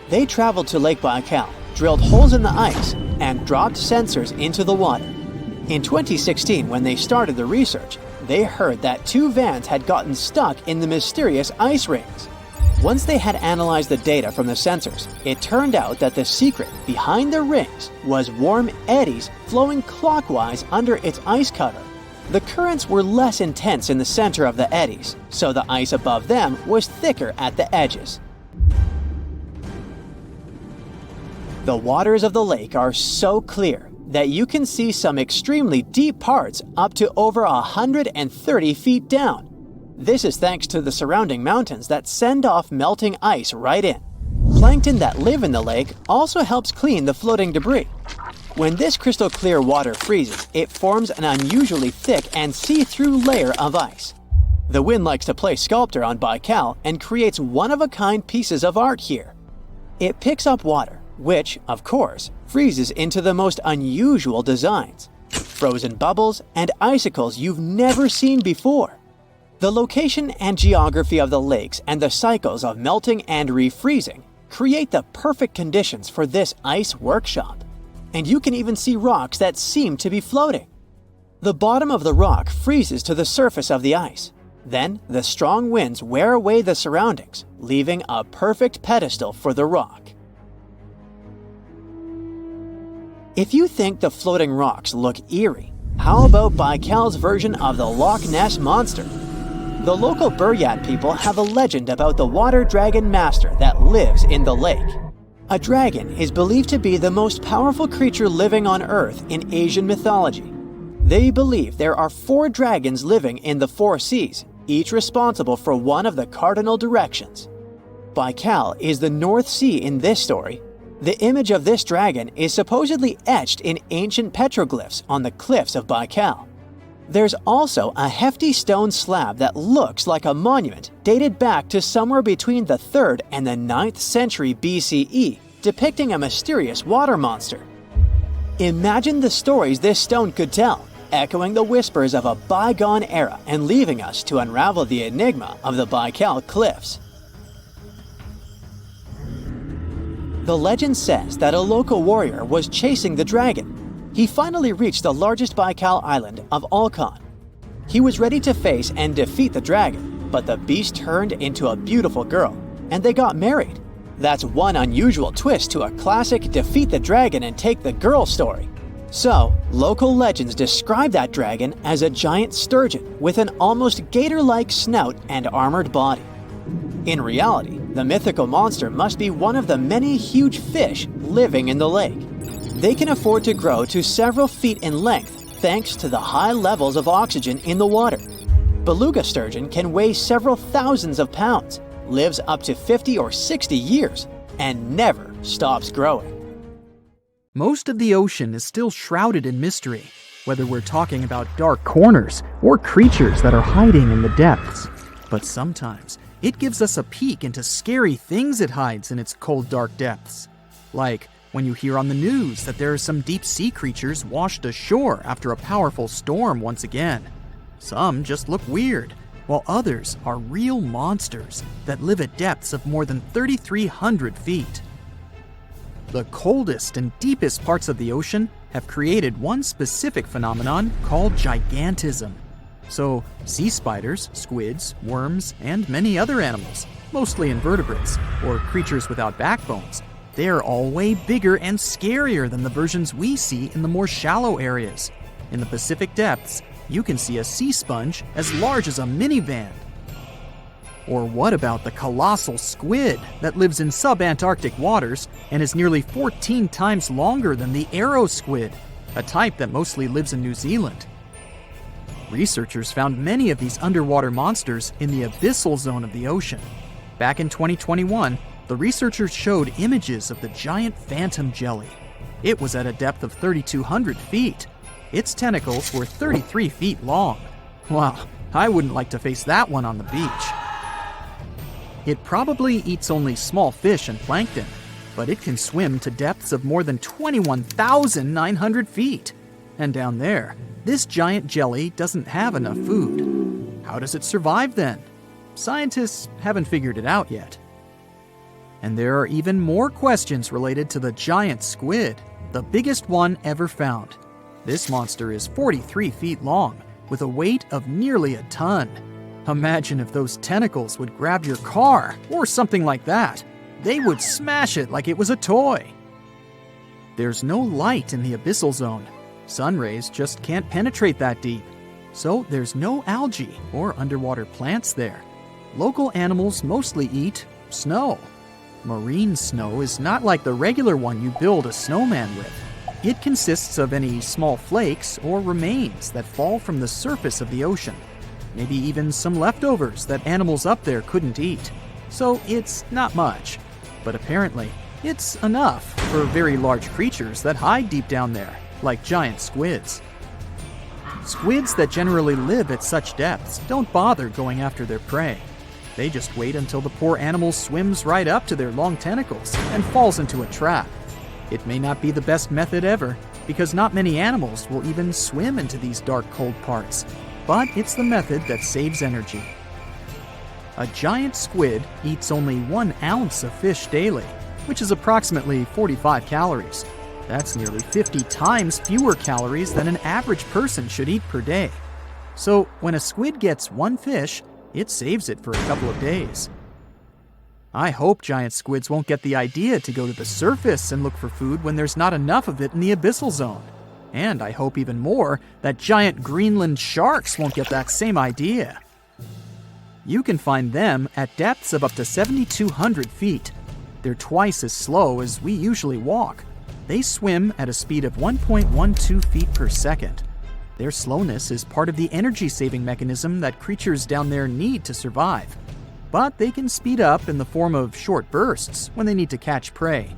They traveled to Lake Baikal, drilled holes in the ice, and dropped sensors into the water. In 2016, when they started the research, they heard that 2 vans had gotten stuck in the mysterious ice rings. Once they had analyzed the data from the sensors, it turned out that the secret behind the rings was warm eddies flowing clockwise under its ice cover. The currents were less intense in the center of the eddies, so the ice above them was thicker at the edges. The waters of the lake are so clear that you can see some extremely deep parts up to over 130 feet down. This is thanks to the surrounding mountains that send off melting ice right in. Plankton that live in the lake also helps clean the floating debris. When this crystal clear water freezes, it forms an unusually thick and see-through layer of ice. The wind likes to play sculptor on Baikal and creates one-of-a-kind pieces of art here. It picks up water, which, of course, freezes into the most unusual designs. Frozen bubbles and icicles you've never seen before. The location and geography of the lakes and the cycles of melting and refreezing create the perfect conditions for this ice workshop. And you can even see rocks that seem to be floating. The bottom of the rock freezes to the surface of the ice. Then, the strong winds wear away the surroundings, leaving a perfect pedestal for the rock. If you think the floating rocks look eerie, how about Baikal's version of the Loch Ness Monster? The local Buryat people have a legend about the water dragon master that lives in the lake. A dragon is believed to be the most powerful creature living on Earth in Asian mythology. They believe there are 4 dragons living in the 4 seas, each responsible for one of the cardinal directions. Baikal is the North Sea in this story. The image of this dragon is supposedly etched in ancient petroglyphs on the cliffs of Baikal. There's also a hefty stone slab that looks like a monument dated back to somewhere between the 3rd and the 9th century BCE, depicting a mysterious water monster. Imagine the stories this stone could tell, echoing the whispers of a bygone era and leaving us to unravel the enigma of the Baikal cliffs. The legend says that a local warrior was chasing the dragon. He finally reached the largest Baikal island of Alkan. He was ready to face and defeat the dragon, but the beast turned into a beautiful girl, and they got married. That's one unusual twist to a classic defeat the dragon and take the girl story. So, local legends describe that dragon as a giant sturgeon with an almost gator-like snout and armored body. In reality, the mythical monster must be one of the many huge fish living in the lake. They can afford to grow to several feet in length thanks to the high levels of oxygen in the water. Beluga sturgeon can weigh several thousands of pounds, lives up to 50 or 60 years, and never stops growing. Most of the ocean is still shrouded in mystery, whether we're talking about dark corners or creatures that are hiding in the depths. But sometimes it gives us a peek into scary things it hides in its cold, dark depths. Like when you hear on the news that there are some deep sea creatures washed ashore after a powerful storm once again. Some just look weird, while others are real monsters that live at depths of more than 3,300 feet. The coldest and deepest parts of the ocean have created one specific phenomenon called gigantism. So, sea spiders, squids, worms, and many other animals, mostly invertebrates, or creatures without backbones, they're all way bigger and scarier than the versions we see in the more shallow areas. In the Pacific depths, you can see a sea sponge as large as a minivan. Or what about the colossal squid that lives in subantarctic waters and is nearly 14 times longer than the arrow squid, a type that mostly lives in New Zealand? Researchers found many of these underwater monsters in the abyssal zone of the ocean. Back in 2021, the researchers showed images of the giant phantom jelly. It was at a depth of 3,200 feet. Its tentacles were 33 feet long. Wow, I wouldn't like to face that one on the beach. It probably eats only small fish and plankton, but it can swim to depths of more than 21,900 feet. And down there, this giant jelly doesn't have enough food. How does it survive then? Scientists haven't figured it out yet. And there are even more questions related to the giant squid, the biggest one ever found. This monster is 43 feet long, with a weight of nearly a ton. Imagine if those tentacles would grab your car, or something like that. They would smash it like it was a toy. There's no light in the abyssal zone. Sun rays just can't penetrate that deep. So there's no algae or underwater plants there. Local animals mostly eat snow. Marine snow is not like the regular one you build a snowman with. It consists of any small flakes or remains that fall from the surface of the ocean. Maybe even some leftovers that animals up there couldn't eat. So it's not much, but apparently it's enough for very large creatures that hide deep down there, like giant squids. Squids that generally live at such depths don't bother going after their prey. They just wait until the poor animal swims right up to their long tentacles and falls into a trap. It may not be the best method ever, because not many animals will even swim into these dark, cold parts, but it's the method that saves energy. A giant squid eats only 1 ounce of fish daily, which is approximately 45 calories. That's nearly 50 times fewer calories than an average person should eat per day. So when a squid gets 1 fish, it saves it for a couple of days. I hope giant squids won't get the idea to go to the surface and look for food when there's not enough of it in the abyssal zone. And I hope even more that giant Greenland sharks won't get that same idea. You can find them at depths of up to 7,200 feet. They're twice as slow as we usually walk. They swim at a speed of 1.12 feet per second. Their slowness is part of the energy-saving mechanism that creatures down there need to survive. But they can speed up in the form of short bursts when they need to catch prey.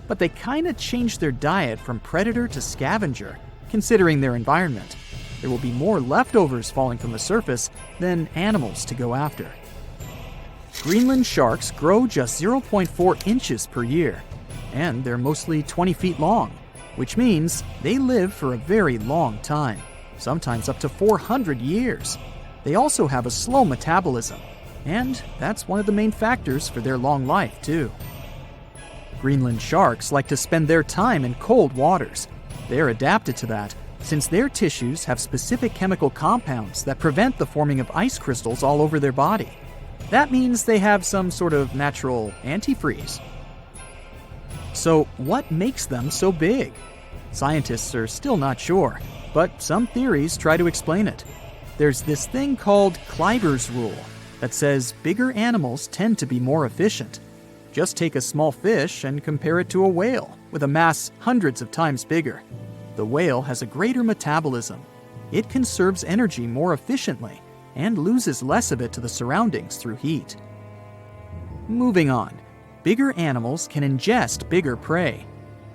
But they kinda change their diet from predator to scavenger, considering their environment. There will be more leftovers falling from the surface than animals to go after. Greenland sharks grow just 0.4 inches per year, and they're mostly 20 feet long, which means they live for a very long time, sometimes up to 400 years. They also have a slow metabolism, and that's one of the main factors for their long life, too. Greenland sharks like to spend their time in cold waters. They're adapted to that, since their tissues have specific chemical compounds that prevent the forming of ice crystals all over their body. That means they have some sort of natural antifreeze. So what makes them so big? Scientists are still not sure, but some theories try to explain it. There's this thing called Kleiber's rule that says bigger animals tend to be more efficient. Just take a small fish and compare it to a whale with a mass hundreds of times bigger. The whale has a greater metabolism. It conserves energy more efficiently and loses less of it to the surroundings through heat. Moving on, bigger animals can ingest bigger prey.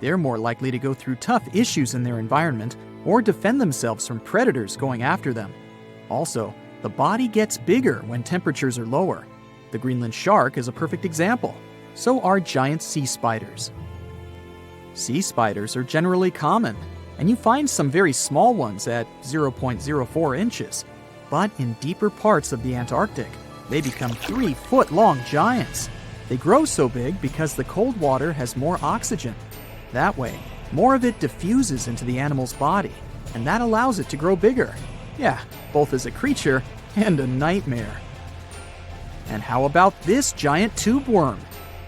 They're more likely to go through tough issues in their environment or defend themselves from predators going after them. Also, the body gets bigger when temperatures are lower. The Greenland shark is a perfect example. So are giant sea spiders. Sea spiders are generally common, and you find some very small ones at 0.04 inches. But in deeper parts of the Antarctic, they become 3-foot-long giants. They grow so big because the cold water has more oxygen. That way, more of it diffuses into the animal's body, and that allows it to grow bigger. Yeah, both as a creature and a nightmare. And how about this giant tube worm?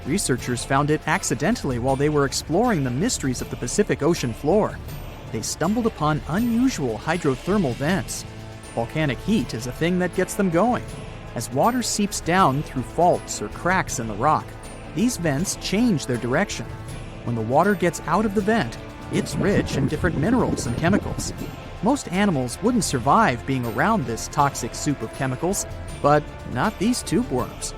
Researchers found it accidentally while they were exploring the mysteries of the Pacific Ocean floor. They stumbled upon unusual hydrothermal vents. Volcanic heat is a thing that gets them going. As water seeps down through faults or cracks in the rock, these vents change their direction. When the water gets out of the vent, it's rich in different minerals and chemicals. Most animals wouldn't survive being around this toxic soup of chemicals, but not these tube worms.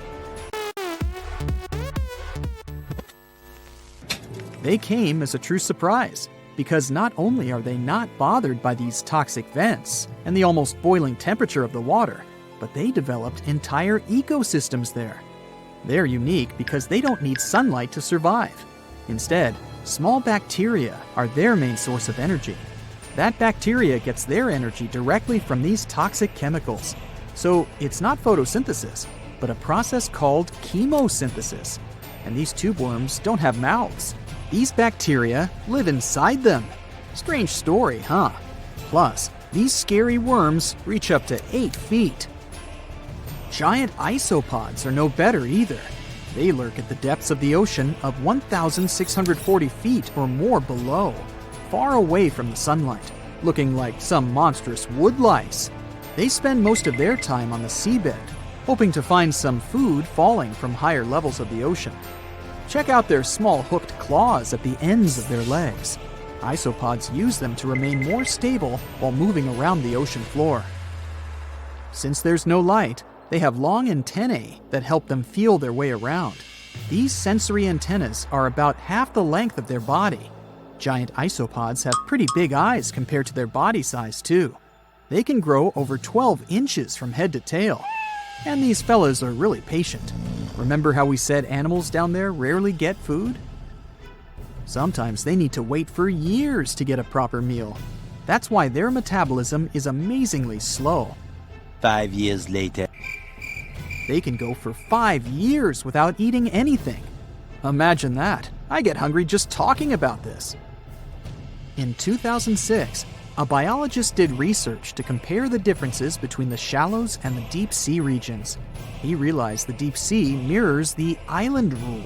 They came as a true surprise, because not only are they not bothered by these toxic vents and the almost boiling temperature of the water, but they developed entire ecosystems there. They're unique because they don't need sunlight to survive. Instead, small bacteria are their main source of energy. That bacteria gets their energy directly from these toxic chemicals. So it's not photosynthesis, but a process called chemosynthesis. And these tube worms don't have mouths. These bacteria live inside them. Strange story, huh? Plus, these scary worms reach up to 8 feet. Giant isopods are no better either. They lurk at the depths of the ocean of 1,640 feet or more below, far away from the sunlight, looking like some monstrous wood lice. They spend most of their time on the seabed, hoping to find some food falling from higher levels of the ocean. Check out their small hooked claws at the ends of their legs. Isopods use them to remain more stable while moving around the ocean floor. Since there's no light, they have long antennae that help them feel their way around. These sensory antennas are about half the length of their body. Giant isopods have pretty big eyes compared to their body size, too. They can grow over 12 inches from head to tail. And these fellas are really patient. Remember how we said animals down there rarely get food? Sometimes they need to wait for years to get a proper meal. That's why their metabolism is amazingly slow. 5 years later. They can go for 5 years without eating anything. Imagine that. I get hungry just talking about this. In 2006, a biologist did research to compare the differences between the shallows and the deep sea regions. He realized the deep sea mirrors the island rule.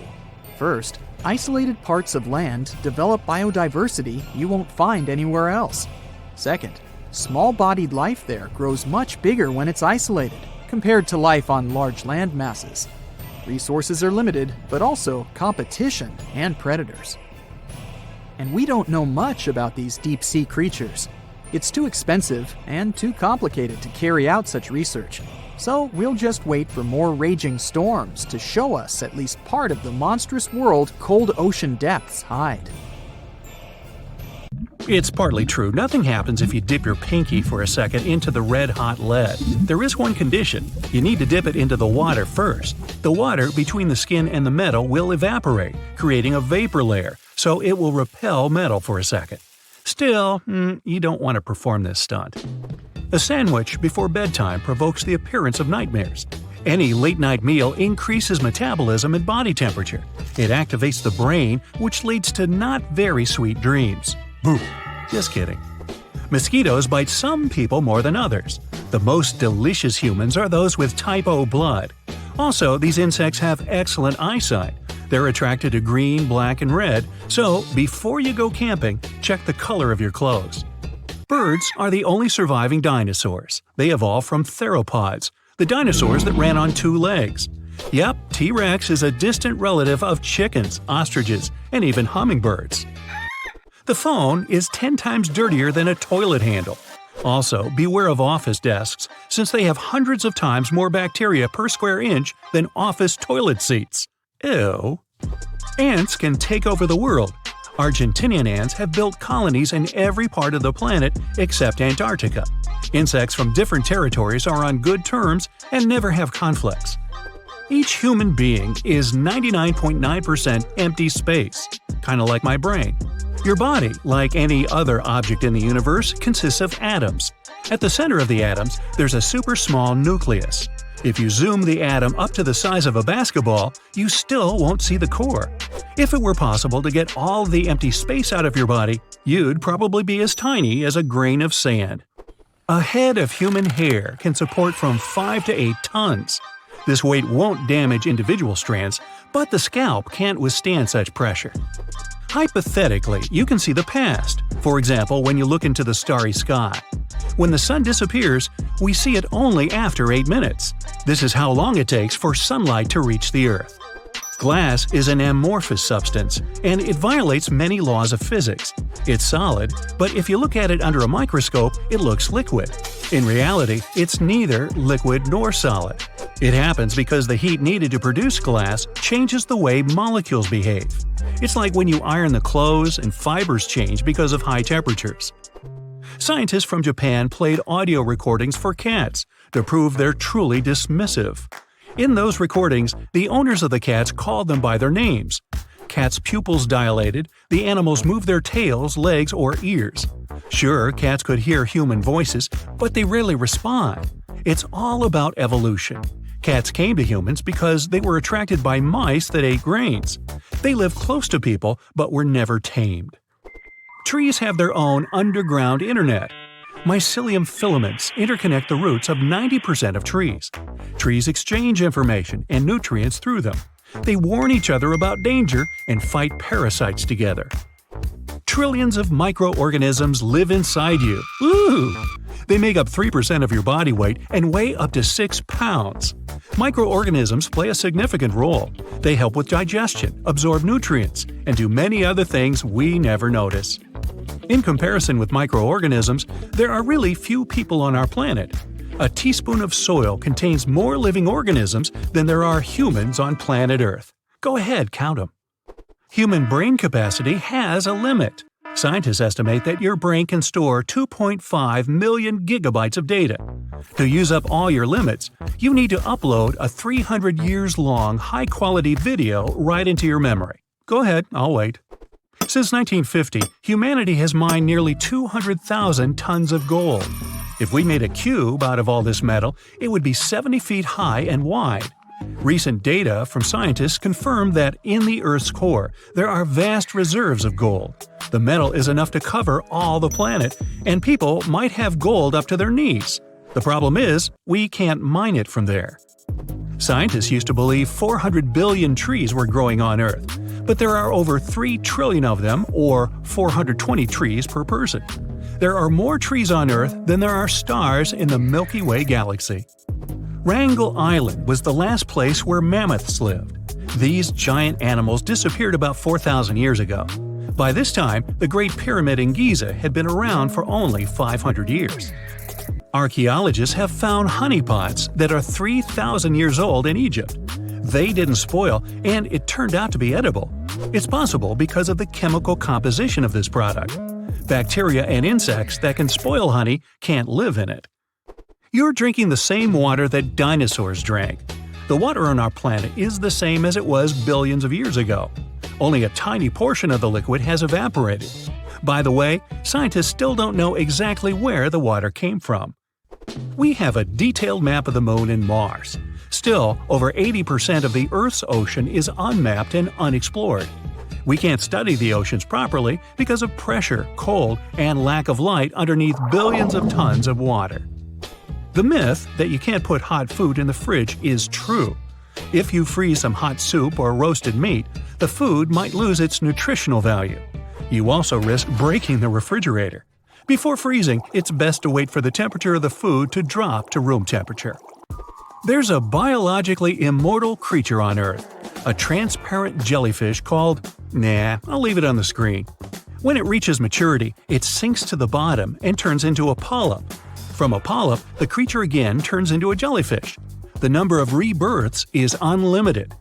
First, isolated parts of land develop biodiversity you won't find anywhere else. Second, small-bodied life there grows much bigger when it's isolated, compared to life on large land masses. Resources are limited, but also competition and predators. And we don't know much about these deep-sea creatures. It's too expensive and too complicated to carry out such research. So we'll just wait for more raging storms to show us at least part of the monstrous world cold ocean depths hide. It's partly true. Nothing happens if you dip your pinky for a second into the red-hot lead. There is one condition. You need to dip it into the water first. The water between the skin and the metal will evaporate, creating a vapor layer, so it will repel metal for a second. Still, you don't want to perform this stunt. A sandwich before bedtime provokes the appearance of nightmares. Any late-night meal increases metabolism and body temperature. It activates the brain, which leads to not very sweet dreams. Boo! Just kidding. Mosquitoes bite some people more than others. The most delicious humans are those with type O blood. Also, these insects have excellent eyesight. They're attracted to green, black, and red, so before you go camping, check the color of your clothes. Birds are the only surviving dinosaurs. They evolved from theropods, the dinosaurs that ran on 2 legs. Yep, T-Rex is a distant relative of chickens, ostriches, and even hummingbirds. The phone is 10 times dirtier than a toilet handle. Also, beware of office desks, since they have hundreds of times more bacteria per square inch than office toilet seats. Ew. Ants can take over the world. Argentinian ants have built colonies in every part of the planet except Antarctica. Insects from different territories are on good terms and never have conflicts. Each human being is 99.9% empty space, kind of like my brain. Your body, like any other object in the universe, consists of atoms. At the center of the atoms, there's a super small nucleus. If you zoom the atom up to the size of a basketball, you still won't see the core. If it were possible to get all the empty space out of your body, you'd probably be as tiny as a grain of sand. A head of human hair can support from 5 to 8 tons. This weight won't damage individual strands, but the scalp can't withstand such pressure. Hypothetically, you can see the past, for example when you look into the starry sky. When the sun disappears, we see it only after 8 minutes. This is how long it takes for sunlight to reach the Earth. Glass is an amorphous substance, and it violates many laws of physics. It's solid, but if you look at it under a microscope, it looks liquid. In reality, it's neither liquid nor solid. It happens because the heat needed to produce glass changes the way molecules behave. It's like when you iron the clothes and fibers change because of high temperatures. Scientists from Japan played audio recordings for cats to prove they're truly dismissive. In those recordings, the owners of the cats called them by their names. Cats' pupils dilated, the animals moved their tails, legs, or ears. Sure, cats could hear human voices, but they rarely respond. It's all about evolution. Cats came to humans because they were attracted by mice that ate grains. They lived close to people, but were never tamed. Trees have their own underground internet. Mycelium filaments interconnect the roots of 90% of trees. Trees exchange information and nutrients through them. They warn each other about danger and fight parasites together. Trillions of microorganisms live inside you. Ooh! They make up 3% of your body weight and weigh up to 6 pounds. Microorganisms play a significant role. They help with digestion, absorb nutrients, and do many other things we never notice. In comparison with microorganisms, there are really few people on our planet. A teaspoon of soil contains more living organisms than there are humans on planet Earth. Go ahead, count them. Human brain capacity has a limit. Scientists estimate that your brain can store 2.5 million gigabytes of data. To use up all your limits, you need to upload a 300 years long high-quality video right into your memory. Go ahead, I'll wait. Since 1950, humanity has mined nearly 200,000 tons of gold. If we made a cube out of all this metal, it would be 70 feet high and wide. Recent data from scientists confirm that in the Earth's core, there are vast reserves of gold. The metal is enough to cover all the planet, and people might have gold up to their knees. The problem is, we can't mine it from there. Scientists used to believe 400 billion trees were growing on Earth, but there are over 3 trillion of them, or 420 trees per person. There are more trees on Earth than there are stars in the Milky Way galaxy. Wrangel Island was the last place where mammoths lived. These giant animals disappeared about 4,000 years ago. By this time, the Great Pyramid in Giza had been around for only 500 years. Archaeologists have found honeypots that are 3,000 years old in Egypt. They didn't spoil, and it turned out to be edible. It's possible because of the chemical composition of this product. Bacteria and insects that can spoil honey can't live in it. You're drinking the same water that dinosaurs drank. The water on our planet is the same as it was billions of years ago. Only a tiny portion of the liquid has evaporated. By the way, scientists still don't know exactly where the water came from. We have a detailed map of the Moon and Mars. Still, over 80% of the Earth's ocean is unmapped and unexplored. We can't study the oceans properly because of pressure, cold, and lack of light underneath billions of tons of water. The myth that you can't put hot food in the fridge is true. If you freeze some hot soup or roasted meat, the food might lose its nutritional value. You also risk breaking the refrigerator. Before freezing, it's best to wait for the temperature of the food to drop to room temperature. There's a biologically immortal creature on Earth, a transparent jellyfish called… I'll leave it on the screen. When it reaches maturity, it sinks to the bottom and turns into a polyp. From a polyp, the creature again turns into a jellyfish. The number of rebirths is unlimited.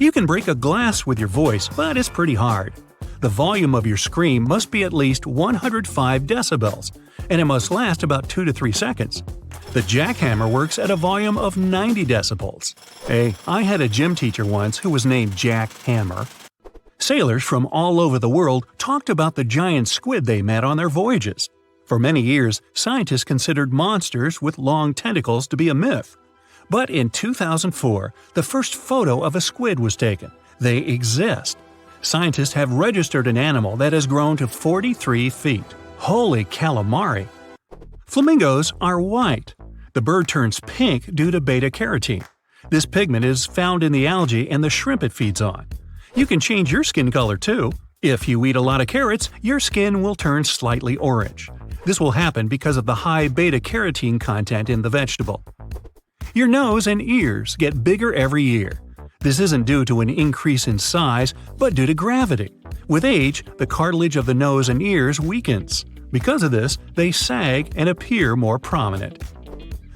You can break a glass with your voice, but it's pretty hard. The volume of your scream must be at least 105 decibels, and it must last about 2 to 3 seconds. The jackhammer works at a volume of 90 decibels. Hey, I had a gym teacher once who was named Jack Hammer. Sailors from all over the world talked about the giant squid they met on their voyages. For many years, scientists considered monsters with long tentacles to be a myth. But in 2004, the first photo of a squid was taken. They exist. Scientists have registered an animal that has grown to 43 feet. Holy calamari! Flamingos are white. The bird turns pink due to beta-carotene. This pigment is found in the algae and the shrimp it feeds on. You can change your skin color too. If you eat a lot of carrots, your skin will turn slightly orange. This will happen because of the high beta-carotene content in the vegetable. Your nose and ears get bigger every year. This isn't due to an increase in size, but due to gravity. With age, the cartilage of the nose and ears weakens. Because of this, they sag and appear more prominent.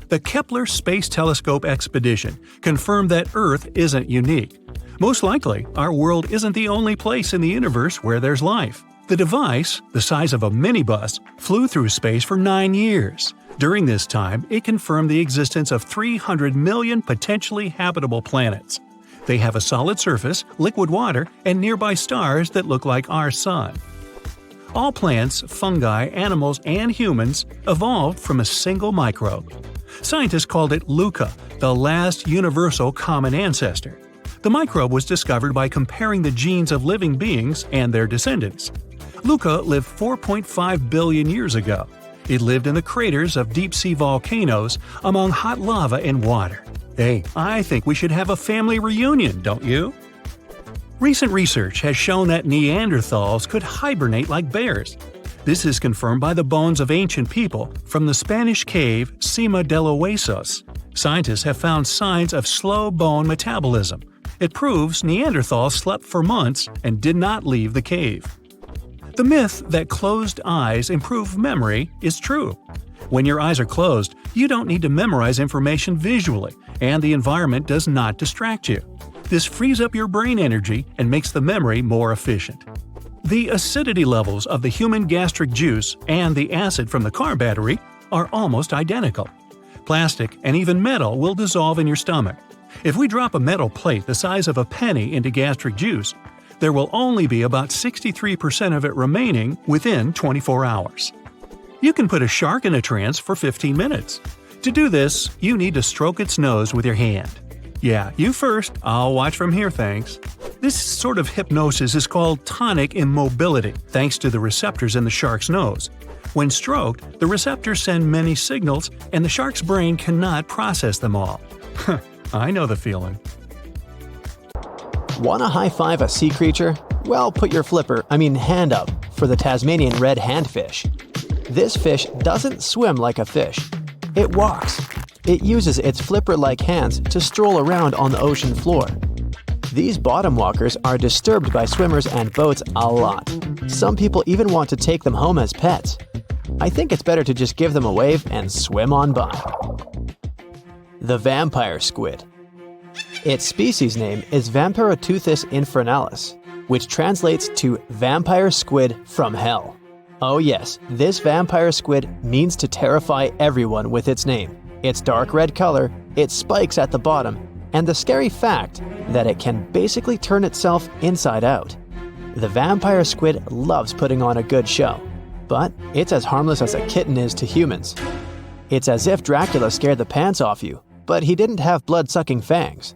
The Kepler Space Telescope expedition confirmed that Earth isn't unique. Most likely, our world isn't the only place in the universe where there's life. The device, the size of a minibus, flew through space for 9 years. During this time, it confirmed the existence of 300 million potentially habitable planets. They have a solid surface, liquid water, and nearby stars that look like our Sun. All plants, fungi, animals, and humans evolved from a single microbe. Scientists called it LUCA, the last universal common ancestor. The microbe was discovered by comparing the genes of living beings and their descendants. LUCA lived 4.5 billion years ago. It lived in the craters of deep-sea volcanoes among hot lava and water. Hey, I think we should have a family reunion, don't you? Recent research has shown that Neanderthals could hibernate like bears. This is confirmed by the bones of ancient people from the Spanish cave Cima de los Huesos. Scientists have found signs of slow bone metabolism. It proves Neanderthals slept for months and did not leave the cave. The myth that closed eyes improve memory is true. When your eyes are closed, you don't need to memorize information visually, and the environment does not distract you. This frees up your brain energy and makes the memory more efficient. The acidity levels of the human gastric juice and the acid from the car battery are almost identical. Plastic and even metal will dissolve in your stomach. If we drop a metal plate the size of a penny into gastric juice, there will only be about 63% of it remaining within 24 hours. You can put a shark in a trance for 15 minutes. To do this, you need to stroke its nose with your hand. Yeah, you first. I'll watch from here, thanks. This sort of hypnosis is called tonic immobility, thanks to the receptors in the shark's nose. When stroked, the receptors send many signals, and the shark's brain cannot process them all. I know the feeling. Want to high-five a sea creature? Well, put your hand up for the Tasmanian red handfish. This fish doesn't swim like a fish. It walks. It uses its flipper-like hands to stroll around on the ocean floor. These bottom walkers are disturbed by swimmers and boats a lot. Some people even want to take them home as pets. I think it's better to just give them a wave and swim on by. The vampire squid. Its species name is Vampiroteuthis infernalis, which translates to vampire squid from hell. Oh yes, this vampire squid means to terrify everyone with its name, its dark red color, its spikes at the bottom, and the scary fact that it can basically turn itself inside out. The vampire squid loves putting on a good show, but it's as harmless as a kitten is to humans. It's as if Dracula scared the pants off you, but he didn't have blood-sucking fangs.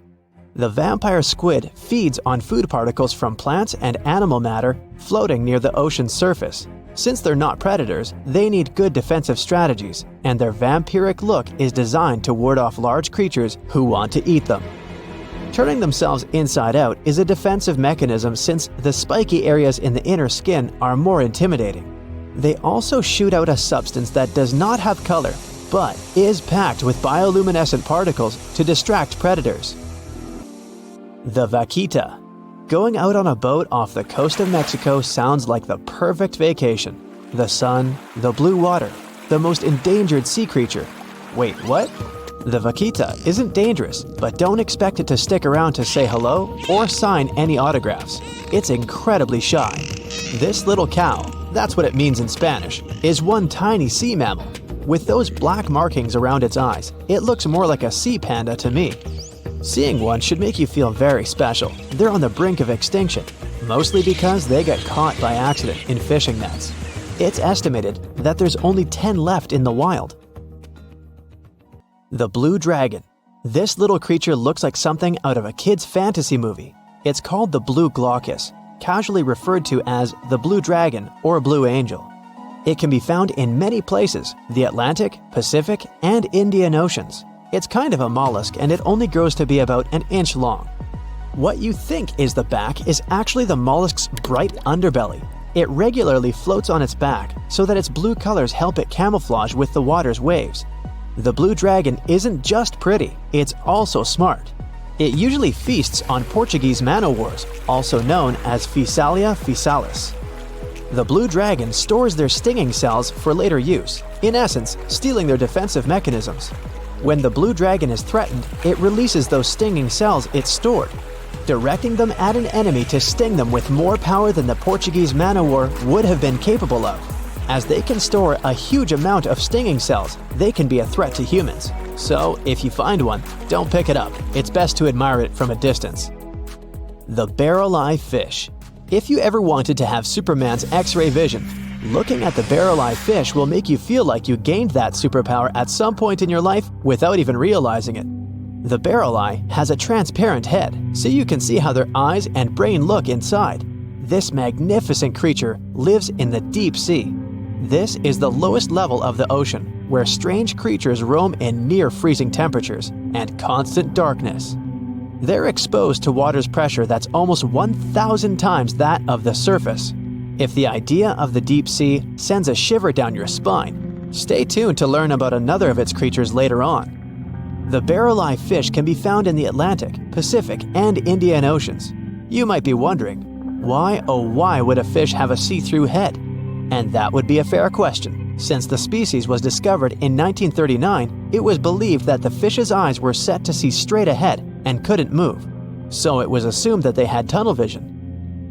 The vampire squid feeds on food particles from plants and animal matter floating near the ocean's surface. Since they're not predators, they need good defensive strategies, and their vampiric look is designed to ward off large creatures who want to eat them. Turning themselves inside out is a defensive mechanism since the spiky areas in the inner skin are more intimidating. They also shoot out a substance that does not have color, but is packed with bioluminescent particles to distract predators. The vaquita. Going out on a boat off the coast of Mexico sounds like the perfect vacation. The sun, the blue water, the most endangered sea creature. Wait, what? The vaquita isn't dangerous, but don't expect it to stick around to say hello or sign any autographs. It's incredibly shy. This little cow, that's what it means in Spanish, is one tiny sea mammal. With those black markings around its eyes, it looks more like a sea panda to me. Seeing one should make you feel very special. They're on the brink of extinction, mostly because they got caught by accident in fishing nets. It's estimated that there's only 10 left in the wild. The blue dragon. This little creature looks like something out of a kid's fantasy movie. It's called the blue glaucus, casually referred to as the blue dragon or blue angel. It can be found in many places, the Atlantic, Pacific, and Indian Oceans. It's kind of a mollusk and it only grows to be about an inch long. What you think is the back is actually the mollusk's bright underbelly. It regularly floats on its back so that its blue colors help it camouflage with the water's waves. The blue dragon isn't just pretty, it's also smart. It usually feasts on Portuguese man-o'-wars, also known as Physalia physalis. The blue dragon stores their stinging cells for later use, in essence, stealing their defensive mechanisms. When the blue dragon is threatened, it releases those stinging cells it stored, directing them at an enemy to sting them with more power than the Portuguese man-o'-war would have been capable of. As they can store a huge amount of stinging cells, they can be a threat to humans. So, if you find one, don't pick it up. It's best to admire it from a distance. The barrel-eye fish. If you ever wanted to have Superman's X-ray vision, looking at the barrel-eye fish will make you feel like you gained that superpower at some point in your life without even realizing it. The barrel eye has a transparent head, so you can see how their eyes and brain look inside. This magnificent creature lives in the deep sea. This is the lowest level of the ocean, where strange creatures roam in near-freezing temperatures and constant darkness. They're exposed to water's pressure that's almost 1,000 times that of the surface. If the idea of the deep sea sends a shiver down your spine, stay tuned to learn about another of its creatures later on. The barrel-eye fish can be found in the Atlantic, Pacific, and Indian Oceans. You might be wondering, why oh why would a fish have a see-through head? And that would be a fair question. Since the species was discovered in 1939, it was believed that the fish's eyes were set to see straight ahead and couldn't move. So it was assumed that they had tunnel vision.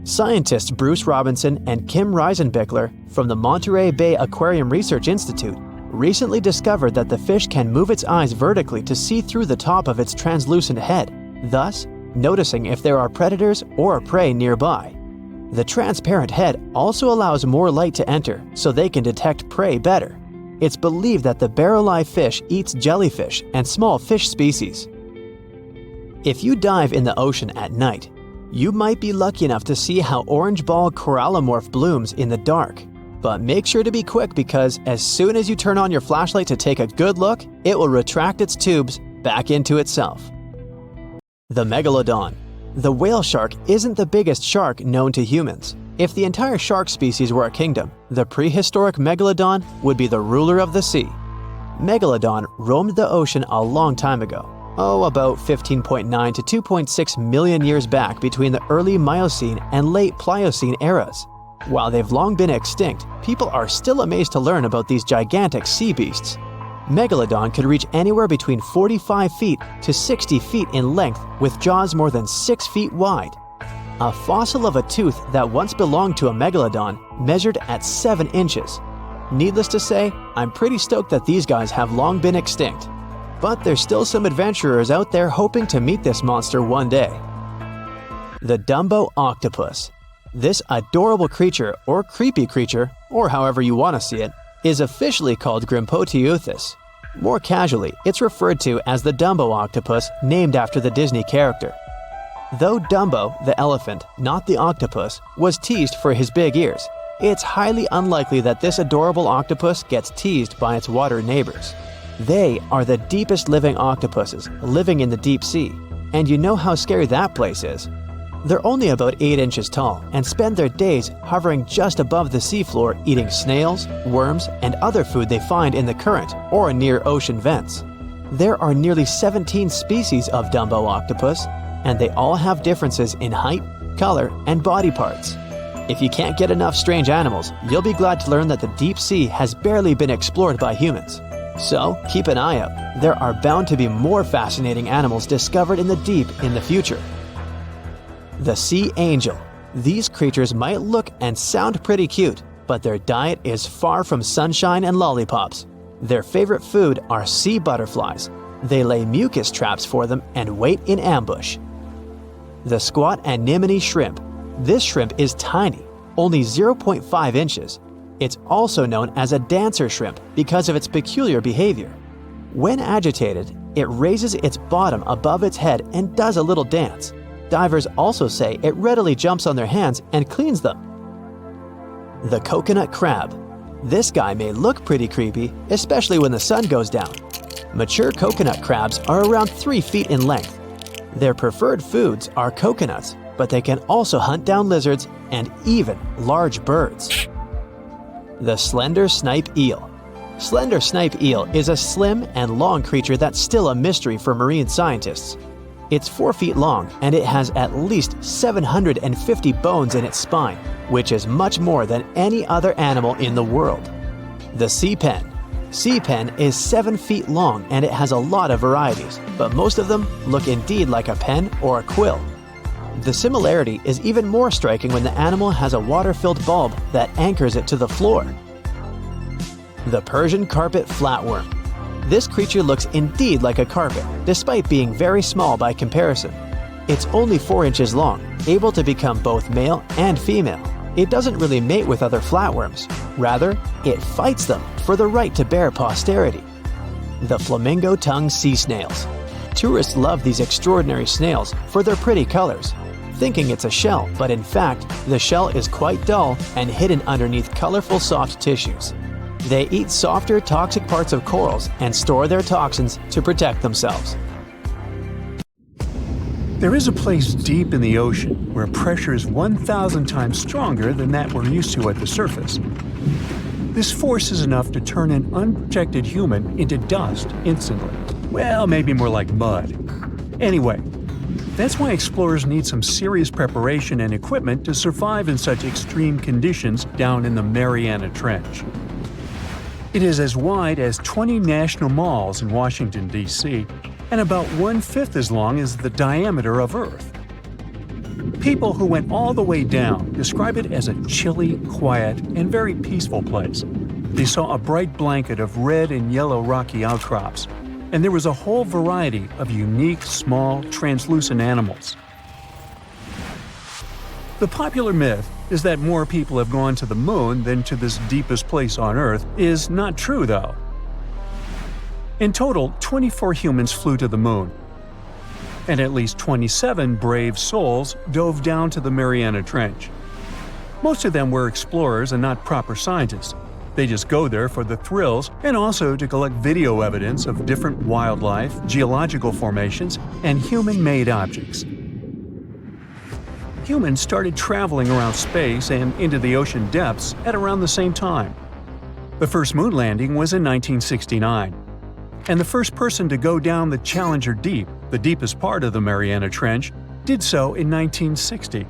Scientists Bruce Robinson and Kim Reisenbichler from the Monterey Bay Aquarium Research Institute recently discovered that the fish can move its eyes vertically to see through the top of its translucent head, thus noticing if there are predators or prey nearby. The transparent head also allows more light to enter so they can detect prey better. It's believed that the barrel-eye fish eats jellyfish and small fish species. If you dive in the ocean at night, you might be lucky enough to see how orange ball corallimorph blooms in the dark. But make sure to be quick because as soon as you turn on your flashlight to take a good look, it will retract its tubes back into itself. The megalodon. The whale shark isn't the biggest shark known to humans. If the entire shark species were a kingdom, the prehistoric megalodon would be the ruler of the sea. Megalodon roamed the ocean a long time ago. About 15.9 to 2.6 million years back between the early Miocene and late Pliocene eras. While they've long been extinct, people are still amazed to learn about these gigantic sea beasts. Megalodon could reach anywhere between 45 feet to 60 feet in length with jaws more than 6 feet wide. A fossil of a tooth that once belonged to a megalodon measured at 7 inches. Needless to say, I'm pretty stoked that these guys have long been extinct. But there's still some adventurers out there hoping to meet this monster one day. The Dumbo octopus. This adorable creature, or creepy creature, or however you want to see it, is officially called Grimpoteuthis. More casually, it's referred to as the Dumbo octopus, named after the Disney character. Though Dumbo, the elephant, not the octopus, was teased for his big ears, it's highly unlikely that this adorable octopus gets teased by its water neighbors. They are the deepest living octopuses, living in the deep sea, and you know how scary that place is. They're only about 8 inches tall and spend their days hovering just above the seafloor eating snails, worms, and other food they find in the current or near ocean vents. There are nearly 17 species of Dumbo octopus, and they all have differences in height, color, and body parts. If you can't get enough strange animals, you'll be glad to learn that the deep sea has barely been explored by humans. So keep an eye out. There are bound to be more fascinating animals discovered in the deep in the future. The sea angel. These creatures might look and sound pretty cute, but their diet is far from sunshine and lollipops. Their favorite food are sea butterflies. They lay mucus traps for them and wait in ambush. The squat anemone shrimp. This shrimp is tiny, only 0.5 inches. It's also known as a dancer shrimp because of its peculiar behavior. When agitated, it raises its bottom above its head and does a little dance. Divers also say it readily jumps on their hands and cleans them. The coconut crab. This guy may look pretty creepy, especially when the sun goes down. Mature coconut crabs are around 3 feet in length. Their preferred foods are coconuts, but they can also hunt down lizards and even large birds. The slender snipe eel. Slender snipe eel is a slim and long creature that's still a mystery for marine scientists. It's 4 feet long and it has at least 750 bones in its spine, which is much more than any other animal in the world. The sea pen. Sea pen is 7 feet long and it has a lot of varieties, but most of them look indeed like a pen or a quill. The similarity is even more striking when the animal has a water-filled bulb that anchors it to the floor. The Persian carpet flatworm. This creature looks indeed like a carpet, despite being very small by comparison. It's only 4 inches long, able to become both male and female. It doesn't really mate with other flatworms. Rather, it fights them for the right to bear posterity. The flamingo-tongued sea snails. Tourists love these extraordinary snails for their pretty colors, thinking it's a shell, but in fact, the shell is quite dull and hidden underneath colorful soft tissues. They eat softer, toxic parts of corals and store their toxins to protect themselves. There is a place deep in the ocean where pressure is 1,000 times stronger than that we're used to at the surface. This force is enough to turn an unprotected human into dust instantly. Well, maybe more like mud. Anyway, that's why explorers need some serious preparation and equipment to survive in such extreme conditions down in the Mariana Trench. It is as wide as 20 national malls in Washington, D.C., and about 1/5 as long as the diameter of Earth. People who went all the way down describe it as a chilly, quiet, and very peaceful place. They saw a bright blanket of red and yellow rocky outcrops, and there was a whole variety of unique, small, translucent animals. The popular myth is that more people have gone to the moon than to this deepest place on Earth is not true, though. In total, 24 humans flew to the moon, and at least 27 brave souls dove down to the Mariana Trench. Most of them were explorers and not proper scientists. They just go there for the thrills and also to collect video evidence of different wildlife, geological formations, and human-made objects. Humans started traveling around space and into the ocean depths at around the same time. The first moon landing was in 1969. And the first person to go down the Challenger Deep, the deepest part of the Mariana Trench, did so in 1960.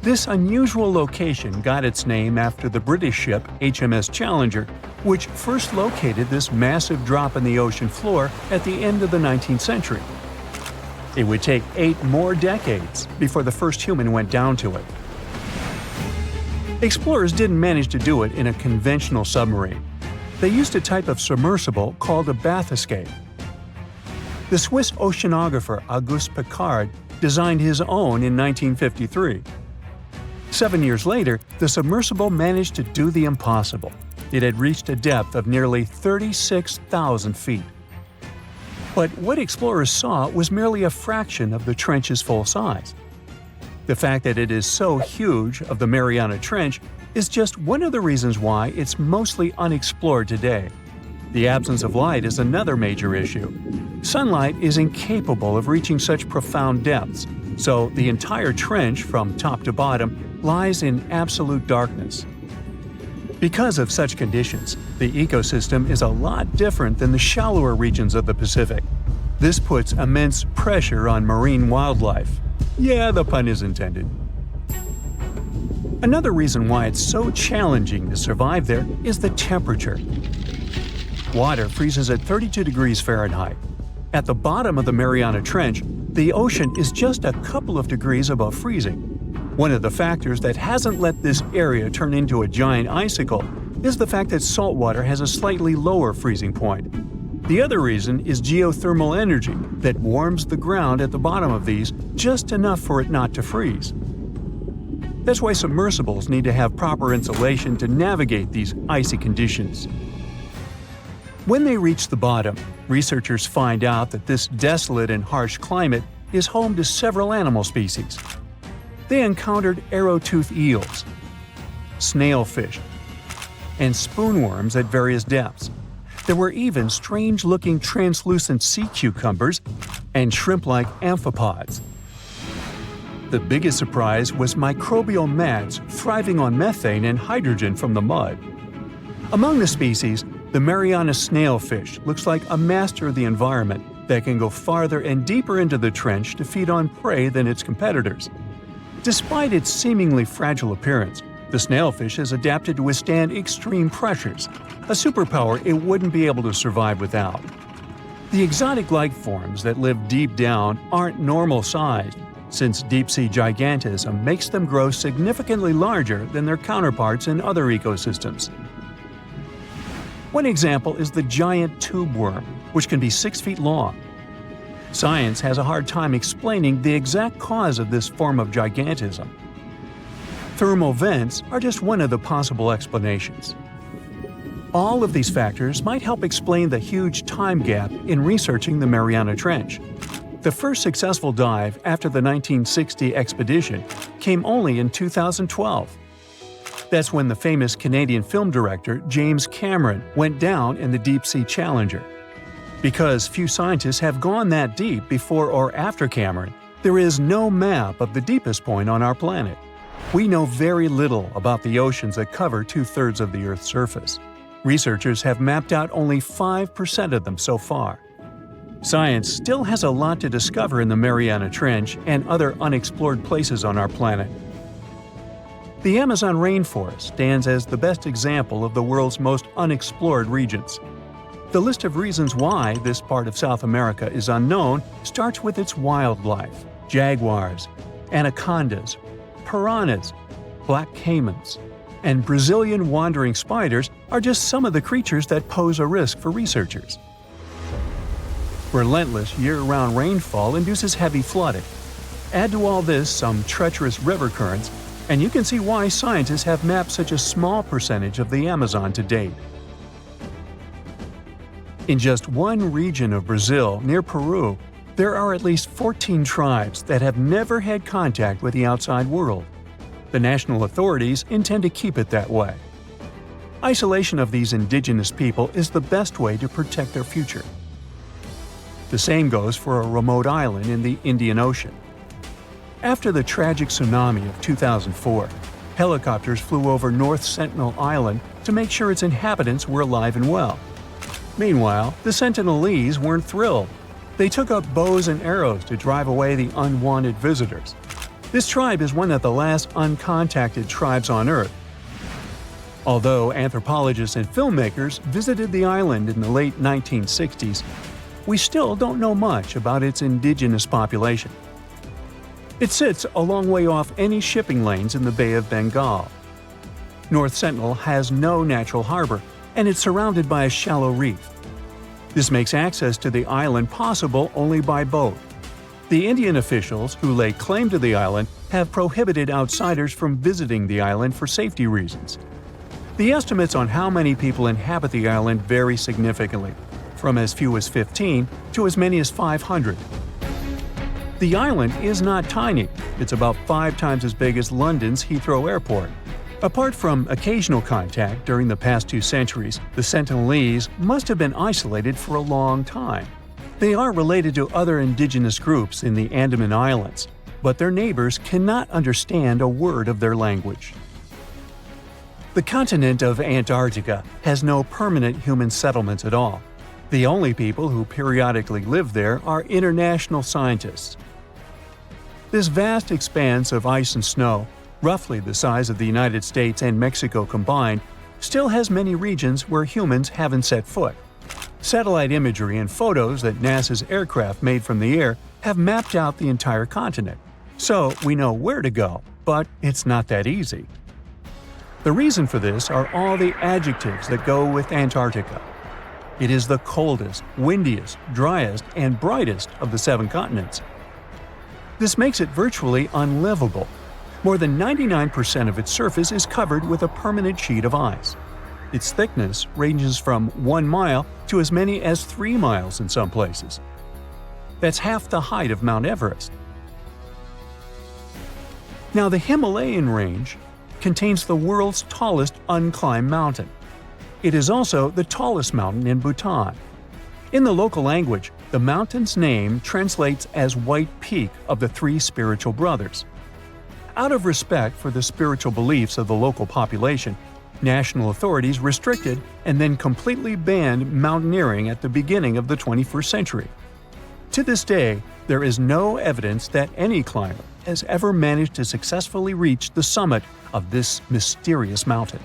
This unusual location got its name after the British ship HMS Challenger, which first located this massive drop in the ocean floor at the end of the 19th century. It would take 8 more decades before the first human went down to it. Explorers didn't manage to do it in a conventional submarine. They used a type of submersible called a bath escape. The Swiss oceanographer Auguste Piccard designed his own in 1953. 7 years later, the submersible managed to do the impossible. It had reached a depth of nearly 36,000 feet. But what explorers saw was merely a fraction of the trench's full size. The fact that it is so huge of the Mariana Trench is just one of the reasons why it's mostly unexplored today. The absence of light is another major issue. Sunlight is incapable of reaching such profound depths, so the entire trench, from top to bottom, lies in absolute darkness. Because of such conditions, the ecosystem is a lot different than the shallower regions of the Pacific. This puts immense pressure on marine wildlife. Yeah, the pun is intended. Another reason why it's so challenging to survive there is the temperature. Water freezes at 32 degrees Fahrenheit. At the bottom of the Mariana Trench, the ocean is just a couple of degrees above freezing. One of the factors that hasn't let this area turn into a giant icicle is the fact that saltwater has a slightly lower freezing point. The other reason is geothermal energy that warms the ground at the bottom of these just enough for it not to freeze. That's why submersibles need to have proper insulation to navigate these icy conditions. When they reach the bottom, researchers find out that this desolate and harsh climate is home to several animal species. They encountered arrow-toothed eels, snailfish, and spoonworms at various depths. There were even strange-looking translucent sea cucumbers and shrimp-like amphipods. The biggest surprise was microbial mats thriving on methane and hydrogen from the mud. Among the species, the Mariana snailfish looks like a master of the environment that can go farther and deeper into the trench to feed on prey than its competitors. Despite its seemingly fragile appearance, the snailfish has adapted to withstand extreme pressures, a superpower it wouldn't be able to survive without. The exotic life forms that live deep down aren't normal-sized, since deep-sea gigantism makes them grow significantly larger than their counterparts in other ecosystems. One example is the giant tube worm, which can be 6 feet long. Science has a hard time explaining the exact cause of this form of gigantism. Thermal vents are just one of the possible explanations. All of these factors might help explain the huge time gap in researching the Mariana Trench. The first successful dive after the 1960 expedition came only in 2012. That's when the famous Canadian film director James Cameron went down in the deep-sea Challenger. Because few scientists have gone that deep before or after Cameron, There is no map of the deepest point on our planet. We know very little about the oceans that cover 2/3 of the Earth's surface. Researchers have mapped out only 5% of them so far. Science still has a lot to discover in the Mariana Trench and other unexplored places on our planet. The Amazon rainforest stands as the best example of the world's most unexplored regions. The list of reasons why this part of South America is unknown starts with its wildlife: jaguars, anacondas, piranhas, black caimans, and Brazilian wandering spiders are just some of the creatures that pose a risk for researchers. Relentless year-round rainfall induces heavy flooding. Add to all this some treacherous river currents, and you can see why scientists have mapped such a small percentage of the Amazon to date. In just one region of Brazil, near Peru, there are at least 14 tribes that have never had contact with the outside world. The national authorities intend to keep it that way. Isolation of these indigenous people is the best way to protect their future. The same goes for a remote island in the Indian Ocean. After the tragic tsunami of 2004, helicopters flew over North Sentinel Island to make sure its inhabitants were alive and well. Meanwhile, the Sentinelese weren't thrilled. They took up bows and arrows to drive away the unwanted visitors. This tribe is one of the last uncontacted tribes on Earth. Although anthropologists and filmmakers visited the island in the late 1960s, we still don't know much about its indigenous population. It sits a long way off any shipping lanes in the Bay of Bengal. North Sentinel has no natural harbor, and it's surrounded by a shallow reef. This makes access to the island possible only by boat. The Indian officials who lay claim to the island have prohibited outsiders from visiting the island for safety reasons. The estimates on how many people inhabit the island vary significantly, from as few as 15 to as many as 500. The island is not tiny. It's about 5 times as big as London's Heathrow Airport. Apart from occasional contact during the past 2 centuries, the Sentinelese must have been isolated for a long time. They are related to other indigenous groups in the Andaman Islands, but their neighbors cannot understand a word of their language. The continent of Antarctica has no permanent human settlements at all. The only people who periodically live there are international scientists. This vast expanse of ice and snow, roughly the size of the United States and Mexico combined, still has many regions where humans haven't set foot. Satellite imagery and photos that NASA's aircraft made from the air have mapped out the entire continent. So we know where to go, but it's not that easy. The reason for this are all the adjectives that go with Antarctica. It is the coldest, windiest, driest, and brightest of the 7 continents. This makes it virtually unlivable. More than 99% of its surface is covered with a permanent sheet of ice. Its thickness ranges from 1 mile to as many as 3 miles in some places. That's half the height of Mount Everest. Now, the Himalayan range contains the world's tallest unclimbed mountain. It is also the tallest mountain in Bhutan. In the local language, the mountain's name translates as White Peak of the 3 spiritual brothers. Out of respect for the spiritual beliefs of the local population, national authorities restricted and then completely banned mountaineering at the beginning of the 21st century. To this day, there is no evidence that any climber has ever managed to successfully reach the summit of this mysterious mountain.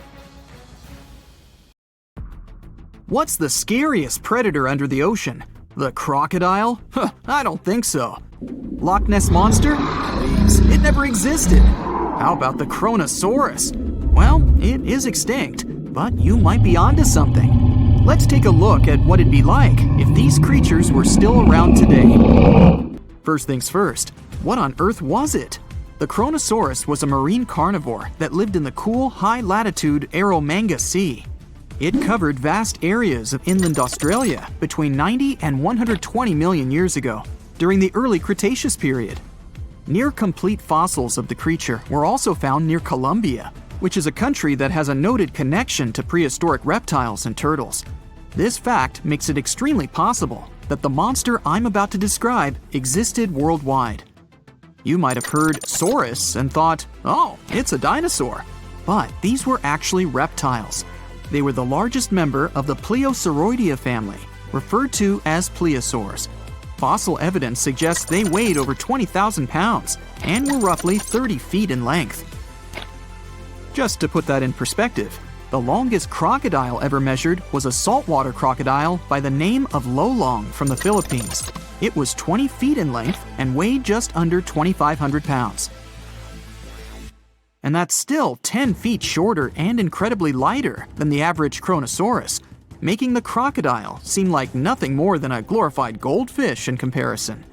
What's the scariest predator under the ocean? The crocodile? Huh, I don't think so. Loch Ness Monster? Please, it never existed. How about the Kronosaurus? Well, it is extinct, but you might be onto something. Let's take a look at what it'd be like if these creatures were still around today. First things first, what on earth was it? The Kronosaurus was a marine carnivore that lived in the cool, high-latitude Eromanga Sea. It covered vast areas of inland Australia between 90 and 120 million years ago, during the early Cretaceous period. Near-complete fossils of the creature were also found near Colombia, which is a country that has a noted connection to prehistoric reptiles and turtles. This fact makes it extremely possible that the monster I'm about to describe existed worldwide. You might have heard saurus and thought, oh, it's a dinosaur. But these were actually reptiles. They were the largest member of the Pleosauroidea family, referred to as plesiosaurs. Fossil evidence suggests they weighed over 20,000 pounds and were roughly 30 feet in length. Just to put that in perspective, the longest crocodile ever measured was a saltwater crocodile by the name of Lolong from the Philippines. It was 20 feet in length and weighed just under 2,500 pounds. And that's still 10 feet shorter and incredibly lighter than the average Kronosaurus, making the crocodile seem like nothing more than a glorified goldfish in comparison.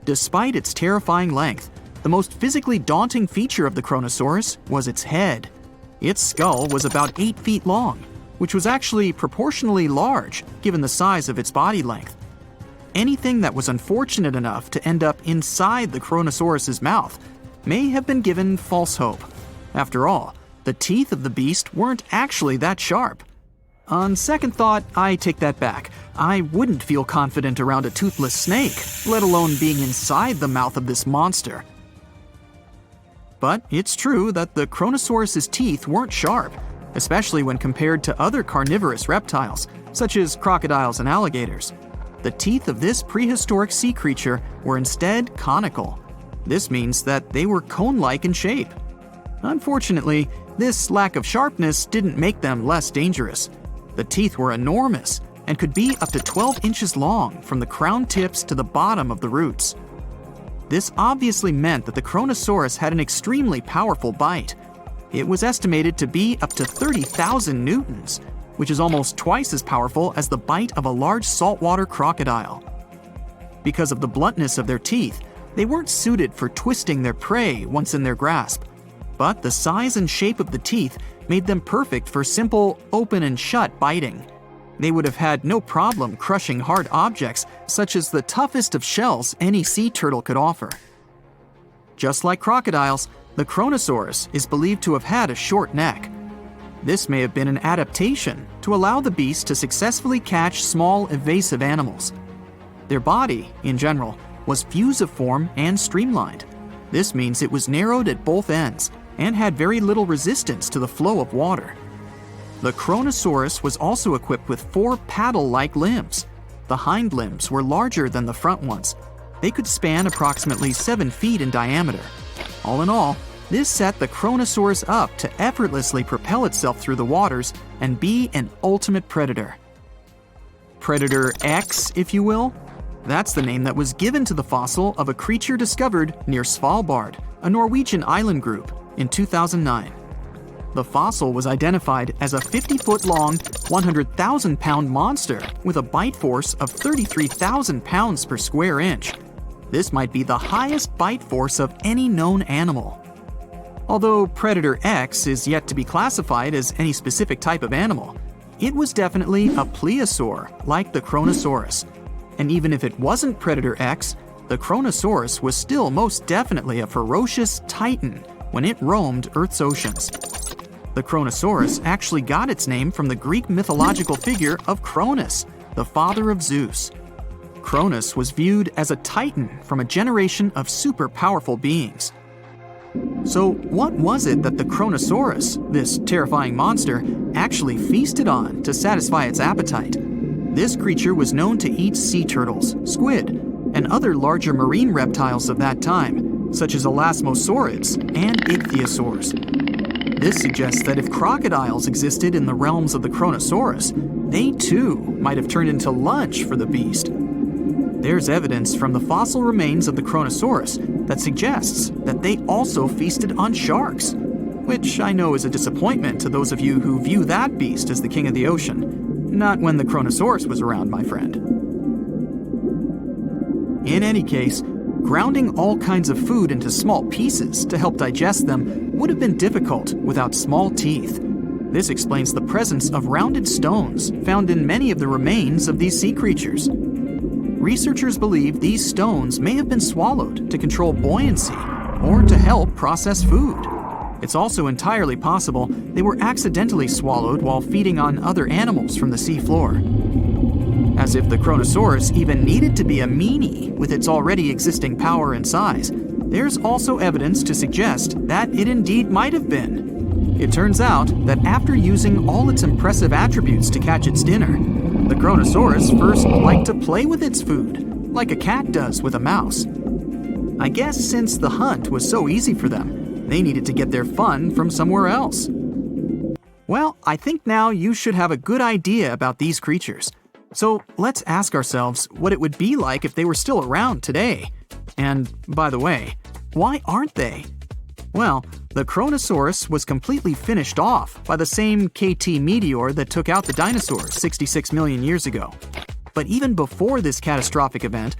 Despite its terrifying length, the most physically daunting feature of the Kronosaurus was its head. Its skull was about 8 feet long, which was actually proportionally large given the size of its body length. Anything that was unfortunate enough to end up inside the Kronosaurus's mouth may have been given false hope. After all, the teeth of the beast weren't actually that sharp. On second thought, I take that back. I wouldn't feel confident around a toothless snake, let alone being inside the mouth of this monster. But it's true that the Kronosaurus's teeth weren't sharp, especially when compared to other carnivorous reptiles, such as crocodiles and alligators. The teeth of this prehistoric sea creature were instead conical. This means that they were cone-like in shape. Unfortunately, this lack of sharpness didn't make them less dangerous. The teeth were enormous and could be up to 12 inches long from the crown tips to the bottom of the roots. This obviously meant that the Kronosaurus had an extremely powerful bite. It was estimated to be up to 30,000 newtons, which is almost twice as powerful as the bite of a large saltwater crocodile. Because of the bluntness of their teeth, they weren't suited for twisting their prey once in their grasp, but the size and shape of the teeth made them perfect for simple open and shut biting. They would have had no problem crushing hard objects such as the toughest of shells any sea turtle could offer. Just like crocodiles, the Kronosaurus is believed to have had a short neck. This may have been an adaptation to allow the beast to successfully catch small evasive animals. Their body, in general, was fusiform and streamlined. This means it was narrowed at both ends and had very little resistance to the flow of water. The Kronosaurus was also equipped with 4 paddle-like limbs. The hind limbs were larger than the front ones. They could span approximately 7 feet in diameter. All in all, this set the Kronosaurus up to effortlessly propel itself through the waters and be an ultimate predator. Predator X, if you will? That's the name that was given to the fossil of a creature discovered near Svalbard, a Norwegian island group, in 2009. The fossil was identified as a 50-foot-long, 100,000-pound monster with a bite force of 33,000 pounds per square inch. This might be the highest bite force of any known animal. Although Predator X is yet to be classified as any specific type of animal, it was definitely a plesiosaur like the Kronosaurus. And even if it wasn't Predator X, the Kronosaurus was still most definitely a ferocious titan when it roamed Earth's oceans. The Kronosaurus actually got its name from the Greek mythological figure of Cronus, the father of Zeus. Cronus was viewed as a titan from a generation of super powerful beings. So what was it that the Kronosaurus, this terrifying monster, actually feasted on to satisfy its appetite? This creature was known to eat sea turtles, squid, and other larger marine reptiles of that time, such as elasmosaurids and ichthyosaurs. This suggests that if crocodiles existed in the realms of the Kronosaurus, they too might have turned into lunch for the beast. There's evidence from the fossil remains of the Kronosaurus that suggests that they also feasted on sharks, which I know is a disappointment to those of you who view that beast as the king of the ocean. Not when the Kronosaurus was around, my friend. In any case, grounding all kinds of food into small pieces to help digest them would have been difficult without small teeth. This explains the presence of rounded stones found in many of the remains of these sea creatures. Researchers believe these stones may have been swallowed to control buoyancy or to help process food. It's also entirely possible they were accidentally swallowed while feeding on other animals from the seafloor. As if the Kronosaurus even needed to be a meanie with its already existing power and size, there's also evidence to suggest that it indeed might have been. It turns out that after using all its impressive attributes to catch its dinner, the Kronosaurus first liked to play with its food, like a cat does with a mouse. I guess since the hunt was so easy for them, they needed to get their fun from somewhere else. Well, I think now you should have a good idea about these creatures. So let's ask ourselves what it would be like if they were still around today. And by the way, why aren't they? Well, the Kronosaurus was completely finished off by the same KT meteor that took out the dinosaurs 66 million years ago. But even before this catastrophic event,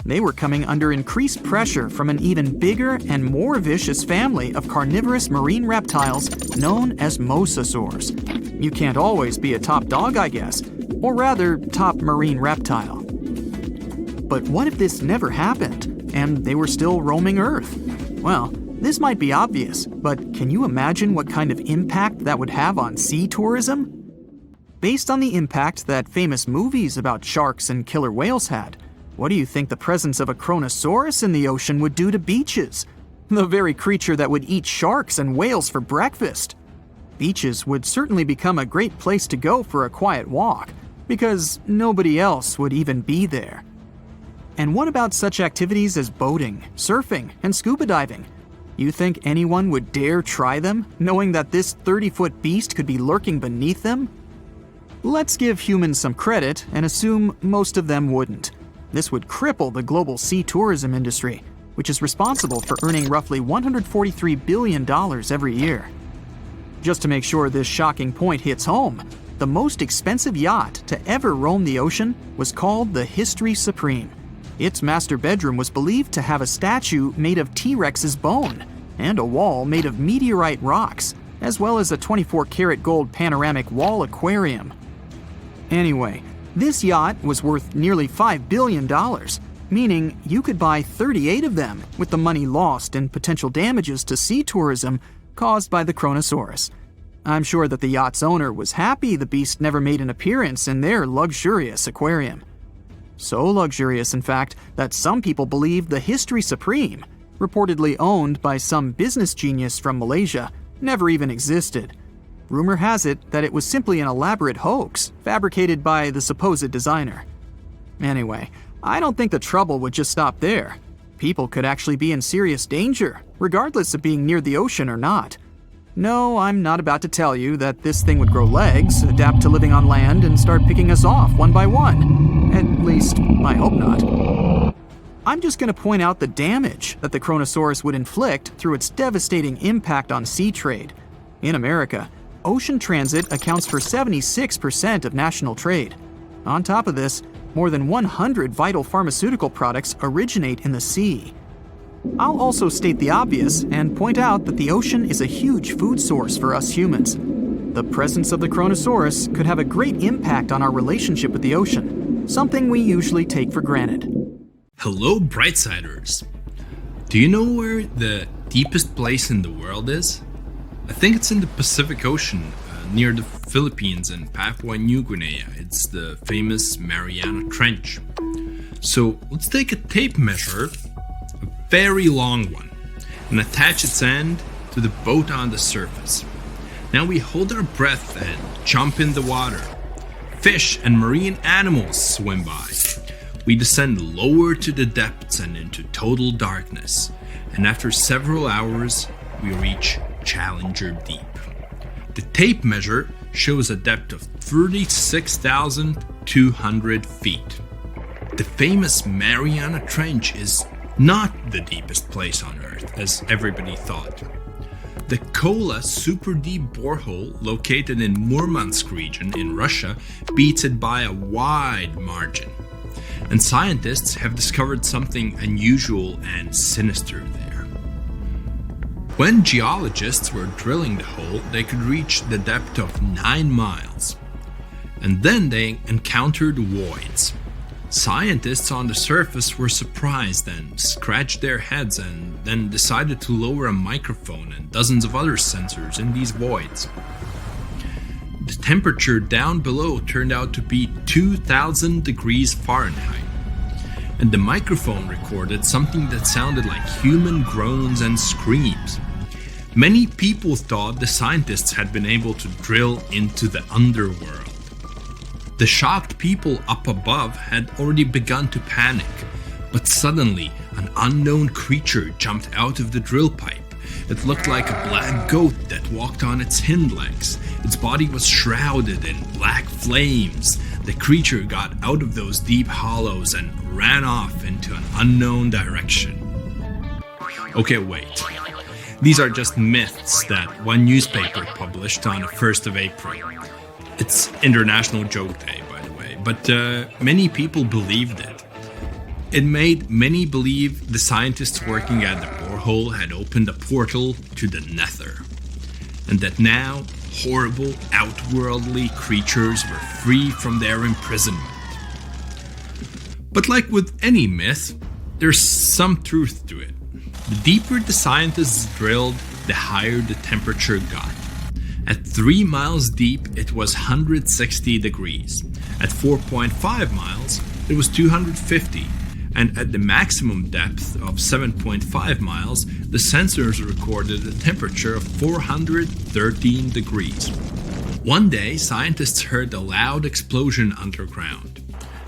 they were coming under increased pressure from an even bigger and more vicious family of carnivorous marine reptiles known as mosasaurs. You can't always be a top dog, I guess, or rather, top marine reptile. But what if this never happened, and they were still roaming Earth? Well, this might be obvious, but can you imagine what kind of impact that would have on sea tourism? Based on the impact that famous movies about sharks and killer whales had, what do you think the presence of a Kronosaurus in the ocean would do to beaches? The very creature that would eat sharks and whales for breakfast. Beaches would certainly become a great place to go for a quiet walk, because nobody else would even be there. And what about such activities as boating, surfing, and scuba diving? You think anyone would dare try them, knowing that this 30-foot beast could be lurking beneath them? Let's give humans some credit and assume most of them wouldn't. This would cripple the global sea tourism industry, which is responsible for earning roughly $143 billion every year. Just to make sure this shocking point hits home, the most expensive yacht to ever roam the ocean was called the History Supreme. Its master bedroom was believed to have a statue made of T-Rex's bone and a wall made of meteorite rocks, as well as a 24-karat gold panoramic wall aquarium. Anyway, this yacht was worth nearly $5 billion, meaning you could buy 38 of them with the money lost in potential damages to sea tourism caused by the Kronosaurus. I'm sure that the yacht's owner was happy the beast never made an appearance in their luxurious aquarium. So luxurious, in fact, that some people believe the History Supreme, reportedly owned by some business genius from Malaysia, never even existed. Rumor has it that it was simply an elaborate hoax fabricated by the supposed designer. Anyway, I don't think the trouble would just stop there. People could actually be in serious danger, regardless of being near the ocean or not. No, I'm not about to tell you that this thing would grow legs, adapt to living on land, and start picking us off one by one. At least, I hope not. I'm just going to point out the damage that the Kronosaurus would inflict through its devastating impact on sea trade. In America, ocean transit accounts for 76% of national trade. On top of this, more than 100 vital pharmaceutical products originate in the sea. I'll also state the obvious and point out that the ocean is a huge food source for us humans. The presence of the Kronosaurus could have a great impact on our relationship with the ocean, something we usually take for granted. Hello, Brightsiders! Do you know where the deepest place in the world is? I think it's in the Pacific Ocean, near the Philippines and Papua New Guinea. It's the famous Mariana Trench. So let's take a tape measure, a very long one, and attach its end to the boat on the surface. Now we hold our breath and jump in the water. Fish and marine animals swim by. We descend lower to the depths and into total darkness. And after several hours, we reach Challenger Deep. The tape measure shows a depth of 36,200 feet. The famous Mariana Trench is not the deepest place on Earth, as everybody thought. The Kola super deep borehole located in Murmansk region in Russia beats it by a wide margin. And scientists have discovered something unusual and sinister there. When geologists were drilling the hole, they could reach the depth of 9 miles. And then they encountered voids. Scientists on the surface were surprised and scratched their heads and then decided to lower a microphone and dozens of other sensors in these voids. The temperature down below turned out to be 2,000 degrees Fahrenheit. and the microphone recorded something that sounded like human groans and screams. Many people thought the scientists had been able to drill into the underworld. The shocked people up above had already begun to panic, but suddenly an unknown creature jumped out of the drill pipe. It looked like a black goat that walked on its hind legs. Its body was shrouded in black flames. The creature got out of those deep hollows and ran off into an unknown direction. Okay, wait. These are just myths that one newspaper published on the 1st of April. It's International Joke Day, by the way, but many people believed it. It made many believe the scientists working at the borehole had opened a portal to the nether, and that now horrible, outworldly creatures were free from their imprisonment. But like with any myth, there's some truth to it. The deeper the scientists drilled, the higher the temperature got. At 3 miles deep, it was 160 degrees. At 4.5 miles, it was 250. And at the maximum depth of 7.5 miles, the sensors recorded a temperature of 413 degrees. One day, scientists heard a loud explosion underground.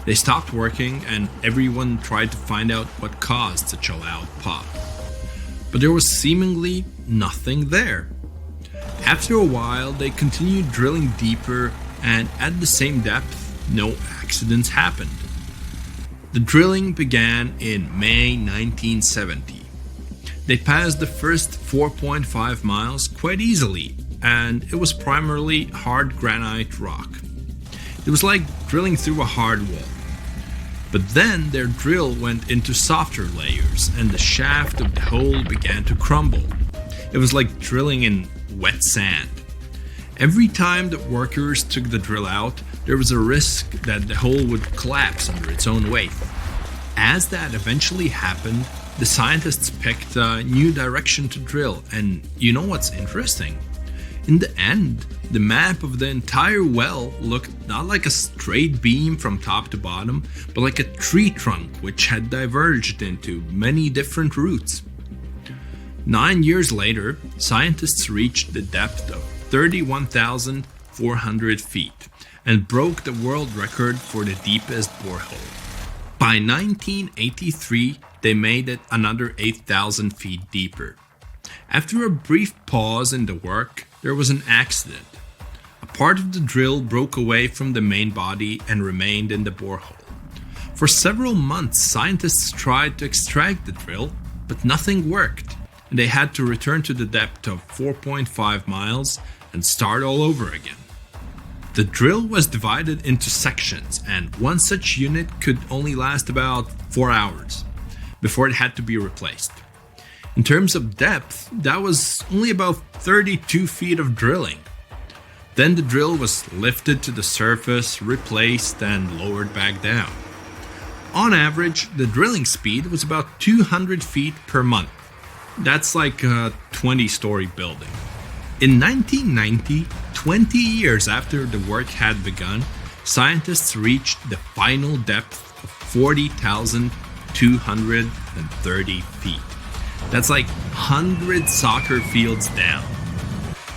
They stopped working and everyone tried to find out what caused such a loud pop. But there was seemingly nothing there. After a while, they continued drilling deeper, and at the same depth, no accidents happened. The drilling began in May 1970. They passed the first 4.5 miles quite easily, and it was primarily hard granite rock. It was like drilling through a hard wall. But then their drill went into softer layers, and the shaft of the hole began to crumble. It was like drilling in wet sand. Every time the workers took the drill out, there was a risk that the hole would collapse under its own weight. As that eventually happened, the scientists picked a new direction to drill, and you know what's interesting? In the end, the map of the entire well looked not like a straight beam from top to bottom, but like a tree trunk which had diverged into many different routes. 9 years later, scientists reached the depth of 31,400 feet and broke the world record for the deepest borehole. By 1983, they made it another 8,000 feet deeper. After a brief pause in the work, there was an accident. A part of the drill broke away from the main body and remained in the borehole. For several months, scientists tried to extract the drill, but nothing worked, and they had to return to the depth of 4.5 miles and start all over again. The drill was divided into sections, and one such unit could only last about 4 hours before it had to be replaced. In terms of depth, that was only about 32 feet of drilling. Then the drill was lifted to the surface, replaced, and lowered back down. On average, the drilling speed was about 200 feet per month. That's like a 20-story building. In 1990, 20 years after the work had begun, scientists reached the final depth of 40,230 feet. That's like 100 soccer fields down.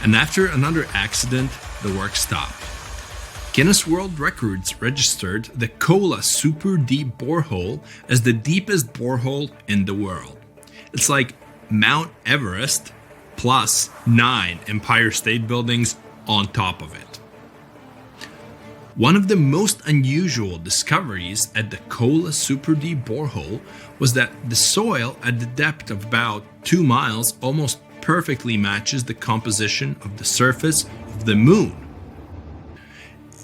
And after another accident, the work stopped. Guinness World Records registered the Kola Super Deep Borehole as the deepest borehole in the world. It's like Mount Everest plus 9 Empire State Buildings on top of it. One of the most unusual discoveries at the Kola Super Deep Borehole was that the soil at the depth of about 2 miles almost perfectly matches the composition of the surface of the moon.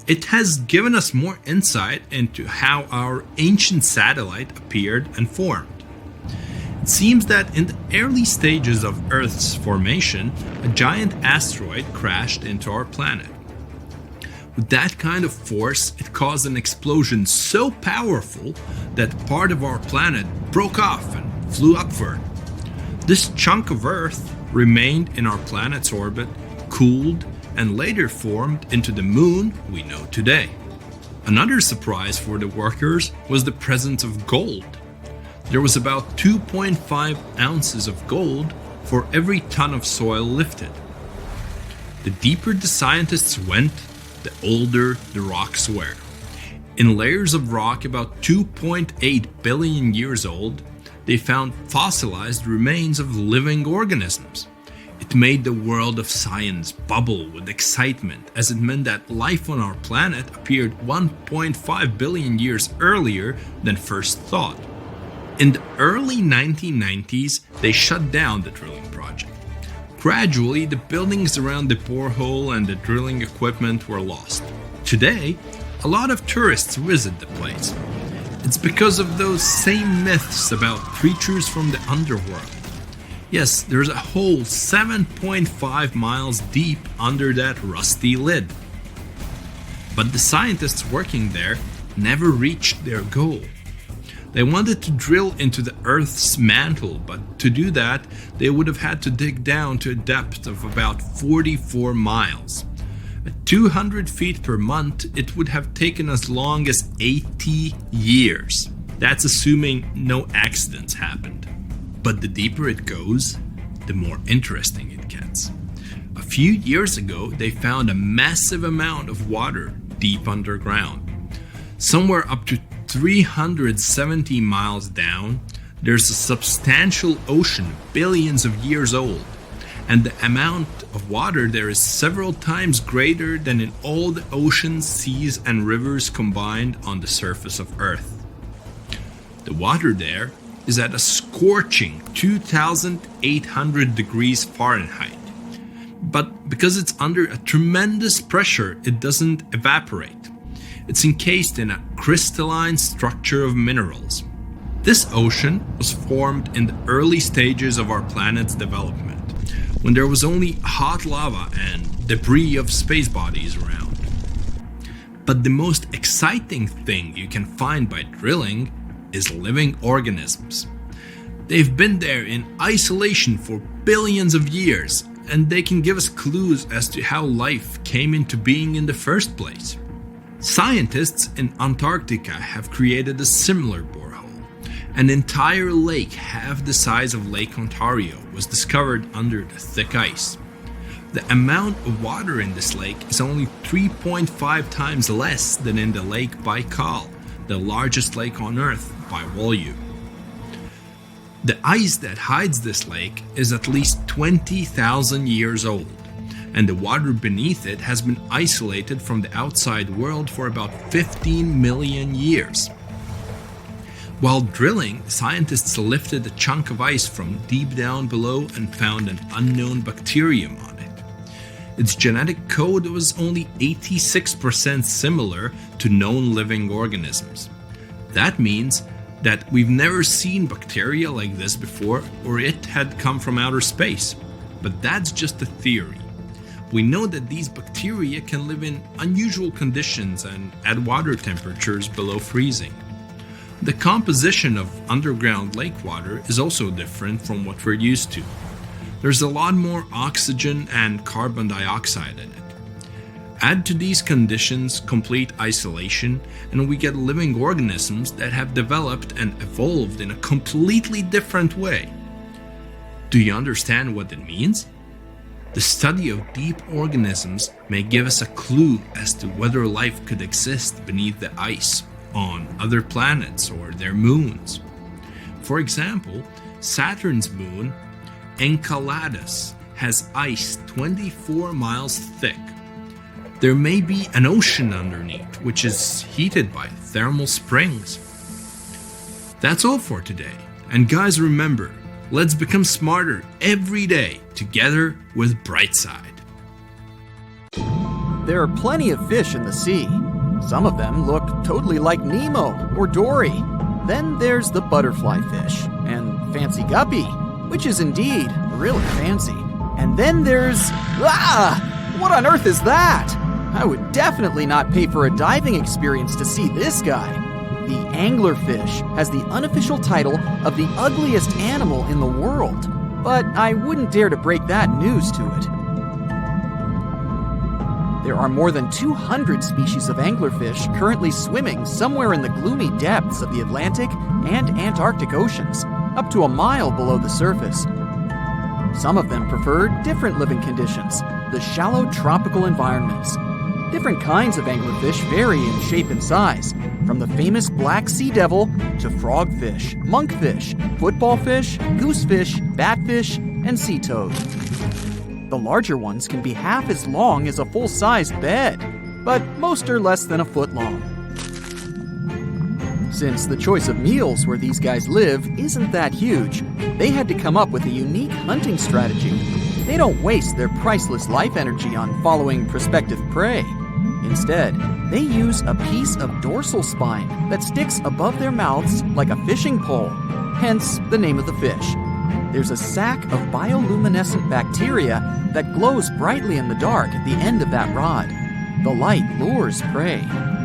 It has given us more insight into how our ancient satellite appeared and formed. It seems that in the early stages of Earth's formation, a giant asteroid crashed into our planet. With that kind of force, it caused an explosion so powerful that part of our planet broke off and flew upward. This chunk of Earth remained in our planet's orbit, cooled, and later formed into the moon we know today. Another surprise for the workers was the presence of gold. there was about 2.5 ounces of gold for every ton of soil lifted. The deeper the scientists went, the older the rocks were. In layers of rock about 2.8 billion years old, they found fossilized remains of living organisms. It made the world of science bubble with excitement, as it meant that life on our planet appeared 1.5 billion years earlier than first thought. In the early 1990s, they shut down the drilling project. Gradually, the buildings around the borehole and the drilling equipment were lost. Today, a lot of tourists visit the place. It's because of those same myths about creatures from the underworld. Yes, there's a hole 7.5 miles deep under that rusty lid. But the scientists working there never reached their goal. They wanted to drill into the Earth's mantle, but to do that, they would have had to dig down to a depth of about 44 miles. At 200 feet per month, it would have taken as long as 80 years. That's assuming no accidents happened. But the deeper it goes, the more interesting it gets. A few years ago, they found a massive amount of water deep underground. Somewhere up to 370 miles down, there's a substantial ocean billions of years old, and the amount of water there is several times greater than in all the oceans, seas, and rivers combined on the surface of Earth. The water there is at a scorching 2,800 degrees Fahrenheit, but because it's under a tremendous pressure, it doesn't evaporate. It's encased in a crystalline structure of minerals. This ocean was formed in the early stages of our planet's development, when there was only hot lava and debris of space bodies around. But the most exciting thing you can find by drilling is living organisms. They've been there in isolation for billions of years, and they can give us clues as to how life came into being in the first place. Scientists in Antarctica have created a similar borehole. An entire lake half the size of Lake Ontario was discovered under the thick ice. The amount of water in this lake is only 3.5 times less than in the Lake Baikal, the largest lake on Earth by volume. The ice that hides this lake is at least 20,000 years old, and the water beneath it has been isolated from the outside world for about 15 million years. While drilling, scientists lifted a chunk of ice from deep down below and found an unknown bacterium on it. Its genetic code was only 86% similar to known living organisms. That means that we've never seen bacteria like this before, or it had come from outer space. But that's just a theory. We know that these bacteria can live in unusual conditions and at water temperatures below freezing. The composition of underground lake water is also different from what we're used to. There's a lot more oxygen and carbon dioxide in it. Add to these conditions complete isolation, and we get living organisms that have developed and evolved in a completely different way. Do you understand what it means? The study of deep organisms may give us a clue as to whether life could exist beneath the ice on other planets or their moons. For example, Saturn's moon, Enceladus, has ice 24 miles thick. There may be an ocean underneath, which is heated by thermal springs. That's all for today. And guys, remember, let's become smarter every day together with Brightside. There are plenty of fish in the sea. Some of them look totally like Nemo or Dory. Then there's the butterfly fish and fancy guppy, which is indeed really fancy. And then there's... what on earth is that? I would definitely not pay for a diving experience to see this guy. The anglerfish has the unofficial title of the ugliest animal in the world, but I wouldn't dare to break that news to it. There are more than 200 species of anglerfish currently swimming somewhere in the gloomy depths of the Atlantic and Antarctic Oceans, up to a mile below the surface. Some of them prefer different living conditions, the shallow tropical environments. Different kinds of anglerfish vary in shape and size, from the famous black sea devil to frogfish, monkfish, football fish, goosefish, batfish, and sea toad. The larger ones can be half as long as a full-sized bed, but most are less than a foot long. Since the choice of meals where these guys live isn't that huge, they had to come up with a unique hunting strategy. They don't waste their priceless life energy on following prospective prey. Instead, they use a piece of dorsal spine that sticks above their mouths like a fishing pole, hence the name of the fish. There's a sac of bioluminescent bacteria that glows brightly in the dark at the end of that rod. The light lures prey,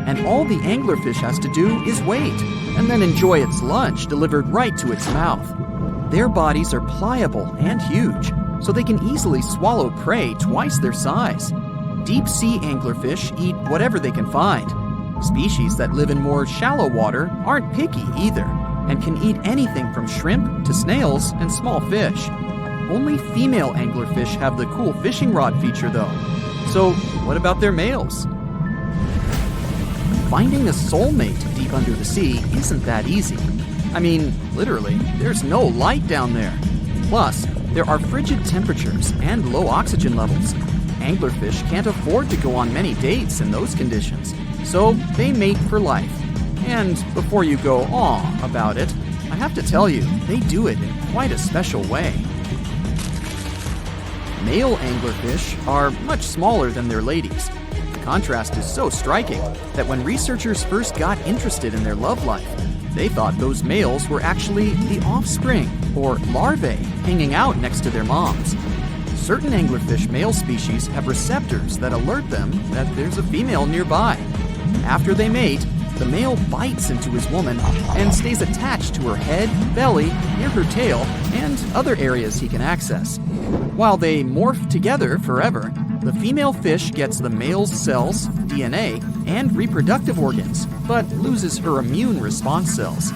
and all the anglerfish has to do is wait, and then enjoy its lunch delivered right to its mouth. Their bodies are pliable and huge, so they can easily swallow prey twice their size. Deep-sea anglerfish eat whatever they can find. Species that live in more shallow water aren't picky either, and can eat anything from shrimp to snails and small fish. Only female anglerfish have the cool fishing rod feature though. So what about their males? Finding a soulmate deep under the sea isn't that easy. I mean, literally, there's no light down there. Plus, there are frigid temperatures and low oxygen levels. Anglerfish can't afford to go on many dates in those conditions, so they mate for life. And before you go aw about it, I have to tell you, they do it in quite a special way. Male anglerfish are much smaller than their ladies. The contrast is so striking that when researchers first got interested in their love life, they thought those males were actually the offspring, or larvae, hanging out next to their moms. Certain anglerfish male species have receptors that alert them that there's a female nearby. After they mate, the male bites into his woman and stays attached to her head, belly, near her tail, and other areas he can access. While they morph together forever, the female fish gets the male's cells, DNA, and reproductive organs, but loses her immune response cells.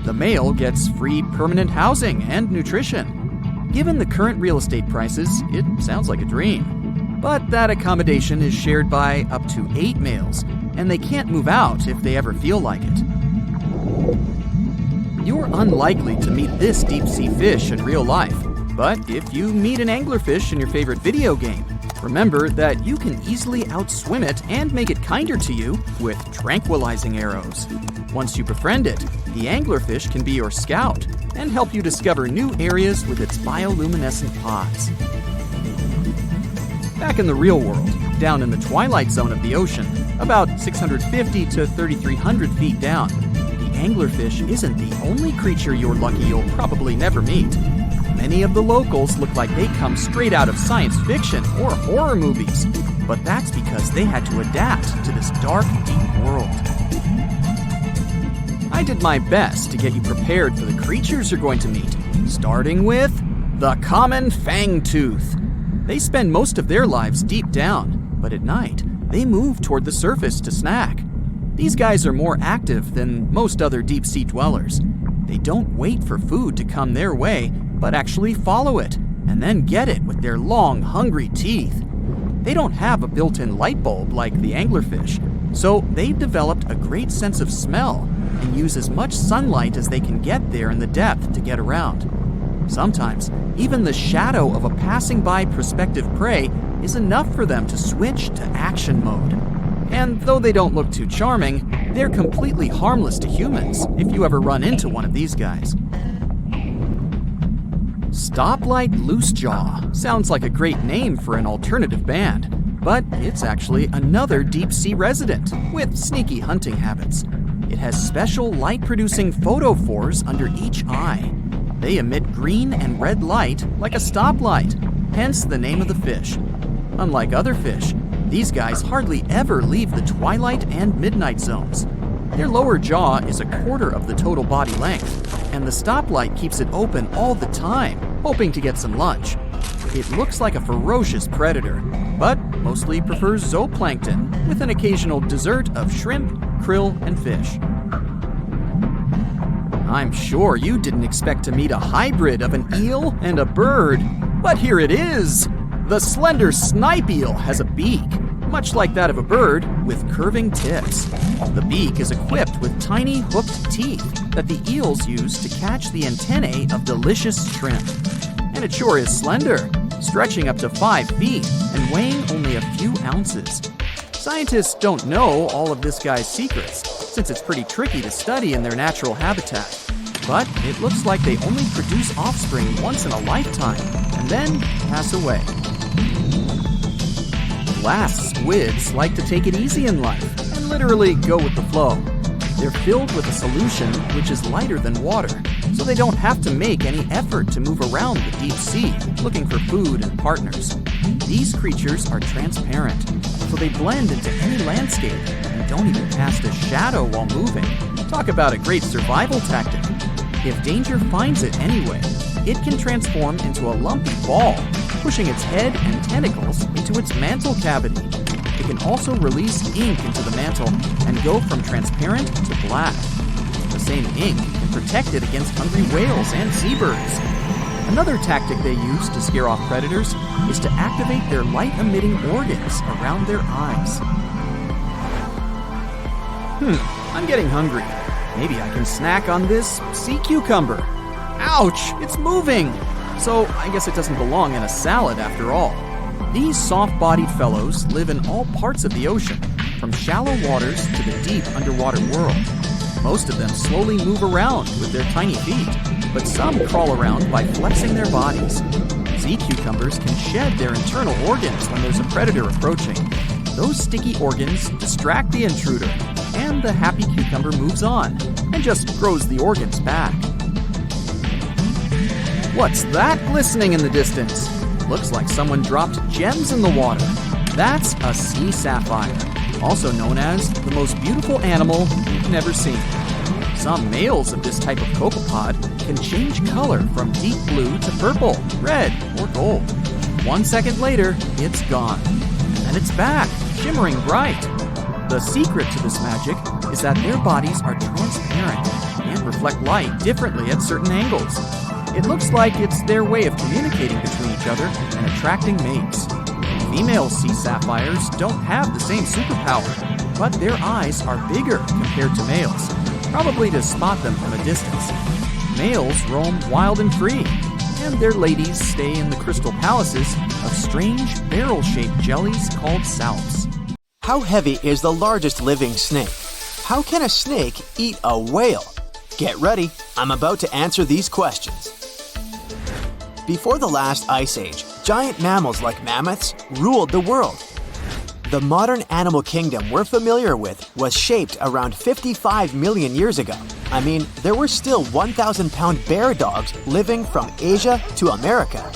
The male gets free permanent housing and nutrition. Given the current real estate prices, it sounds like a dream. But that accommodation is shared by up to 8 males, and they can't move out if they ever feel like it. You're unlikely to meet this deep-sea fish in real life, but if you meet an anglerfish in your favorite video game, remember that you can easily outswim it and make it kinder to you with tranquilizing arrows. Once you befriend it, the anglerfish can be your scout and help you discover new areas with its bioluminescent pods. Back in the real world, down in the twilight zone of the ocean, about 650 to 3,300 feet down, the anglerfish isn't the only creature you're lucky you'll probably never meet. Many of the locals look like they come straight out of science fiction or horror movies, but that's because they had to adapt to this dark, deep world. I did my best to get you prepared for the creatures you're going to meet, starting with the common fangtooth. They spend most of their lives deep down, but at night, they move toward the surface to snack. These guys are more active than most other deep-sea dwellers. They don't wait for food to come their way, but actually follow it, and then get it with their long, hungry teeth. They don't have a built-in light bulb like the anglerfish, so they've developed a great sense of smell and use as much sunlight as they can get there in the depth to get around. Sometimes, even the shadow of a passing by prospective prey is enough for them to switch to action mode. And though they don't look too charming, they're completely harmless to humans if you ever run into one of these guys. Stoplight Loosejaw sounds like a great name for an alternative band, but it's actually another deep-sea resident with sneaky hunting habits. It has special light-producing photophores under each eye. They emit green and red light like a stoplight, hence the name of the fish. Unlike other fish, these guys hardly ever leave the twilight and midnight zones. Their lower jaw is a quarter of the total body length, and the stoplight keeps it open all the time, hoping to get some lunch. It looks like a ferocious predator, but mostly prefers zooplankton with an occasional dessert of shrimp, krill, and fish. I'm sure you didn't expect to meet a hybrid of an eel and a bird, but here it is! The slender snipe eel has a beak, much like that of a bird, with curving tips. The beak is equipped with tiny hooked teeth that the eels use to catch the antennae of delicious shrimp. And it sure is slender, stretching up to 5 feet and weighing only a few ounces. Scientists don't know all of this guy's secrets, since it's pretty tricky to study in their natural habitat. But it looks like they only produce offspring once in a lifetime, and then pass away. Glass squids like to take it easy in life and literally go with the flow. They're filled with a solution which is lighter than water, so they don't have to make any effort to move around the deep sea looking for food and partners. These creatures are transparent, so they blend into any landscape and don't even cast a shadow while moving. Talk about a great survival tactic. If danger finds it anyway, it can transform into a lumpy ball, pushing its head and tentacles into its mantle cavity. It can also release ink into the mantle and go from transparent to black. The same ink can protect it against hungry whales and seabirds. Another tactic they use to scare off predators is to activate their light-emitting organs around their eyes. I'm getting hungry. Maybe I can snack on this sea cucumber. Ouch, it's moving! So I guess it doesn't belong in a salad after all. These soft-bodied fellows live in all parts of the ocean, from shallow waters to the deep underwater world. Most of them slowly move around with their tiny feet, but some crawl around by flexing their bodies. Sea cucumbers can shed their internal organs when there's a predator approaching. Those sticky organs distract the intruder, and the happy cucumber moves on and just grows the organs back. What's that glistening in the distance? Looks like someone dropped gems in the water. That's a sea sapphire, also known as the most beautiful animal you've never seen. Some males of this type of copepod can change color from deep blue to purple, red, or gold. 1 second later, it's gone. And it's back, shimmering bright. The secret to this magic is that their bodies are transparent and reflect light differently at certain angles. It looks like it's their way of communicating between each other and attracting mates. Female sea sapphires don't have the same superpower, but their eyes are bigger compared to males, probably to spot them from a distance. Males roam wild and free, and their ladies stay in the crystal palaces of strange barrel-shaped jellies called salps. How heavy is the largest living snake? How can a snake eat a whale? Get ready, I'm about to answer these questions. Before the last ice age, giant mammals like mammoths ruled the world. The modern animal kingdom we're familiar with was shaped around 55 million years ago. I mean, there were still 1,000-pound bear dogs living from Asia to America.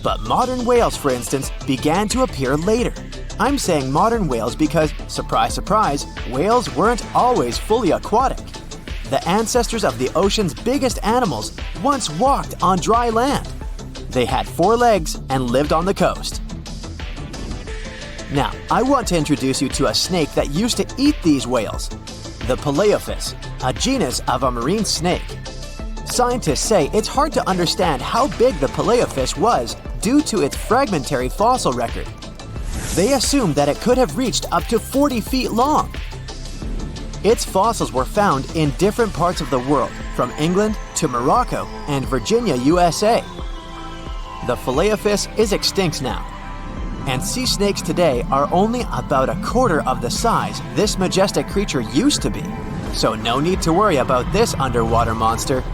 But modern whales, for instance, began to appear later. I'm saying modern whales because, surprise, surprise, whales weren't always fully aquatic. The ancestors of the ocean's biggest animals once walked on dry land. They had 4 legs and lived on the coast. Now, I want to introduce you to a snake that used to eat these whales, the Paleophis, a genus of a marine snake. Scientists say it's hard to understand how big the Paleophis was due to its fragmentary fossil record. They assumed that it could have reached up to 40 feet long. Its fossils were found in different parts of the world, from England to Morocco and Virginia, USA. The Paleophis is extinct now, and sea snakes today are only about a quarter of the size this majestic creature used to be. So no need to worry about this underwater monster.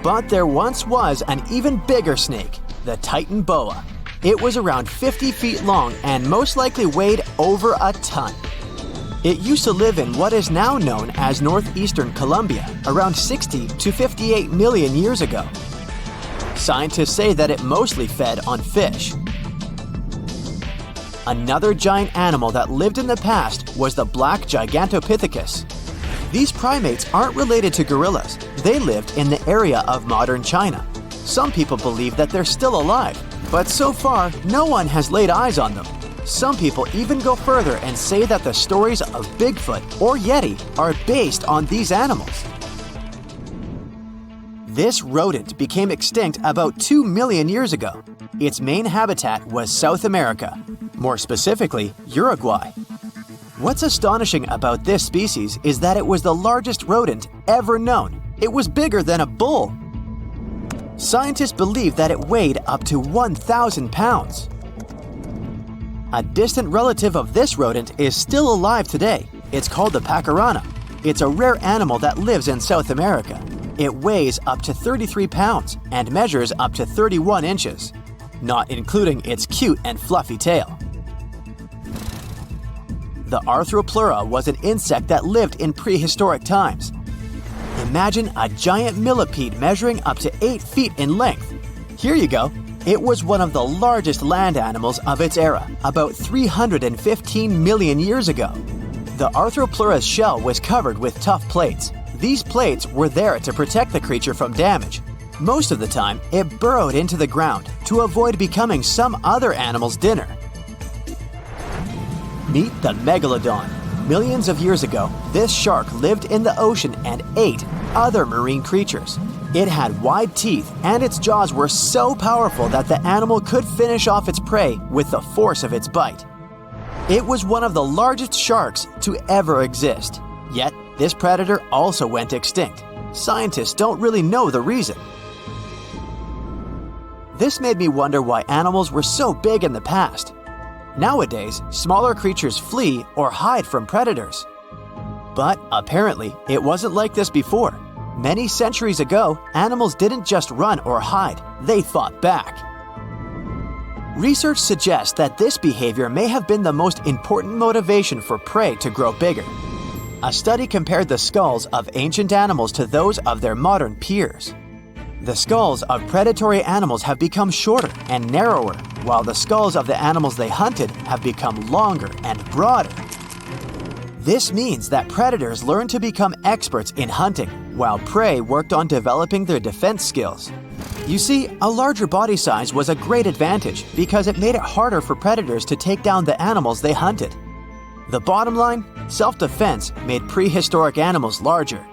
But there once was an even bigger snake, the Titan boa. It was around 50 feet long and most likely weighed over a ton. It used to live in what is now known as northeastern Colombia around 60 to 58 million years ago. Scientists say that it mostly fed on fish. Another giant animal that lived in the past was the black Gigantopithecus. These primates aren't related to gorillas. They lived in the area of modern China. Some people believe that they're still alive, but so far, no one has laid eyes on them. Some people even go further and say that the stories of Bigfoot or Yeti are based on these animals. This rodent became extinct about 2 million years ago. Its main habitat was South America, more specifically, Uruguay. What's astonishing about this species is that it was the largest rodent ever known. It was bigger than a bull. Scientists believe that it weighed up to 1,000 pounds. A distant relative of this rodent is still alive today. It's called the pacarana. It's a rare animal that lives in South America. It weighs up to 33 pounds and measures up to 31 inches, not including its cute and fluffy tail. The Arthropleura was an insect that lived in prehistoric times. Imagine a giant millipede measuring up to 8 feet in length. Here you go. It was one of the largest land animals of its era, about 315 million years ago. The Arthropleura's shell was covered with tough plates. These plates were there to protect the creature from damage. Most of the time, it burrowed into the ground to avoid becoming some other animal's dinner. Meet the megalodon. Millions of years ago, this shark lived in the ocean and ate other marine creatures. It had wide teeth, and its jaws were so powerful that the animal could finish off its prey with the force of its bite. It was one of the largest sharks to ever exist. Yet, this predator also went extinct. Scientists don't really know the reason. This made me wonder why animals were so big in the past. Nowadays, smaller creatures flee or hide from predators. But apparently, it wasn't like this before. Many centuries ago, animals didn't just run or hide, they fought back. Research suggests that this behavior may have been the most important motivation for prey to grow bigger. A study compared the skulls of ancient animals to those of their modern peers. The skulls of predatory animals have become shorter and narrower, while the skulls of the animals they hunted have become longer and broader. This means that predators learned to become experts in hunting, while prey worked on developing their defense skills. You see, a larger body size was a great advantage because it made it harder for predators to take down the animals they hunted. The bottom line, self-defense made prehistoric animals larger.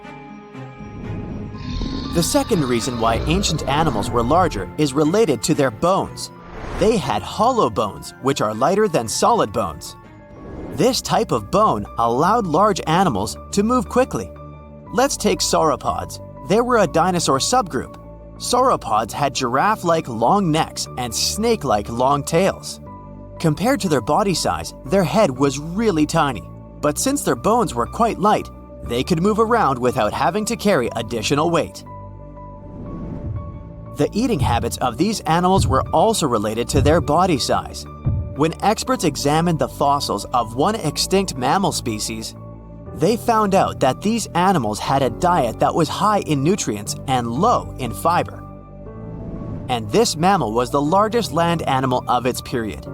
The second reason why ancient animals were larger is related to their bones. They had hollow bones, which are lighter than solid bones. This type of bone allowed large animals to move quickly. Let's take sauropods. They were a dinosaur subgroup. Sauropods had giraffe-like long necks and snake-like long tails. Compared to their body size, their head was really tiny. But since their bones were quite light, they could move around without having to carry additional weight. The eating habits of these animals were also related to their body size. When experts examined the fossils of one extinct mammal species, they found out that these animals had a diet that was high in nutrients and low in fiber. And this mammal was the largest land animal of its period.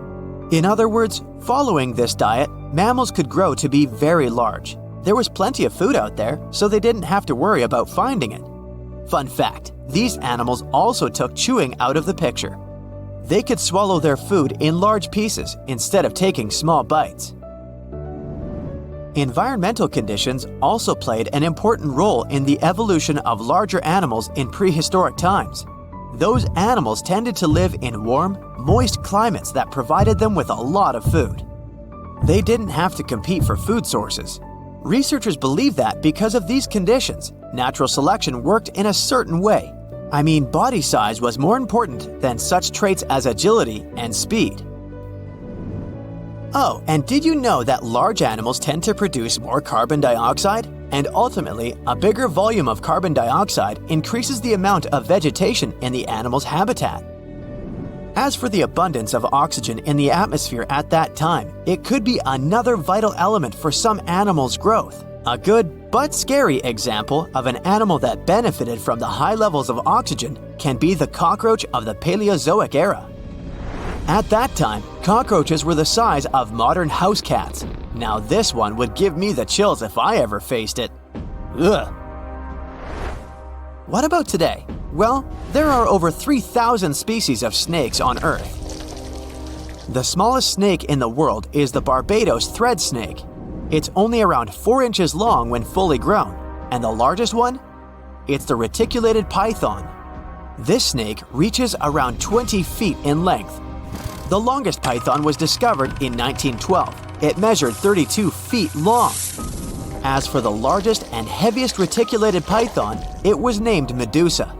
In other words, following this diet, mammals could grow to be very large. There was plenty of food out there, so they didn't have to worry about finding it. Fun fact, these animals also took chewing out of the picture. They could swallow their food in large pieces instead of taking small bites. Environmental conditions also played an important role in the evolution of larger animals in prehistoric times. Those animals tended to live in warm, moist climates that provided them with a lot of food. They didn't have to compete for food sources. Researchers believe that because of these conditions, natural selection worked in a certain way. I mean, body size was more important than such traits as agility and speed. Oh, and did you know that large animals tend to produce more carbon dioxide? And ultimately, a bigger volume of carbon dioxide increases the amount of vegetation in the animal's habitat. As for the abundance of oxygen in the atmosphere at that time, it could be another vital element for some animals' growth. A good but scary example of an animal that benefited from the high levels of oxygen can be the cockroach of the Paleozoic era. At that time, cockroaches were the size of modern house cats. Now this one would give me the chills if I ever faced it. Ugh. What about today? Well, there are over 3,000 species of snakes on Earth. The smallest snake in the world is the Barbados thread snake. It's only around 4 inches long when fully grown, and the largest one? It's the reticulated python. This snake reaches around 20 feet in length. The longest python was discovered in 1912. It measured 32 feet long. As for the largest and heaviest reticulated python, it was named Medusa.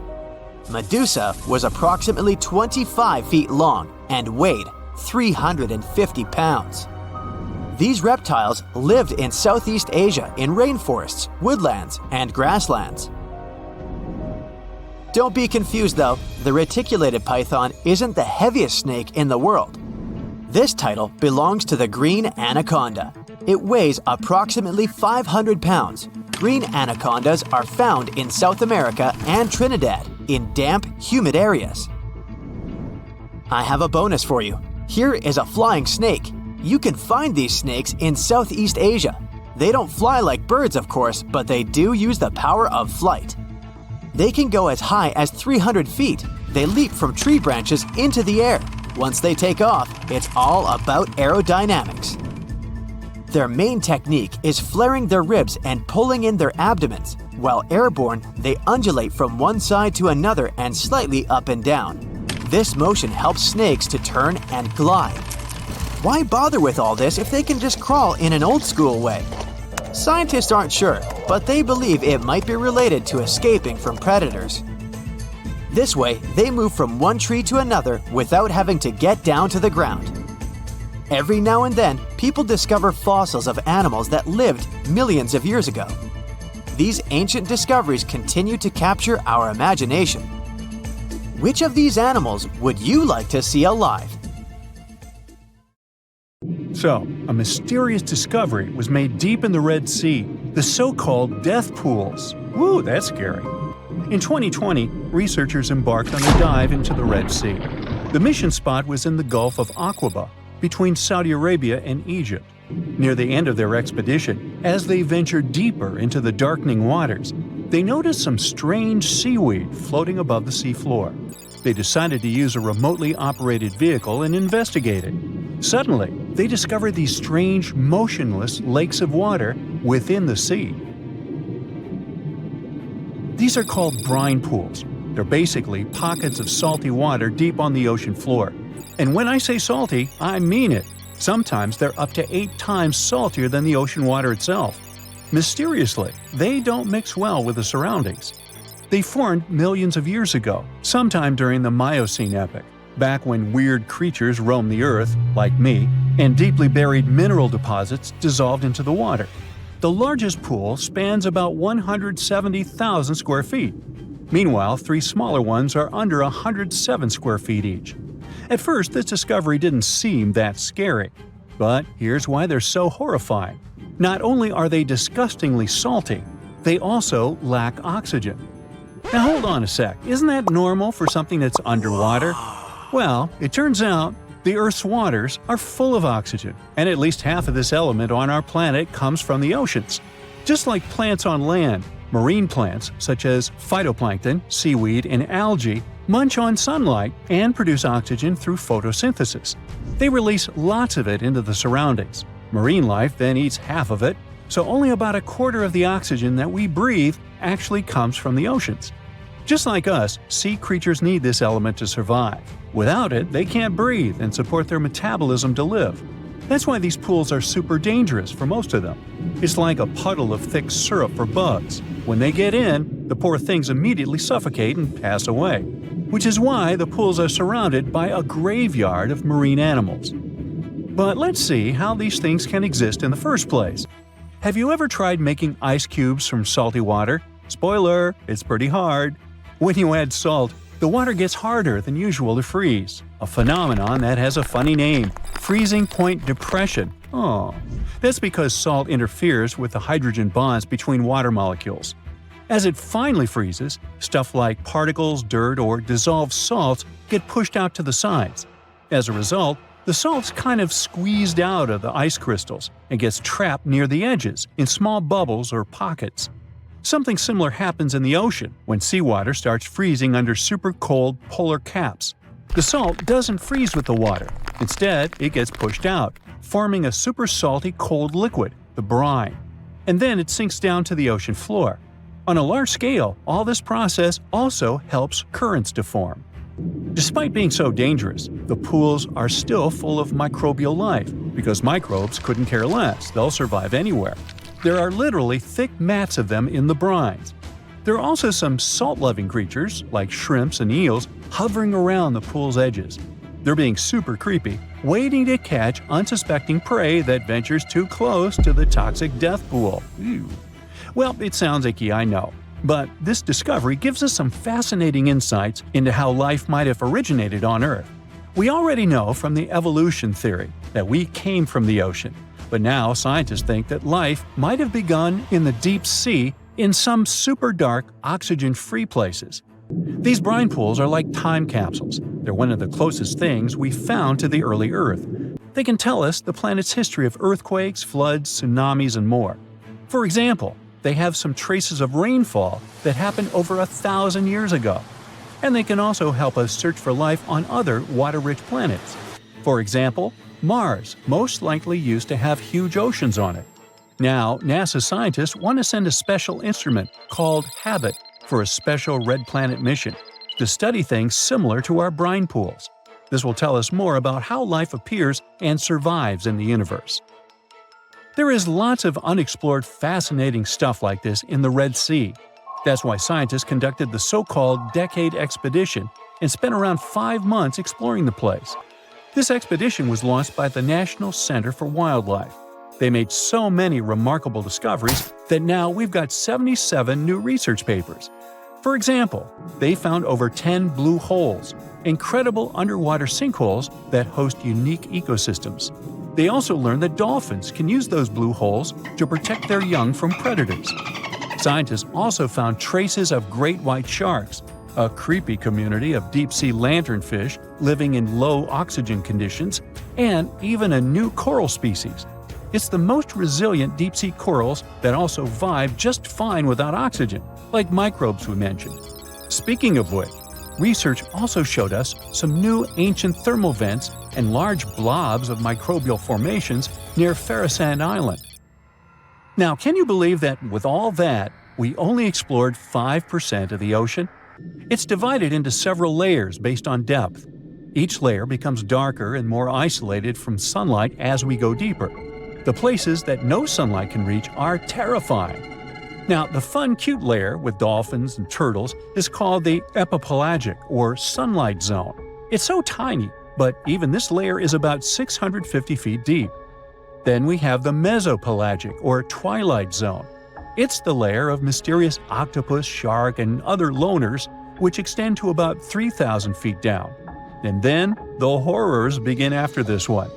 Medusa was approximately 25 feet long and weighed 350 pounds. These reptiles lived in Southeast Asia in rainforests, woodlands, and grasslands. Don't be confused though, the reticulated python isn't the heaviest snake in the world. This title belongs to the green anaconda. It weighs approximately 500 pounds. Green anacondas are found in South America and Trinidad in damp, humid areas. I have a bonus for you. Here is a flying snake. You can find these snakes in Southeast Asia. They don't fly like birds, of course, but they do use the power of flight. They can go as high as 300 feet. They leap from tree branches into the air. Once they take off, it's all about aerodynamics. Their main technique is flaring their ribs and pulling in their abdomens. While airborne, they undulate from one side to another and slightly up and down. This motion helps snakes to turn and glide. Why bother with all this if they can just crawl in an old-school way? Scientists aren't sure, but they believe it might be related to escaping from predators. This way, they move from one tree to another without having to get down to the ground. Every now and then, people discover fossils of animals that lived millions of years ago. These ancient discoveries continue to capture our imagination. Which of these animals would you like to see alive? So, a mysterious discovery was made deep in the Red Sea, the so-called death pools. Woo, that's scary. In 2020, researchers embarked on a dive into the Red Sea. The mission spot was in the Gulf of Aqaba, between Saudi Arabia and Egypt. Near the end of their expedition, as they ventured deeper into the darkening waters, they noticed some strange seaweed floating above the seafloor. They decided to use a remotely operated vehicle and investigate it. Suddenly, they discovered these strange, motionless lakes of water within the sea. These are called brine pools. They're basically pockets of salty water deep on the ocean floor. And when I say salty, I mean it. Sometimes they're up to 8 times saltier than the ocean water itself. Mysteriously, they don't mix well with the surroundings. They formed millions of years ago, sometime during the Miocene epoch, back when weird creatures roamed the earth, like me, and deeply buried mineral deposits dissolved into the water. The largest pool spans about 170,000 square feet. Meanwhile, 3 smaller ones are under 107 square feet each. At first, this discovery didn't seem that scary. But here's why they're so horrifying. Not only are they disgustingly salty, they also lack oxygen. Now hold on a sec, isn't that normal for something that's underwater? Well, it turns out the Earth's waters are full of oxygen, and at least half of this element on our planet comes from the oceans. Just like plants on land, marine plants such as phytoplankton, seaweed, and algae munch on sunlight and produce oxygen through photosynthesis. They release lots of it into the surroundings. Marine life then eats half of it, so only about a quarter of the oxygen that we breathe actually comes from the oceans. Just like us, sea creatures need this element to survive. Without it, they can't breathe and support their metabolism to live. That's why these pools are super dangerous for most of them. It's like a puddle of thick syrup for bugs. When they get in, the poor things immediately suffocate and pass away. Which is why the pools are surrounded by a graveyard of marine animals. But let's see how these things can exist in the first place. Have you ever tried making ice cubes from salty water? Spoiler, it's pretty hard. When you add salt, the water gets harder than usual to freeze, a phenomenon that has a funny name, freezing point depression. Oh, that's because salt interferes with the hydrogen bonds between water molecules. As it finally freezes, stuff like particles, dirt, or dissolved salts get pushed out to the sides. As a result, the salt's kind of squeezed out of the ice crystals and gets trapped near the edges in small bubbles or pockets. Something similar happens in the ocean when seawater starts freezing under super cold polar caps. The salt doesn't freeze with the water. Instead, it gets pushed out, forming a super salty cold liquid, the brine. And then it sinks down to the ocean floor. On a large scale, all this process also helps currents to form. Despite being so dangerous, the pools are still full of microbial life, because microbes couldn't care less, they'll survive anywhere. There are literally thick mats of them in the brines. There are also some salt-loving creatures, like shrimps and eels, hovering around the pool's edges. They're being super creepy, waiting to catch unsuspecting prey that ventures too close to the toxic death pool. Ew. Well, it sounds icky, I know. But this discovery gives us some fascinating insights into how life might have originated on Earth. We already know from the evolution theory that we came from the ocean, but now scientists think that life might have begun in the deep sea in some super dark, oxygen-free places. These brine pools are like time capsules. They're one of the closest things we found to the early Earth. They can tell us the planet's history of earthquakes, floods, tsunamis, and more. For example, they have some traces of rainfall that happened over 1,000 years ago. And they can also help us search for life on other water-rich planets. For example, Mars most likely used to have huge oceans on it. Now, NASA scientists want to send a special instrument called HABIT for a special red planet mission to study things similar to our brine pools. This will tell us more about how life appears and survives in the universe. There is lots of unexplored fascinating stuff like this in the Red Sea. That's why scientists conducted the so-called Decade Expedition and spent around 5 months exploring the place. This expedition was launched by the National Center for Wildlife. They made so many remarkable discoveries that now we've got 77 new research papers. For example, they found over 10 blue holes, incredible underwater sinkholes that host unique ecosystems. They also learned that dolphins can use those blue holes to protect their young from predators. Scientists also found traces of great white sharks, a creepy community of deep-sea lanternfish living in low oxygen conditions, and even a new coral species. It's the most resilient deep-sea corals that also vibe just fine without oxygen, like microbes we mentioned. Speaking of which, research also showed us some new ancient thermal vents and large blobs of microbial formations near Farasand Island. Now, can you believe that with all that, we only explored 5% of the ocean? It's divided into several layers based on depth. Each layer becomes darker and more isolated from sunlight as we go deeper. The places that no sunlight can reach are terrifying. Now, the fun, cute layer with dolphins and turtles is called the epipelagic or sunlight zone. It's so tiny, but even this layer is about 650 feet deep. Then we have the mesopelagic or twilight zone. It's the layer of mysterious octopus, shark, and other loners, which extend to about 3,000 feet down. And then the horrors begin after this one.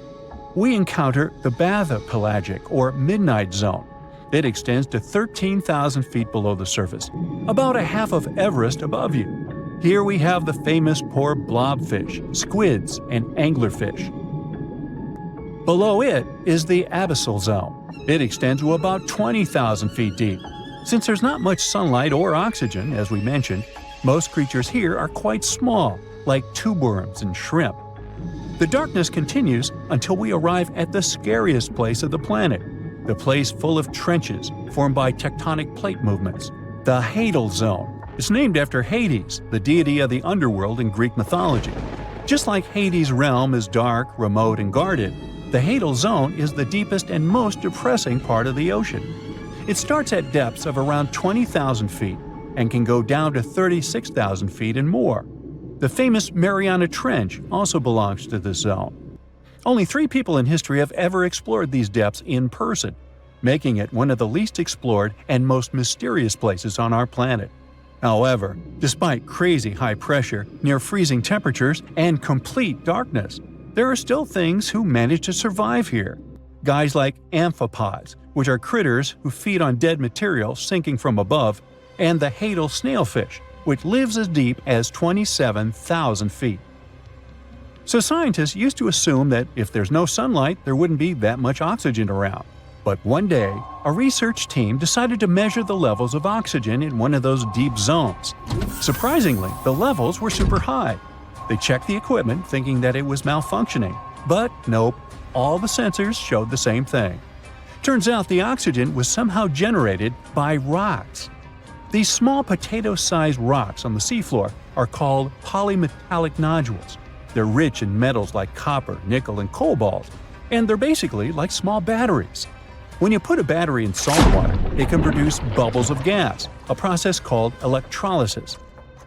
We encounter the bathypelagic or midnight zone. It extends to 13,000 feet below the surface, about a half of Everest above you. Here we have the famous poor blobfish, squids, and anglerfish. Below it is the abyssal zone. It extends to about 20,000 feet deep. Since there's not much sunlight or oxygen, as we mentioned, most creatures here are quite small, like tube worms and shrimp. The darkness continues until we arrive at the scariest place of the planet, the place full of trenches formed by tectonic plate movements, the Hadal Zone. It's named after Hades, the deity of the underworld in Greek mythology. Just like Hades' realm is dark, remote, and guarded, the Hadal Zone is the deepest and most depressing part of the ocean. It starts at depths of around 20,000 feet and can go down to 36,000 feet and more. The famous Mariana Trench also belongs to this zone. Only 3 people in history have ever explored these depths in person, making it one of the least explored and most mysterious places on our planet. However, despite crazy high pressure, near freezing temperatures, and complete darkness, there are still things who manage to survive here. Guys like amphipods, which are critters who feed on dead material sinking from above, and the Hadal snailfish, which lives as deep as 27,000 feet. So scientists used to assume that if there's no sunlight, there wouldn't be that much oxygen around. But one day, a research team decided to measure the levels of oxygen in one of those deep zones. Surprisingly, the levels were super high. They checked the equipment thinking that it was malfunctioning, but nope, all the sensors showed the same thing. Turns out the oxygen was somehow generated by rocks. These small potato-sized rocks on the seafloor are called polymetallic nodules. They're rich in metals like copper, nickel, and cobalt, and they're basically like small batteries. When you put a battery in salt water, it can produce bubbles of gas, a process called electrolysis.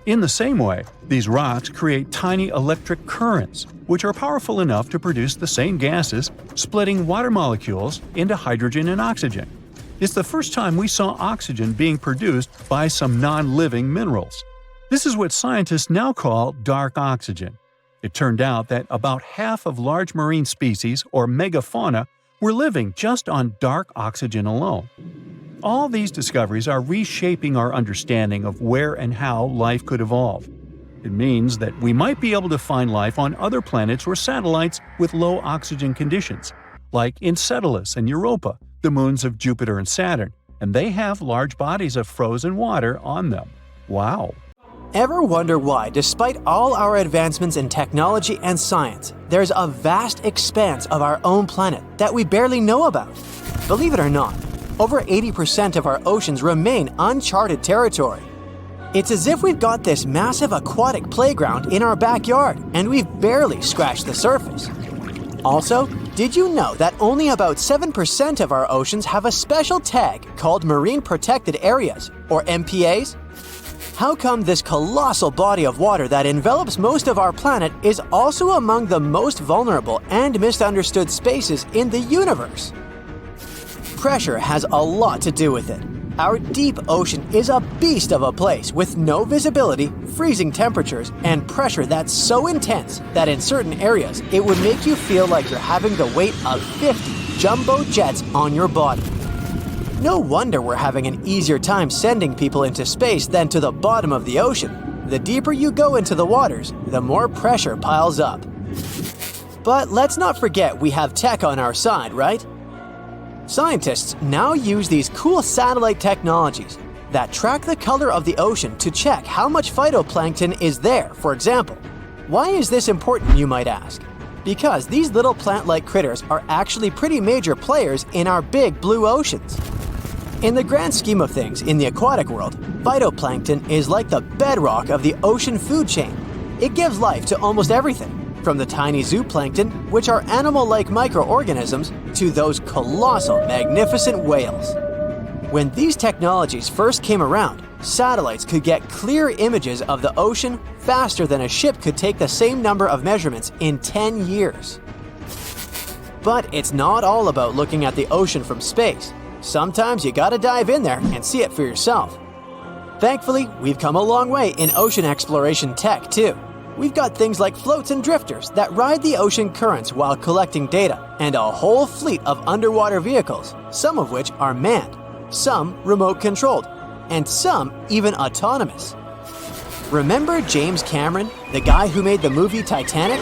In the same way, these rocks create tiny electric currents, which are powerful enough to produce the same gases, splitting water molecules into hydrogen and oxygen. It's the first time we saw oxygen being produced by some non-living minerals. This is what scientists now call dark oxygen. It turned out that about half of large marine species, or megafauna, were living just on dark oxygen alone. All these discoveries are reshaping our understanding of where and how life could evolve. It means that we might be able to find life on other planets or satellites with low oxygen conditions, like Enceladus and Europa, the moons of Jupiter and Saturn, and they have large bodies of frozen water on them. Wow! Ever wonder why, despite all our advancements in technology and science, there's a vast expanse of our own planet that we barely know about? Believe it or not, over 80% of our oceans remain uncharted territory. It's as if we've got this massive aquatic playground in our backyard, and we've barely scratched the surface. Also, did you know that only about 7% of our oceans have a special tag called Marine Protected Areas, or MPAs? How come this colossal body of water that envelops most of our planet is also among the most vulnerable and misunderstood spaces in the universe? Pressure has a lot to do with it. Our deep ocean is a beast of a place with no visibility, freezing temperatures, and pressure that's so intense that in certain areas it would make you feel like you're having the weight of 50 jumbo jets on your body. No wonder we're having an easier time sending people into space than to the bottom of the ocean. The deeper you go into the waters, the more pressure piles up. But let's not forget we have tech on our side, right? Scientists now use these cool satellite technologies that track the color of the ocean to check how much phytoplankton is there, for example. Why is this important, you might ask? Because these little plant-like critters are actually pretty major players in our big blue oceans. In the grand scheme of things in the aquatic world, phytoplankton is like the bedrock of the ocean food chain. It gives life to almost everything, from the tiny zooplankton, which are animal-like microorganisms, to those colossal, magnificent whales. When these technologies first came around, satellites could get clear images of the ocean faster than a ship could take the same number of measurements in 10 years. But it's not all about looking at the ocean from space. Sometimes you gotta dive in there and see it for yourself. Thankfully, we've come a long way in ocean exploration tech too. We've got things like floats and drifters that ride the ocean currents while collecting data, and a whole fleet of underwater vehicles, some of which are manned, some remote-controlled, and some even autonomous. Remember James Cameron, the guy who made the movie Titanic?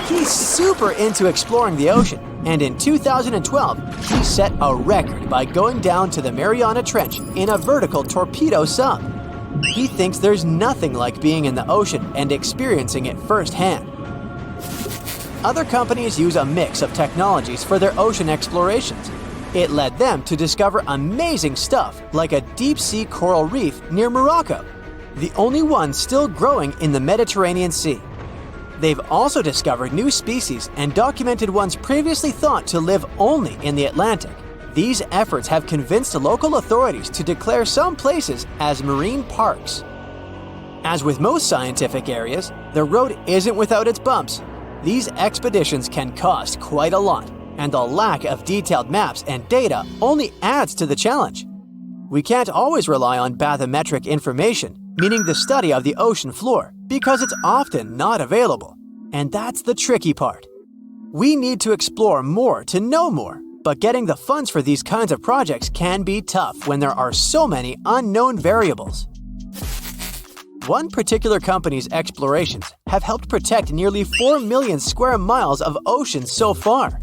He's super into exploring the ocean, and in 2012, he set a record by going down to the Mariana Trench in a vertical torpedo sub. He thinks there's nothing like being in the ocean and experiencing it firsthand. Other companies use a mix of technologies for their ocean explorations. It led them to discover amazing stuff like a deep-sea coral reef near Morocco, the only one still growing in the Mediterranean Sea. They've also discovered new species and documented ones previously thought to live only in the Atlantic. These efforts have convinced local authorities to declare some places as marine parks. As with most scientific areas, the road isn't without its bumps. These expeditions can cost quite a lot, and the lack of detailed maps and data only adds to the challenge. We can't always rely on bathymetric information, meaning the study of the ocean floor, because it's often not available. And that's the tricky part. We need to explore more to know more, but getting the funds for these kinds of projects can be tough when there are so many unknown variables. One particular company's explorations have helped protect nearly 4 million square miles of ocean so far.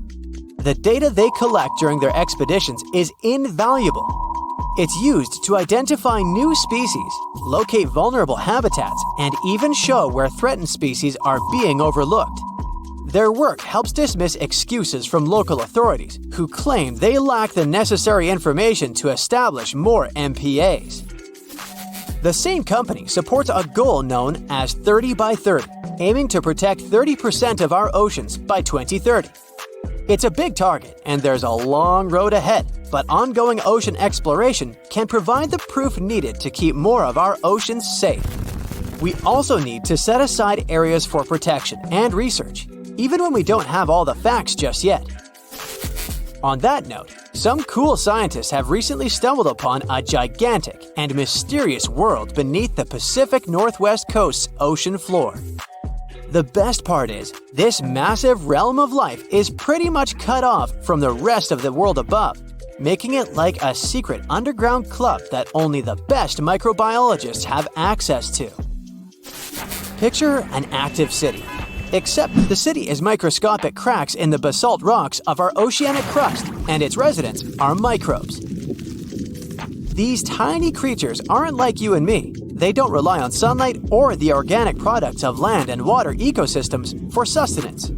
the data they collect during their expeditions is invaluable. It's used to identify new species, locate vulnerable habitats, and even show where threatened species are being overlooked. Their work helps dismiss excuses from local authorities who claim they lack the necessary information to establish more MPAs. The same company supports a goal known as 30 by 30, aiming to protect 30% of our oceans by 2030. It's a big target, and there's a long road ahead, but ongoing ocean exploration can provide the proof needed to keep more of our oceans safe. We also need to set aside areas for protection and research, even when we don't have all the facts just yet. On that note, some cool scientists have recently stumbled upon a gigantic and mysterious world beneath the Pacific Northwest coast's ocean floor. The best part is, this massive realm of life is pretty much cut off from the rest of the world above, making it like a secret underground club that only the best microbiologists have access to. Picture an active city, except the city is microscopic cracks in the basalt rocks of our oceanic crust, and its residents are microbes. These tiny creatures aren't like you and me. They don't rely on sunlight or the organic products of land and water ecosystems for sustenance.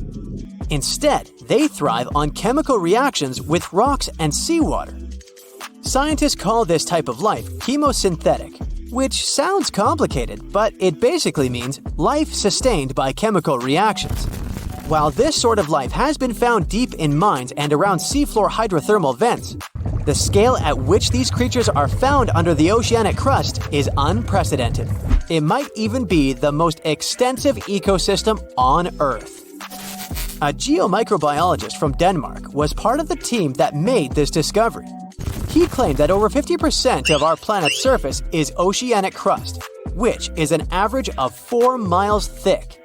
Instead, they thrive on chemical reactions with rocks and seawater. Scientists call this type of life chemosynthetic, which sounds complicated, but it basically means life sustained by chemical reactions. While this sort of life has been found deep in mines and around seafloor hydrothermal vents, the scale at which these creatures are found under the oceanic crust is unprecedented. It might even be the most extensive ecosystem on Earth. A geomicrobiologist from Denmark was part of the team that made this discovery. He claimed that over 50% of our planet's surface is oceanic crust, which is an average of 4 miles thick.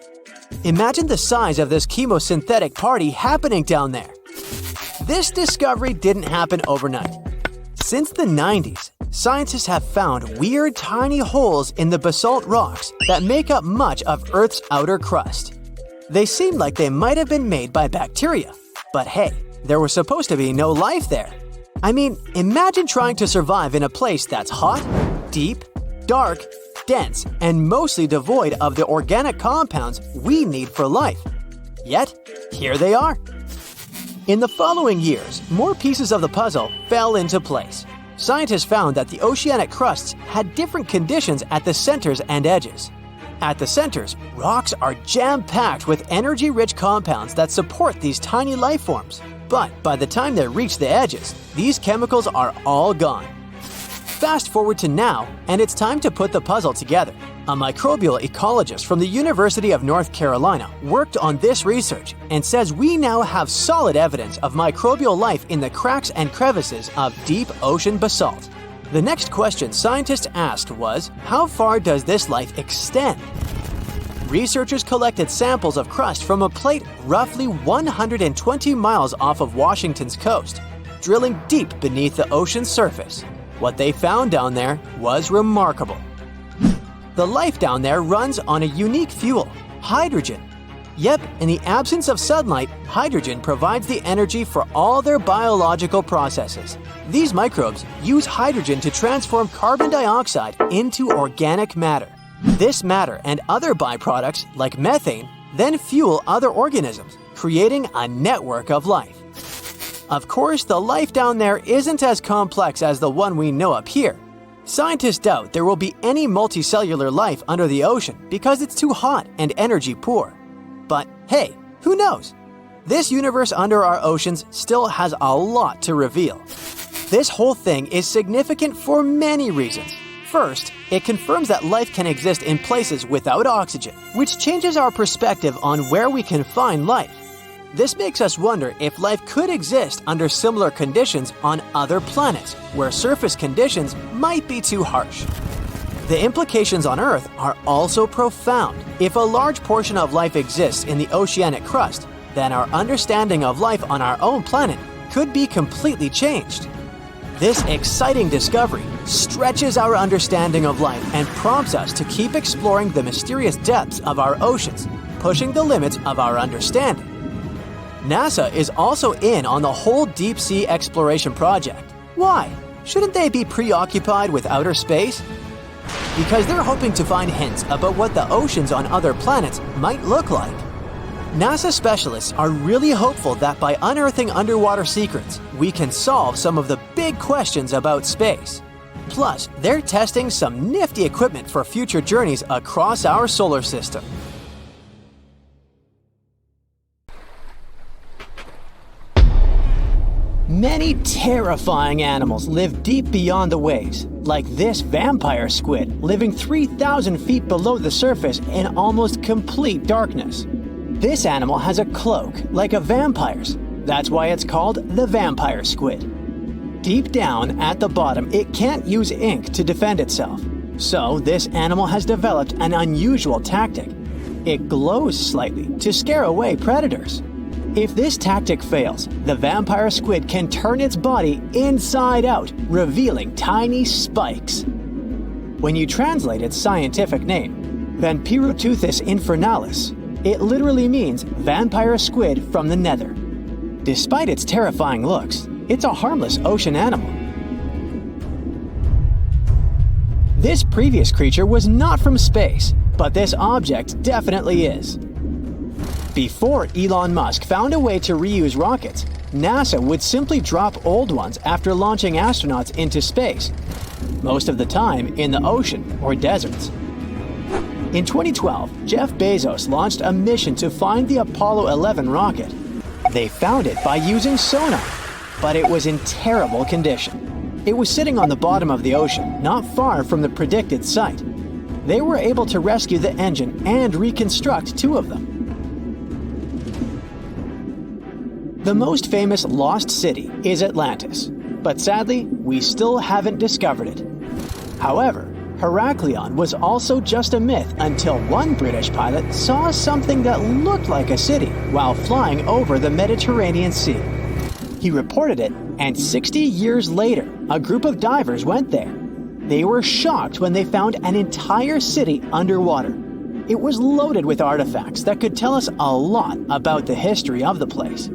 Imagine the size of this chemosynthetic party happening down there. This discovery didn't happen overnight. Since the 90s, scientists have found weird tiny holes in the basalt rocks that make up much of Earth's outer crust. They seem like they might have been made by bacteria, but hey, there was supposed to be no life there. I mean, imagine trying to survive in a place that's hot, deep, dark, dense, and mostly devoid of the organic compounds we need for life. Yet, here they are. In the following years, more pieces of the puzzle fell into place. Scientists found that the oceanic crusts had different conditions at the centers and edges. At the centers, rocks are jam-packed with energy-rich compounds that support these tiny life forms. But by the time they reach the edges, these chemicals are all gone. Fast forward to now, and it's time to put the puzzle together. A microbial ecologist from the University of North Carolina worked on this research and says we now have solid evidence of microbial life in the cracks and crevices of deep ocean basalt. The next question scientists asked was, how far does this life extend? Researchers collected samples of crust from a plate roughly 120 miles off of Washington's coast, drilling deep beneath the ocean's surface. What they found down there was remarkable. The life down there runs on a unique fuel, hydrogen. Yep, in the absence of sunlight, hydrogen provides the energy for all their biological processes. These microbes use hydrogen to transform carbon dioxide into organic matter. This matter and other byproducts, like methane, then fuel other organisms, creating a network of life. Of course, the life down there isn't as complex as the one we know up here. Scientists doubt there will be any multicellular life under the ocean because it's too hot and energy poor. But hey, who knows? This universe under our oceans still has a lot to reveal. This whole thing is significant for many reasons. First, it confirms that life can exist in places without oxygen, which changes our perspective on where we can find life. This makes us wonder if life could exist under similar conditions on other planets, where surface conditions might be too harsh. The implications on Earth are also profound. If a large portion of life exists in the oceanic crust, then our understanding of life on our own planet could be completely changed. This exciting discovery stretches our understanding of life and prompts us to keep exploring the mysterious depths of our oceans, pushing the limits of our understanding. NASA is also in on the whole deep sea exploration project. Why? Shouldn't they be preoccupied with outer space? Because they're hoping to find hints about what the oceans on other planets might look like. NASA specialists are really hopeful that by unearthing underwater secrets, we can solve some of the big questions about space. Plus, they're testing some nifty equipment for future journeys across our solar system. Many terrifying animals live deep beyond the waves, like this vampire squid living 3,000 feet below the surface in almost complete darkness. This animal has a cloak, like a vampire's. That's why it's called the vampire squid. Deep down at the bottom, it can't use ink to defend itself. So this animal has developed an unusual tactic. It glows slightly to scare away predators. If this tactic fails, the vampire squid can turn its body inside out, revealing tiny spikes. When you translate its scientific name, Vampiroteuthis infernalis, it literally means vampire squid from the nether. Despite its terrifying looks, it's a harmless ocean animal. This previous creature was not from space, but this object definitely is. Before Elon Musk found a way to reuse rockets, NASA would simply drop old ones after launching astronauts into space, most of the time in the ocean or deserts. In 2012, Jeff Bezos launched a mission to find the Apollo 11 rocket. They found it by using sonar, but it was in terrible condition. It was sitting on the bottom of the ocean, not far from the predicted site. They were able to rescue the engine and reconstruct 2 of them. The most famous lost city is Atlantis, but sadly, we still haven't discovered it. However, Heraklion was also just a myth until one British pilot saw something that looked like a city while flying over the Mediterranean Sea. He reported it, and 60 years later, a group of divers went there. They were shocked when they found an entire city underwater. It was loaded with artifacts that could tell us a lot about the history of the place.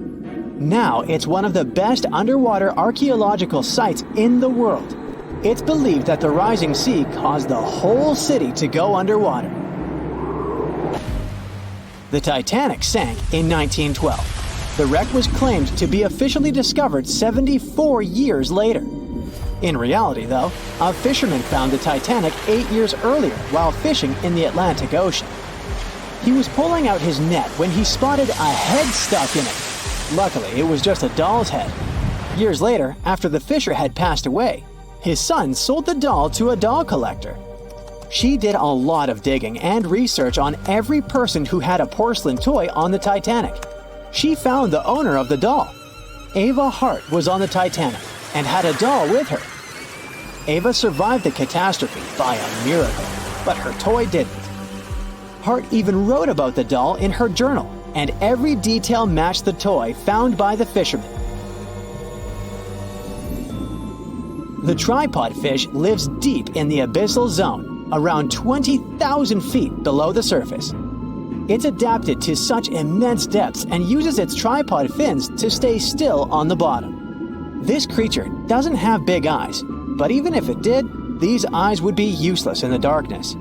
Now it's one of the best underwater archaeological sites in the world. It's believed that the rising sea caused the whole city to go underwater. The Titanic sank in 1912. The wreck was claimed to be officially discovered 74 years later. In reality, though, a fisherman found the Titanic 8 years earlier while fishing in the Atlantic Ocean. He was pulling out his net when he spotted a head stuck in it. Luckily, it was just a doll's head. Years later, after the fisher had passed away, his son sold the doll to a doll collector. She did a lot of digging and research on every person who had a porcelain toy on the Titanic. She found the owner of the doll. Ava Harp was on the Titanic and had a doll with her. Ava survived the catastrophe by a miracle, but her toy didn't. Hart even wrote about the doll in her journal, and every detail matched the toy found by the fisherman. The tripod fish lives deep in the abyssal zone, around 20,000 feet below the surface. It's adapted to such immense depths and uses its tripod fins to stay still on the bottom. This creature doesn't have big eyes, but even if it did, these eyes would be useless in the darkness.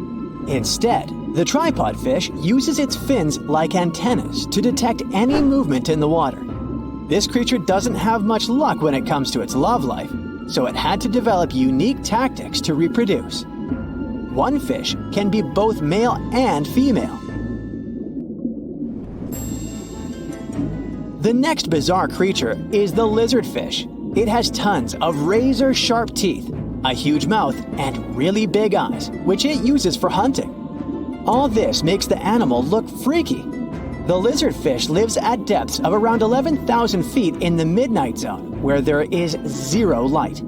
Instead, the tripod fish uses its fins like antennas to detect any movement in the water. This creature doesn't have much luck when it comes to its love life, so it had to develop unique tactics to reproduce. One fish can be both male and female. The next bizarre creature is the lizardfish. It has tons of razor-sharp teeth, a huge mouth, and really big eyes, which it uses for hunting. All this makes the animal look freaky. The lizardfish lives at depths of around 11,000 feet in the midnight zone, where there is zero light.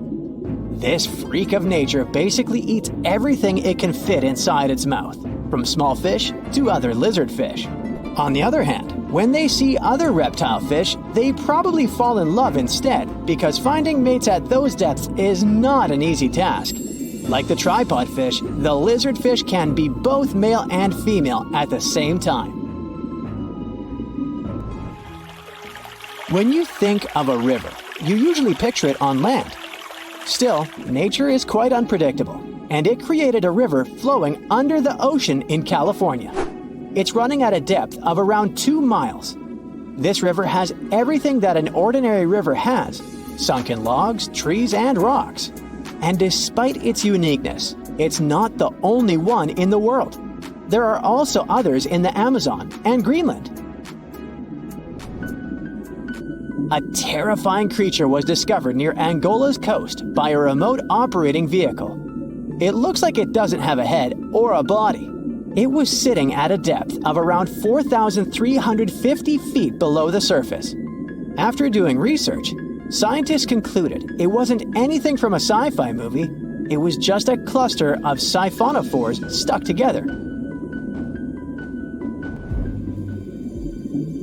This freak of nature basically eats everything it can fit inside its mouth, from small fish to other lizardfish. On the other hand, when they see other reptile fish, they probably fall in love instead, because finding mates at those depths is not an easy task. Like the tripod fish, the lizardfish can be both male and female at the same time. When you think of a river, you usually picture it on land. Still, nature is quite unpredictable, and it created a river flowing under the ocean in California. It's running at a depth of around 2 miles. This river has everything that an ordinary river has: sunken logs, trees, and rocks. And despite its uniqueness, it's not the only one in the world. There are also others in the Amazon and Greenland. A terrifying creature was discovered near Angola's coast by a remote operating vehicle. It looks like it doesn't have a head or a body. It was sitting at a depth of around 4,350 feet below the surface. After doing research, scientists concluded it wasn't anything from a sci-fi movie. It was just a cluster of siphonophores stuck together.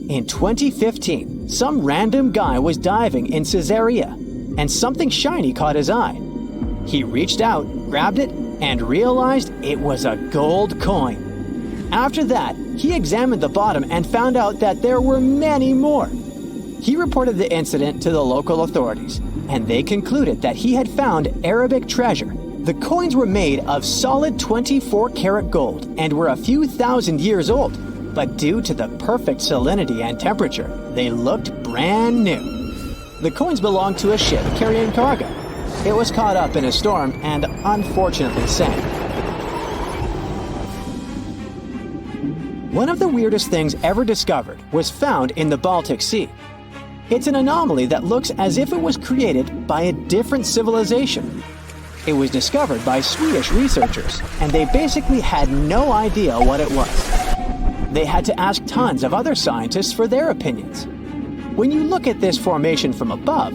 In 2015, some random guy was diving in Caesarea, and something shiny caught his eye. He reached out, grabbed it, and realized it was a gold coin. After that, he examined the bottom and found out that there were many more. He reported the incident to the local authorities, and they concluded that he had found Arabic treasure. The coins were made of solid 24-karat gold and were a few thousand years old, but due to the perfect salinity and temperature, they looked brand new. The coins belonged to a ship carrying cargo. It was caught up in a storm and unfortunately sank. One of the weirdest things ever discovered was found in the Baltic Sea. It's an anomaly that looks as if it was created by a different civilization. It was discovered by Swedish researchers, and they basically had no idea what it was. They had to ask tons of other scientists for their opinions. When you look at this formation from above,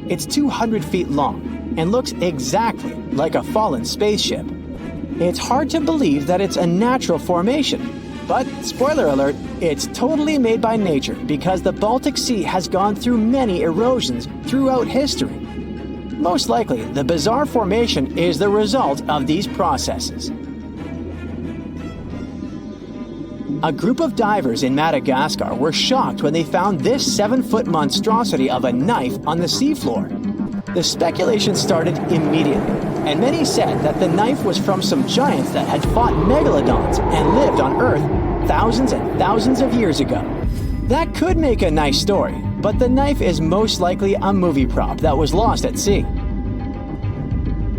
it's 200 feet long and looks exactly like a fallen spaceship. It's hard to believe that it's a natural formation, but spoiler alert, it's totally made by nature because the Baltic Sea has gone through many erosions throughout history. Most likely, the bizarre formation is the result of these processes. A group of divers in Madagascar were shocked when they found this 7-foot monstrosity of a knife on the seafloor. The speculation started immediately, and many said that the knife was from some giants that had fought megalodons and lived on Earth thousands and thousands of years ago. That could make a nice story, but the knife is most likely a movie prop that was lost at sea.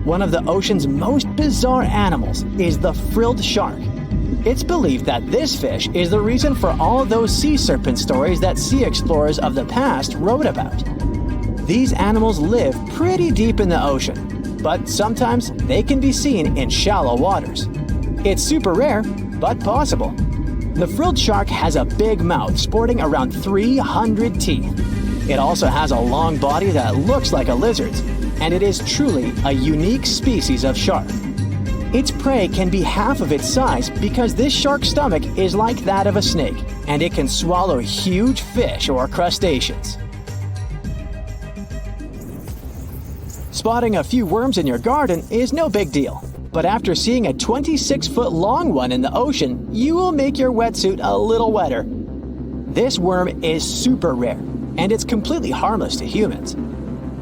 One of the ocean's most bizarre animals is the frilled shark. It's believed that this fish is the reason for all those sea serpent stories that sea explorers of the past wrote about. These animals live pretty deep in the ocean, but sometimes they can be seen in shallow waters. It's super rare, but possible. The frilled shark has a big mouth sporting around 300 teeth. It also has a long body that looks like a lizard's, and it is truly a unique species of shark. Its prey can be half of its size because this shark's stomach is like that of a snake, and it can swallow huge fish or crustaceans. Spotting a few worms in your garden is no big deal, but after seeing a 26-foot long one in the ocean, you will make your wetsuit a little wetter. This worm is super rare, and it's completely harmless to humans.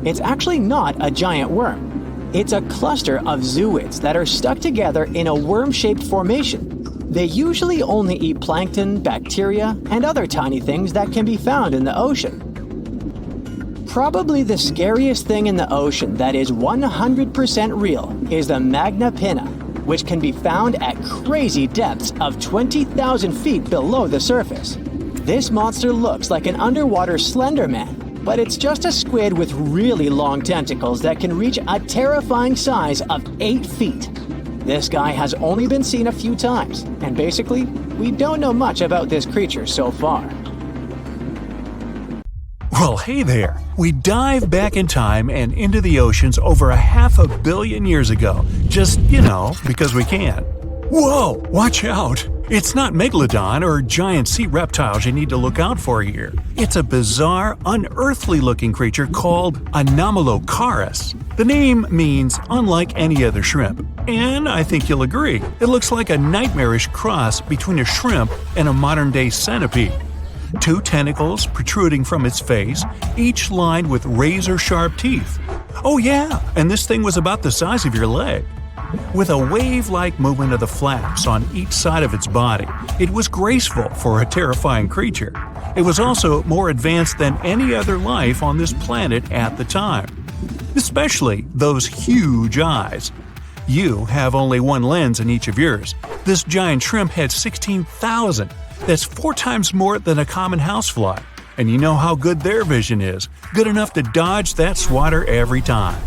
It's actually not a giant worm. It's a cluster of zooids that are stuck together in a worm-shaped formation. They usually only eat plankton, bacteria, and other tiny things that can be found in the ocean. Probably the scariest thing in the ocean that is 100% real is the magna pinna, which can be found at crazy depths of 20,000 feet below the surface. This monster looks like an underwater Slender Man, but it's just a squid with really long tentacles that can reach a terrifying size of 8 feet. This guy has only been seen a few times, and basically, we don't know much about this creature so far. Well, hey there! We dive back in time and into the oceans over 500 million years ago, just, because we can. Whoa! Watch out! It's not megalodon or giant sea reptiles you need to look out for here. It's a bizarre, unearthly-looking creature called Anomalocaris. The name means unlike any other shrimp, and I think you'll agree, it looks like a nightmarish cross between a shrimp and a modern-day centipede. 2 tentacles protruding from its face, each lined with razor-sharp teeth. Oh yeah, and this thing was about the size of your leg. With a wave-like movement of the flaps on each side of its body, it was graceful for a terrifying creature. It was also more advanced than any other life on this planet at the time. Especially those huge eyes. You have only one lens in each of yours. This giant shrimp had 16,000. That's 4 times more than a common housefly. And you know how good their vision is. Good enough to dodge that swatter every time.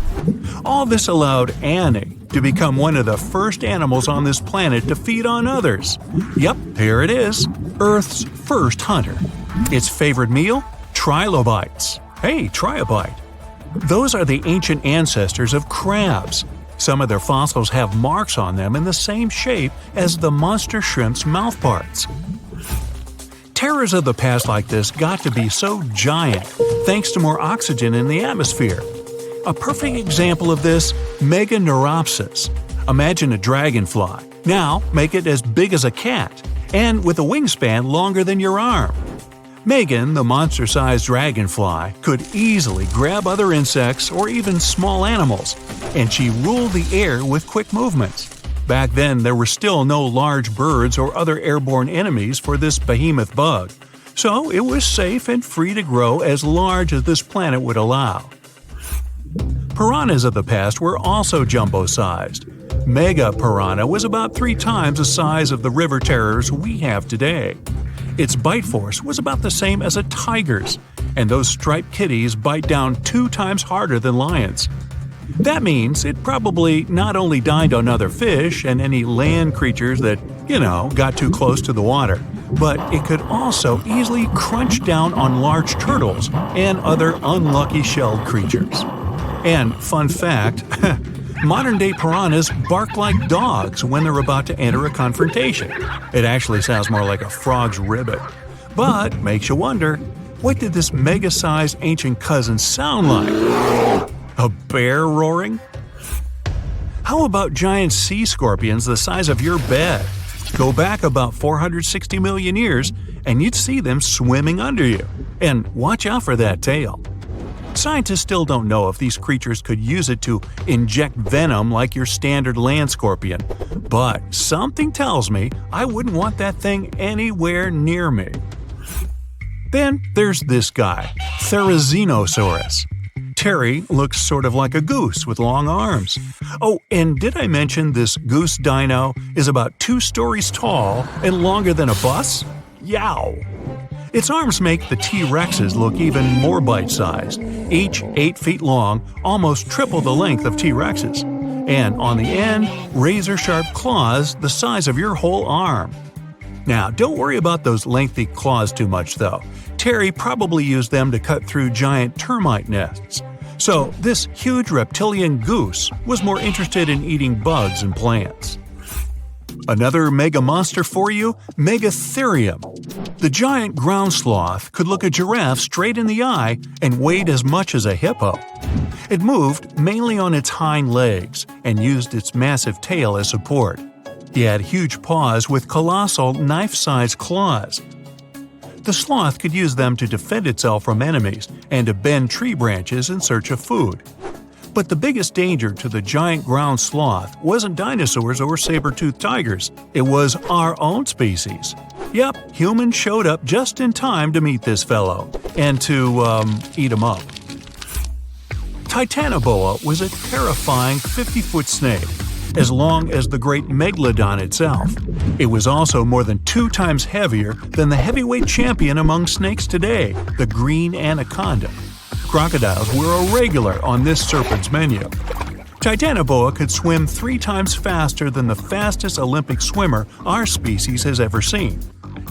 All this allowed Annie to become one of the first animals on this planet to feed on others. Yep, here it is. Earth's first hunter. Its favorite meal? Trilobites. Hey, try a bite. Those are the ancient ancestors of crabs. Some of their fossils have marks on them in the same shape as the monster shrimp's mouthparts. Terrors of the past like this got to be so giant thanks to more oxygen in the atmosphere. A perfect example of this, Meganeuropsis. Imagine a dragonfly. Now make it as big as a cat, and with a wingspan longer than your arm. Megan, the monster-sized dragonfly, could easily grab other insects or even small animals, and she ruled the air with quick movements. Back then, there were still no large birds or other airborne enemies for this behemoth bug, so it was safe and free to grow as large as this planet would allow. Piranhas of the past were also jumbo-sized. Mega piranha was about 3 times the size of the river terrors we have today. Its bite force was about the same as a tiger's, and those striped kitties bite down 2 times harder than lions. That means it probably not only dined on other fish and any land creatures that, got too close to the water, but it could also easily crunch down on large turtles and other unlucky shelled creatures. And fun fact, modern-day piranhas bark like dogs when they're about to enter a confrontation. It actually sounds more like a frog's ribbit. But makes you wonder, what did this mega-sized ancient cousin sound like? A bear roaring? How about giant sea scorpions the size of your bed? Go back about 460 million years and you'd see them swimming under you. And watch out for that tail. Scientists still don't know if these creatures could use it to inject venom like your standard land scorpion, but something tells me I wouldn't want that thing anywhere near me. Then there's this guy, Therizinosaurus. Terry looks sort of like a goose with long arms. Oh, and did I mention this goose dino is about 2 stories tall and longer than a bus? Yow! Its arms make the T-Rexes look even more bite-sized, each 8 feet long, almost triple the length of T-Rexes. And on the end, razor-sharp claws the size of your whole arm. Now, don't worry about those lengthy claws too much, though. Terry probably used them to cut through giant termite nests. So, this huge reptilian goose was more interested in eating bugs and plants. Another mega monster for you, Megatherium. The giant ground sloth could look a giraffe straight in the eye and weighed as much as a hippo. It moved mainly on its hind legs and used its massive tail as support. He had huge paws with colossal knife-sized claws. The sloth could use them to defend itself from enemies and to bend tree branches in search of food. But the biggest danger to the giant ground sloth wasn't dinosaurs or saber-toothed tigers, it was our own species. Yep, humans showed up just in time to meet this fellow, and to, eat him up. Titanoboa was a terrifying 50-foot snake, as long as the great megalodon itself. It was also more than 2 times heavier than the heavyweight champion among snakes today, the green anaconda. Crocodiles were a regular on this serpent's menu. Titanoboa could swim 3 times faster than the fastest Olympic swimmer our species has ever seen.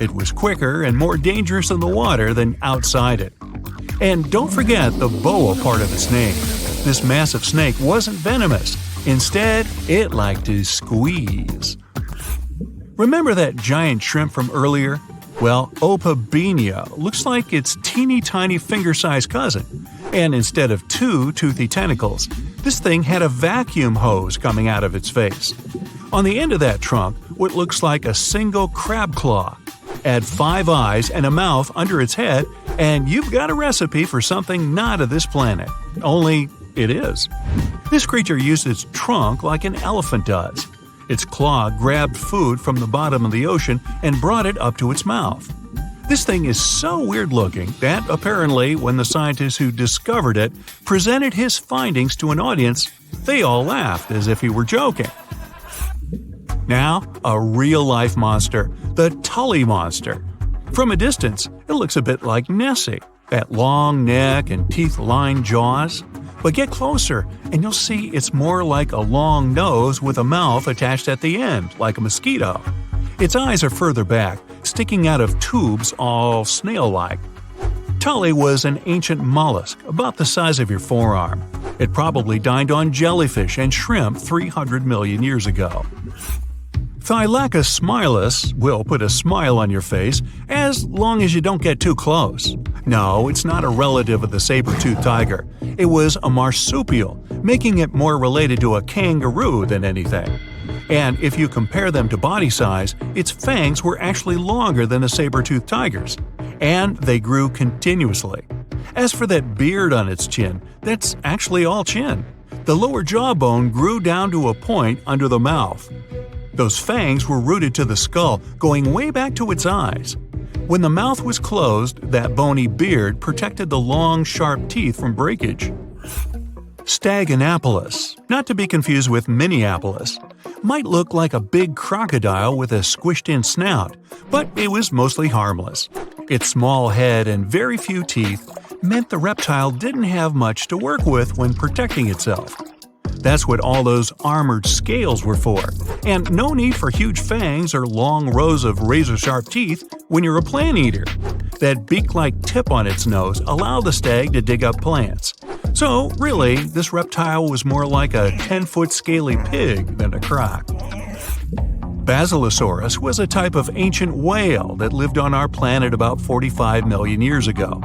It was quicker and more dangerous in the water than outside it. And don't forget the boa part of its name. This massive snake wasn't venomous. Instead, it liked to squeeze. Remember that giant shrimp from earlier? Well, Opabenia looks like its teeny-tiny finger-sized cousin. And instead of 2 toothy tentacles, this thing had a vacuum hose coming out of its face. On the end of that trunk, what looks like a single crab claw. Add 5 eyes and a mouth under its head, and you've got a recipe for something not of this planet. Only it is. This creature used its trunk like an elephant does. Its claw grabbed food from the bottom of the ocean and brought it up to its mouth. This thing is so weird-looking that apparently when the scientists who discovered it presented his findings to an audience, they all laughed as if he were joking. Now, a real-life monster, the Tully monster. From a distance, it looks a bit like Nessie, that long neck and teeth-lined jaws. But get closer, and you'll see it's more like a long nose with a mouth attached at the end, like a mosquito. Its eyes are further back, sticking out of tubes all snail-like. Tully was an ancient mollusk, about the size of your forearm. It probably dined on jellyfish and shrimp 300 million years ago. Thylacus smilus will put a smile on your face as long as you don't get too close. No, it's not a relative of the saber-toothed tiger. It was a marsupial, making it more related to a kangaroo than anything. And if you compare them to body size, its fangs were actually longer than a saber-toothed tiger's. And they grew continuously. As for that beard on its chin, that's actually all chin. The lower jawbone grew down to a point under the mouth. Those fangs were rooted to the skull, going way back to its eyes. When the mouth was closed, that bony beard protected the long, sharp teeth from breakage. Staganapolis, not to be confused with Minneapolis, might look like a big crocodile with a squished-in snout, but it was mostly harmless. Its small head and very few teeth meant the reptile didn't have much to work with when protecting itself. That's what all those armored scales were for, and no need for huge fangs or long rows of razor-sharp teeth when you're a plant eater. That beak-like tip on its nose allowed the stag to dig up plants. So, really, this reptile was more like a 10-foot scaly pig than a croc. Basilosaurus was a type of ancient whale that lived on our planet about 45 million years ago.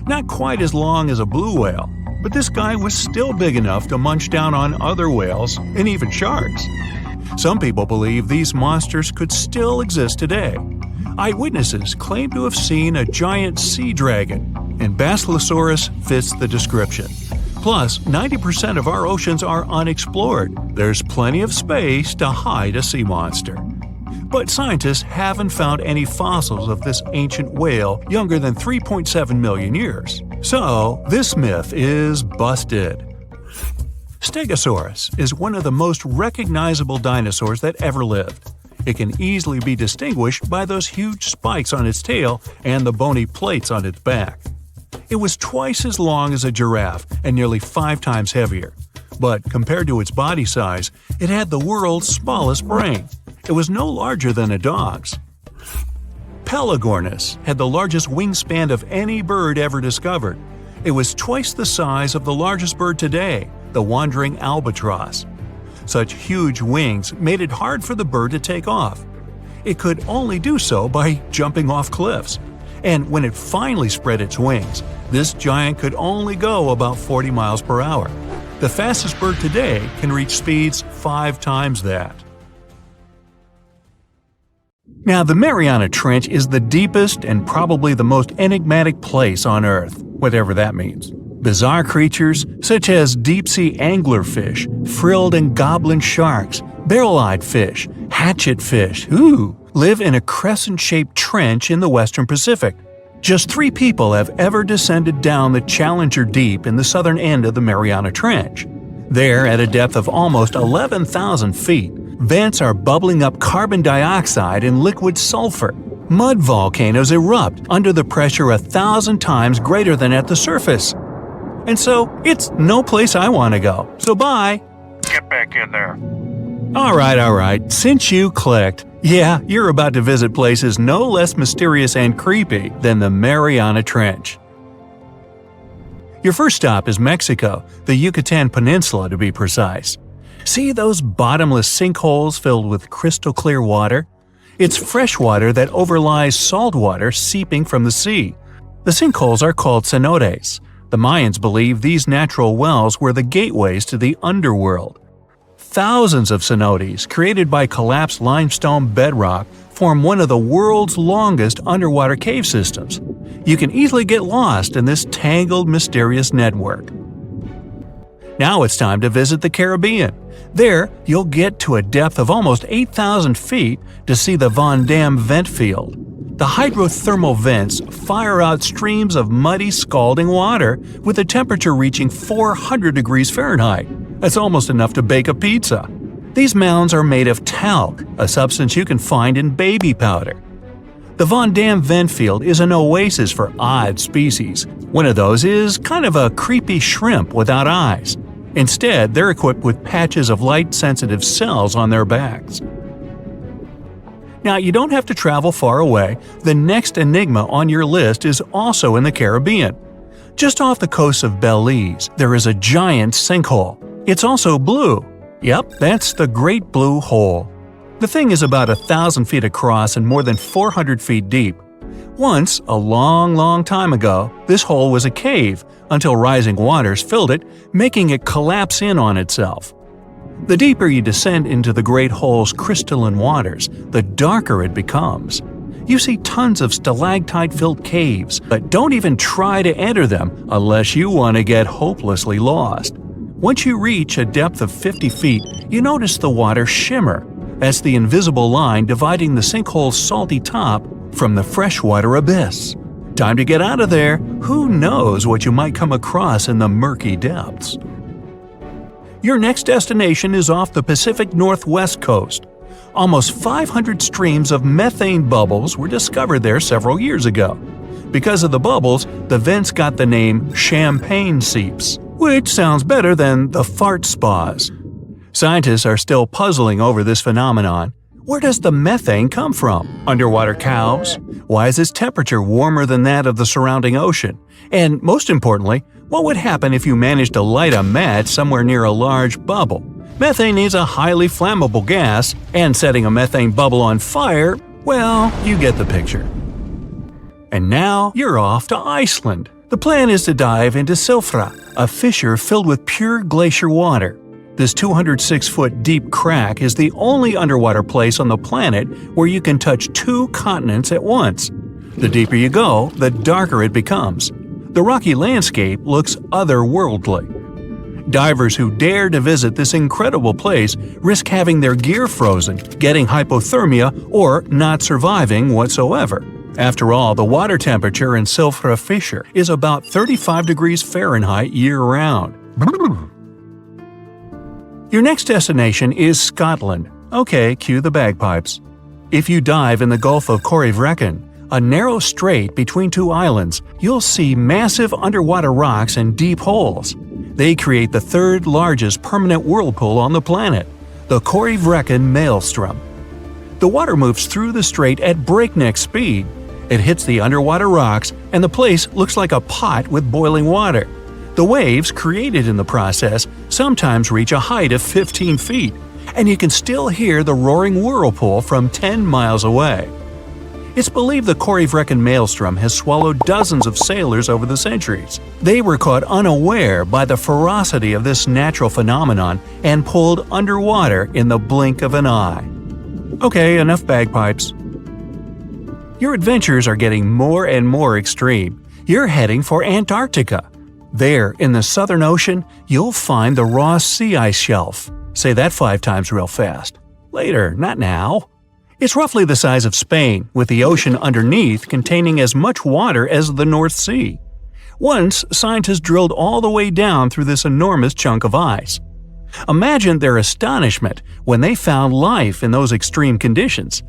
Not quite as long as a blue whale, but this guy was still big enough to munch down on other whales and even sharks. Some people believe these monsters could still exist today. Eyewitnesses claim to have seen a giant sea dragon, and Basilosaurus fits the description. Plus, 90% of our oceans are unexplored. There's plenty of space to hide a sea monster. But scientists haven't found any fossils of this ancient whale younger than 3.7 million years. So, this myth is busted. Stegosaurus is one of the most recognizable dinosaurs that ever lived. It can easily be distinguished by those huge spikes on its tail and the bony plates on its back. It was twice as long as a giraffe and nearly 5 times heavier. But compared to its body size, it had the world's smallest brain. It was no larger than a dog's. Pelagornis had the largest wingspan of any bird ever discovered. It was twice the size of the largest bird today, the wandering albatross. Such huge wings made it hard for the bird to take off. It could only do so by jumping off cliffs. And when it finally spread its wings, this giant could only go about 40 miles per hour. The fastest bird today can reach speeds 5 times that. Now, the Mariana Trench is the deepest and probably the most enigmatic place on Earth, whatever that means. Bizarre creatures, such as deep-sea anglerfish, frilled and goblin sharks, barrel-eyed fish, hatchet fish, live in a crescent-shaped trench in the western Pacific. Just 3 people have ever descended down the Challenger Deep in the southern end of the Mariana Trench. There, at a depth of almost 11,000 feet, vents are bubbling up carbon dioxide and liquid sulfur. Mud volcanoes erupt under the pressure 1,000 times greater than at the surface. And so, it's no place I want to go. So bye! Get back in there. Alright, since you clicked, yeah, you're about to visit places no less mysterious and creepy than the Mariana Trench. Your first stop is Mexico, the Yucatan Peninsula to be precise. See those bottomless sinkholes filled with crystal clear water? It's fresh water that overlies salt water seeping from the sea. The sinkholes are called cenotes. The Mayans believe these natural wells were the gateways to the underworld. Thousands of cenotes, created by collapsed limestone bedrock, form one of the world's longest underwater cave systems. You can easily get lost in this tangled, mysterious network. Now it's time to visit the Caribbean. There, you'll get to a depth of almost 8,000 feet to see the Van Dam vent field. The hydrothermal vents fire out streams of muddy, scalding water, with the temperature reaching 400 degrees Fahrenheit. That's almost enough to bake a pizza. These mounds are made of talc, a substance you can find in baby powder. The Van Dam vent field is an oasis for odd species. One of those is kind of a creepy shrimp without eyes. Instead, they're equipped with patches of light-sensitive cells on their backs. Now, you don't have to travel far away. The next enigma on your list is also in the Caribbean. Just off the coast of Belize, there is a giant sinkhole. It's also blue. Yep, that's the Great Blue Hole. The thing is about 1,000 feet across and more than 400 feet deep. Once, a long time ago, this hole was a cave until rising waters filled it, making it collapse in on itself. The deeper you descend into the Great Hole's crystalline waters, the darker it becomes. You see tons of stalactite-filled caves, but don't even try to enter them unless you want to get hopelessly lost. Once you reach a depth of 50 feet, you notice the water shimmer. That's the invisible line dividing the sinkhole's salty top from the freshwater abyss. Time to get out of there. Who knows what you might come across in the murky depths? Your next destination is off the Pacific Northwest coast. Almost 500 streams of methane bubbles were discovered there several years ago. Because of the bubbles, the vents got the name champagne seeps, which sounds better than the fart spas. Scientists are still puzzling over this phenomenon. Where does the methane come from? Underwater cows? Why is its temperature warmer than that of the surrounding ocean? And most importantly, what would happen if you managed to light a match somewhere near a large bubble? Methane is a highly flammable gas, and setting a methane bubble on fire, well, you get the picture. And now you're off to Iceland. The plan is to dive into Silfra, a fissure filled with pure glacier water. This 206-foot deep crack is the only underwater place on the planet where you can touch 2 continents at once. The deeper you go, the darker it becomes. The rocky landscape looks otherworldly. Divers who dare to visit this incredible place risk having their gear frozen, getting hypothermia, or not surviving whatsoever. After all, the water temperature in Silfra Fissure is about 35 degrees Fahrenheit year-round. Your next destination is Scotland. Okay, cue the bagpipes. If you dive in the Gulf of Corryvreckan, a narrow strait between 2 islands, you'll see massive underwater rocks and deep holes. They create the 3rd largest permanent whirlpool on the planet, the Corryvreckan Maelstrom. The water moves through the strait at breakneck speed. It hits the underwater rocks, and the place looks like a pot with boiling water. The waves, created in the process, sometimes reach a height of 15 feet, and you can still hear the roaring whirlpool from 10 miles away. It's believed the Corryvreckan Maelstrom has swallowed dozens of sailors over the centuries. They were caught unaware by the ferocity of this natural phenomenon and pulled underwater in the blink of an eye. Okay, enough bagpipes. Your adventures are getting more and more extreme. You're heading for Antarctica. There, in the Southern Ocean, you'll find the Ross Sea Ice Shelf. Say that 5 times real fast. Later, not now. It's roughly the size of Spain, with the ocean underneath containing as much water as the North Sea. Once, scientists drilled all the way down through this enormous chunk of ice. Imagine their astonishment when they found life in those extreme conditions.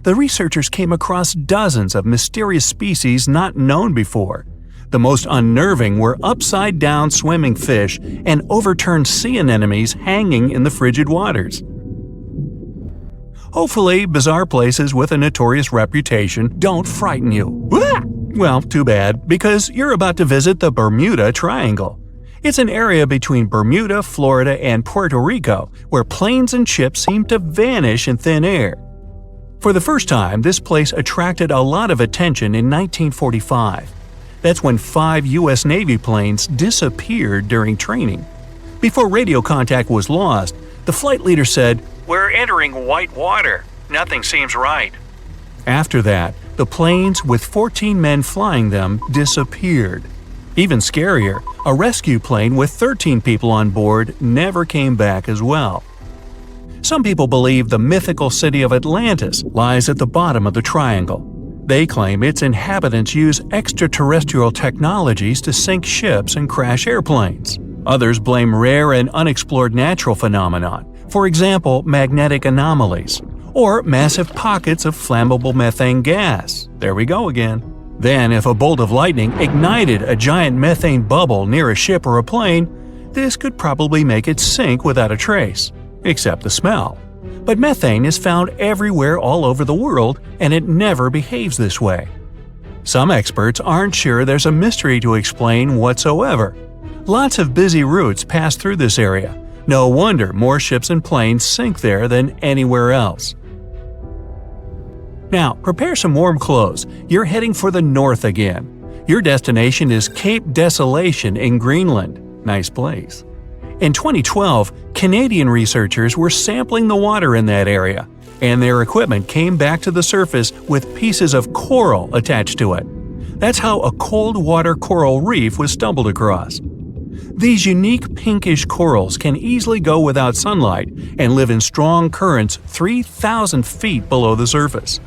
The researchers came across dozens of mysterious species not known before. The most unnerving were upside-down swimming fish and overturned sea anemones hanging in the frigid waters. Hopefully, bizarre places with a notorious reputation don't frighten you. Well, too bad, because you're about to visit the Bermuda Triangle. It's an area between Bermuda, Florida, and Puerto Rico where planes and ships seem to vanish in thin air. For the first time, this place attracted a lot of attention in 1945. That's when 5 U.S. Navy planes disappeared during training. Before radio contact was lost, the flight leader said, "We're entering white water. Nothing seems right." After that, the planes with 14 men flying them disappeared. Even scarier, a rescue plane with 13 people on board never came back as well. Some people believe the mythical city of Atlantis lies at the bottom of the triangle. They claim its inhabitants use extraterrestrial technologies to sink ships and crash airplanes. Others blame rare and unexplored natural phenomena, for example magnetic anomalies, or massive pockets of flammable methane gas. There we go again. Then, if a bolt of lightning ignited a giant methane bubble near a ship or a plane, this could probably make it sink without a trace, except the smell. But methane is found everywhere all over the world, and it never behaves this way. Some experts aren't sure there's a mystery to explain whatsoever. Lots of busy routes pass through this area. No wonder more ships and planes sink there than anywhere else. Now, prepare some warm clothes. You're heading for the north again. Your destination is Cape Desolation in Greenland. Nice place. In 2012, Canadian researchers were sampling the water in that area, and their equipment came back to the surface with pieces of coral attached to it. That's how a cold water coral reef was stumbled across. These unique pinkish corals can easily go without sunlight and live in strong currents 3,000 feet below the surface.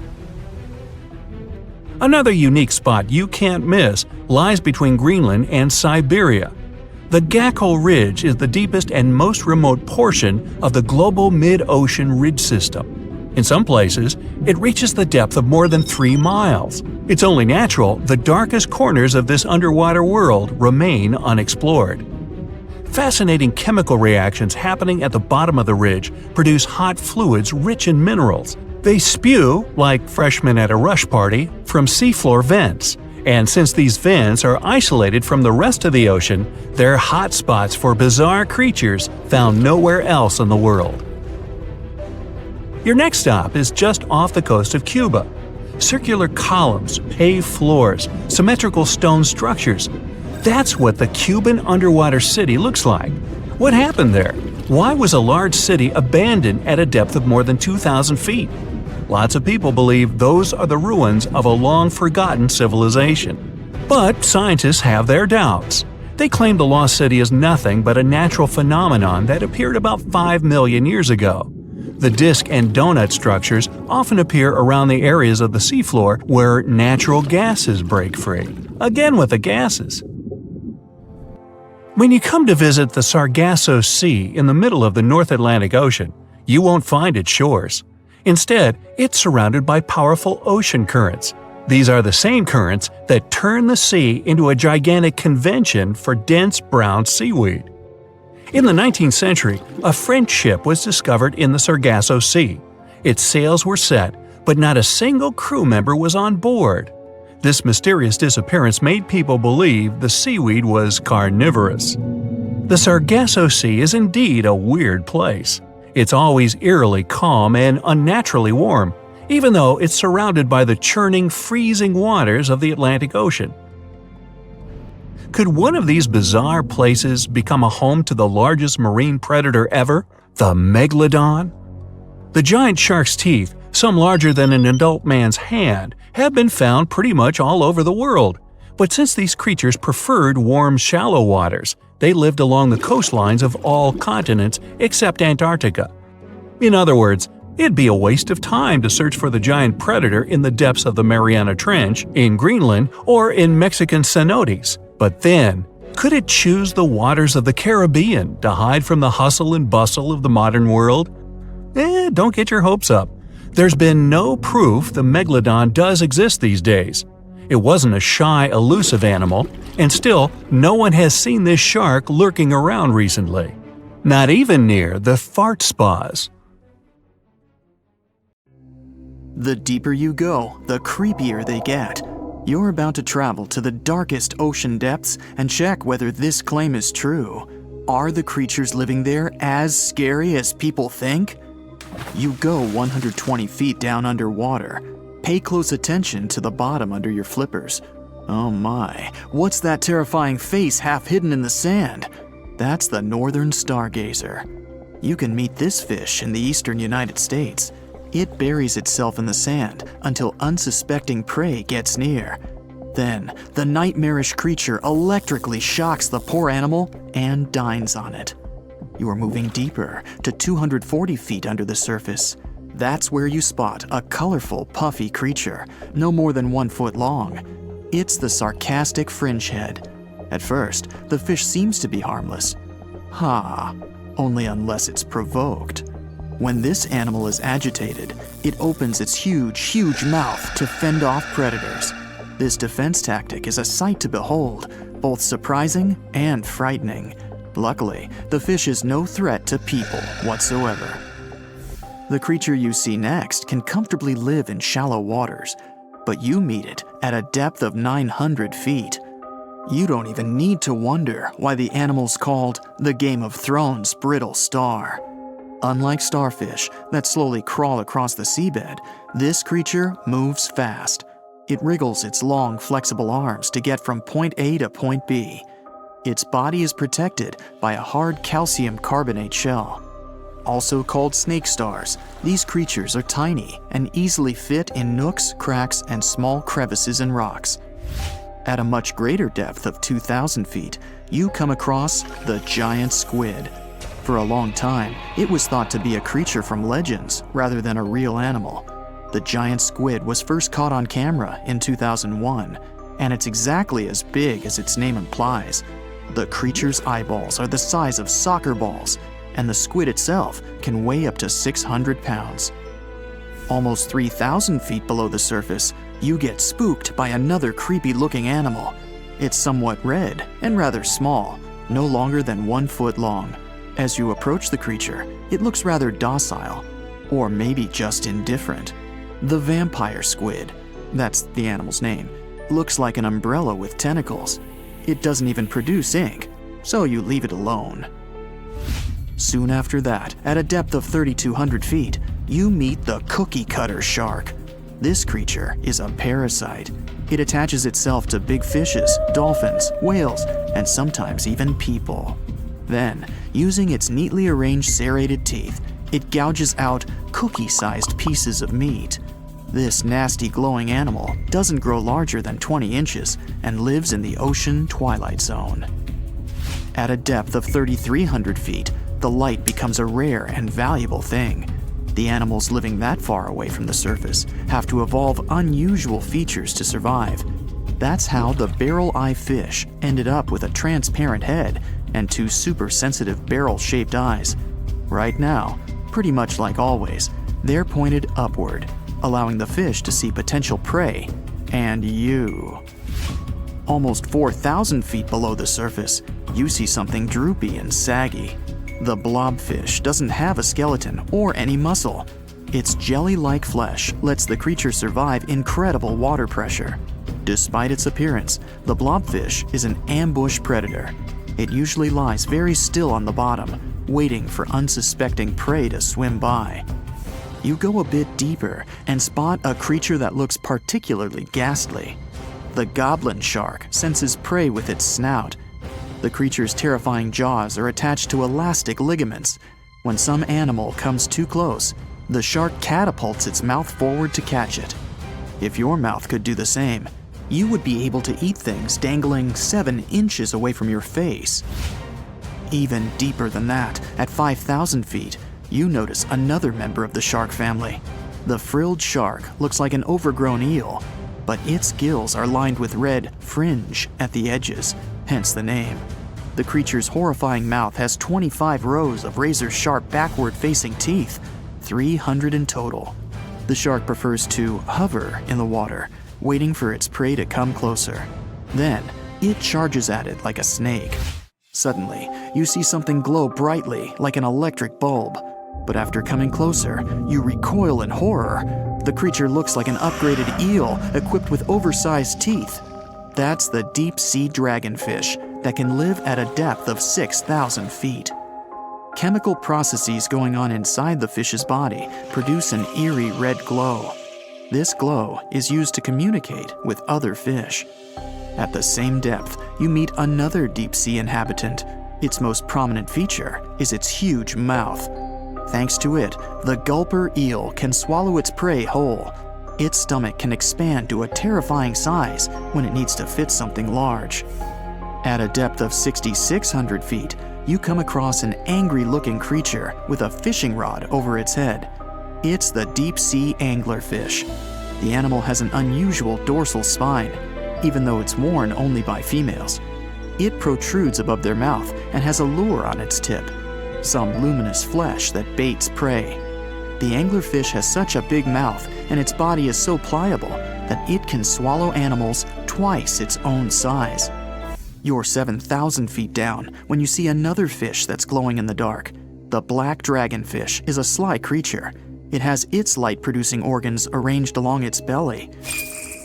Another unique spot you can't miss lies between Greenland and Siberia. The Gakkel Ridge is the deepest and most remote portion of the global mid-ocean ridge system. In some places, it reaches the depth of more than 3 miles. It's only natural the darkest corners of this underwater world remain unexplored. Fascinating chemical reactions happening at the bottom of the ridge produce hot fluids rich in minerals. They spew, like freshmen at a rush party, from seafloor vents. And since these vents are isolated from the rest of the ocean, they're hot spots for bizarre creatures found nowhere else in the world. Your next stop is just off the coast of Cuba. Circular columns, paved floors, symmetrical stone structures. That's what the Cuban underwater city looks like. What happened there? Why was a large city abandoned at a depth of more than 2,000 feet? Lots of people believe those are the ruins of a long-forgotten civilization. But scientists have their doubts. They claim the lost city is nothing but a natural phenomenon that appeared about 5 million years ago. The disc and donut structures often appear around the areas of the seafloor where natural gases break free. Again with the gases. When you come to visit the Sargasso Sea in the middle of the North Atlantic Ocean, you won't find its shores. Instead, it's surrounded by powerful ocean currents. These are the same currents that turn the sea into a gigantic convention for dense brown seaweed. In the 19th century, a French ship was discovered in the Sargasso Sea. Its sails were set, but not a single crew member was on board. This mysterious disappearance made people believe the seaweed was carnivorous. The Sargasso Sea is indeed a weird place. It's always eerily calm and unnaturally warm, even though it's surrounded by the churning, freezing waters of the Atlantic Ocean. Could one of these bizarre places become a home to the largest marine predator ever, the megalodon? The giant shark's teeth, some larger than an adult man's hand, have been found pretty much all over the world. But since these creatures preferred warm, shallow waters, they lived along the coastlines of all continents except Antarctica. In other words, it'd be a waste of time to search for the giant predator in the depths of the Mariana Trench, in Greenland, or in Mexican cenotes. But then, could it choose the waters of the Caribbean to hide from the hustle and bustle of the modern world? Don't get your hopes up. There's been no proof the megalodon does exist these days. It wasn't a shy, elusive animal, and still, no one has seen this shark lurking around recently. Not even near the fart spas. The deeper you go, the creepier they get. You're about to travel to the darkest ocean depths and check whether this claim is true. Are the creatures living there as scary as people think? You go 120 feet down underwater. Pay close attention to the bottom under your flippers. Oh my, what's that terrifying face half hidden in the sand? That's the northern stargazer. You can meet this fish in the eastern United States. It buries itself in the sand until unsuspecting prey gets near. Then, the nightmarish creature electrically shocks the poor animal and dines on it. You are moving deeper to 240 feet under the surface. That's where you spot a colorful, puffy creature, no more than 1 foot long. It's the sarcastic fringehead. At first, the fish seems to be harmless. Only unless it's provoked. When this animal is agitated, it opens its huge mouth to fend off predators. This defense tactic is a sight to behold, both surprising and frightening. Luckily, the fish is no threat to people whatsoever. The creature you see next can comfortably live in shallow waters, but you meet it at a depth of 900 feet. You don't even need to wonder why the animal's called the Game of Thrones brittle star. Unlike starfish that slowly crawl across the seabed, this creature moves fast. It wriggles its long, flexible arms to get from point A to point B. Its body is protected by a hard calcium carbonate shell. Also called snake stars, these creatures are tiny and easily fit in nooks, cracks, and small crevices in rocks. At a much greater depth of 2,000 feet, you come across the giant squid. For a long time, it was thought to be a creature from legends rather than a real animal. The giant squid was first caught on camera in 2001, and it's exactly as big as its name implies. The creature's eyeballs are the size of soccer balls, and the squid itself can weigh up to 600 pounds. Almost 3,000 feet below the surface, you get spooked by another creepy-looking animal. It's somewhat red and rather small, no longer than 1 foot long. As you approach the creature, it looks rather docile, or maybe just indifferent. The vampire squid, that's the animal's name, looks like an umbrella with tentacles. It doesn't even produce ink, so you leave it alone. Soon after that, at a depth of 3,200 feet, you meet the cookie cutter shark. This creature is a parasite. It attaches itself to big fishes, dolphins, whales, and sometimes even people. Then, using its neatly arranged serrated teeth, it gouges out cookie-sized pieces of meat. This nasty glowing animal doesn't grow larger than 20 inches and lives in the ocean twilight zone. At a depth of 3,300 feet, the light becomes a rare and valuable thing. The animals living that far away from the surface have to evolve unusual features to survive. That's how the barrel-eye fish ended up with a transparent head and 2 super-sensitive barrel-shaped eyes. Right now, pretty much like always, they're pointed upward, allowing the fish to see potential prey and you. Almost 4,000 feet below the surface, you see something droopy and saggy. The blobfish doesn't have a skeleton or any muscle. Its jelly-like flesh lets the creature survive incredible water pressure. Despite its appearance, the blobfish is an ambush predator. It usually lies very still on the bottom, waiting for unsuspecting prey to swim by. You go a bit deeper and spot a creature that looks particularly ghastly. The goblin shark senses prey with its snout. The creature's terrifying jaws are attached to elastic ligaments. When some animal comes too close, the shark catapults its mouth forward to catch it. If your mouth could do the same, you would be able to eat things dangling 7 inches away from your face. Even deeper than that, at 5,000 feet, you notice another member of the shark family. The frilled shark looks like an overgrown eel, but its gills are lined with red fringe at the edges, hence the name. The creature's horrifying mouth has 25 rows of razor-sharp backward-facing teeth, 300 in total. The shark prefers to hover in the water, waiting for its prey to come closer. Then, it charges at it like a snake. Suddenly, you see something glow brightly like an electric bulb. But after coming closer, you recoil in horror. The creature looks like an upgraded eel equipped with oversized teeth. That's the deep-sea dragonfish that can live at a depth of 6,000 feet. Chemical processes going on inside the fish's body produce an eerie red glow. This glow is used to communicate with other fish. At the same depth, you meet another deep-sea inhabitant, Its most prominent feature is its huge mouth. Thanks to it, the gulper eel can swallow its prey whole. Its stomach can expand to a terrifying size when it needs to fit something large. At a depth of 6,600 feet, you come across an angry-looking creature with a fishing rod over its head. It's the deep-sea anglerfish. The animal has an unusual dorsal spine, even though it's worn only by females. It protrudes above their mouth and has a lure on its tip, some luminous flesh that baits prey. The anglerfish has such a big mouth and its body is so pliable that it can swallow animals twice its own size. You're 7,000 feet down when you see another fish that's glowing in the dark. The black dragonfish is a sly creature. It has its light-producing organs arranged along its belly.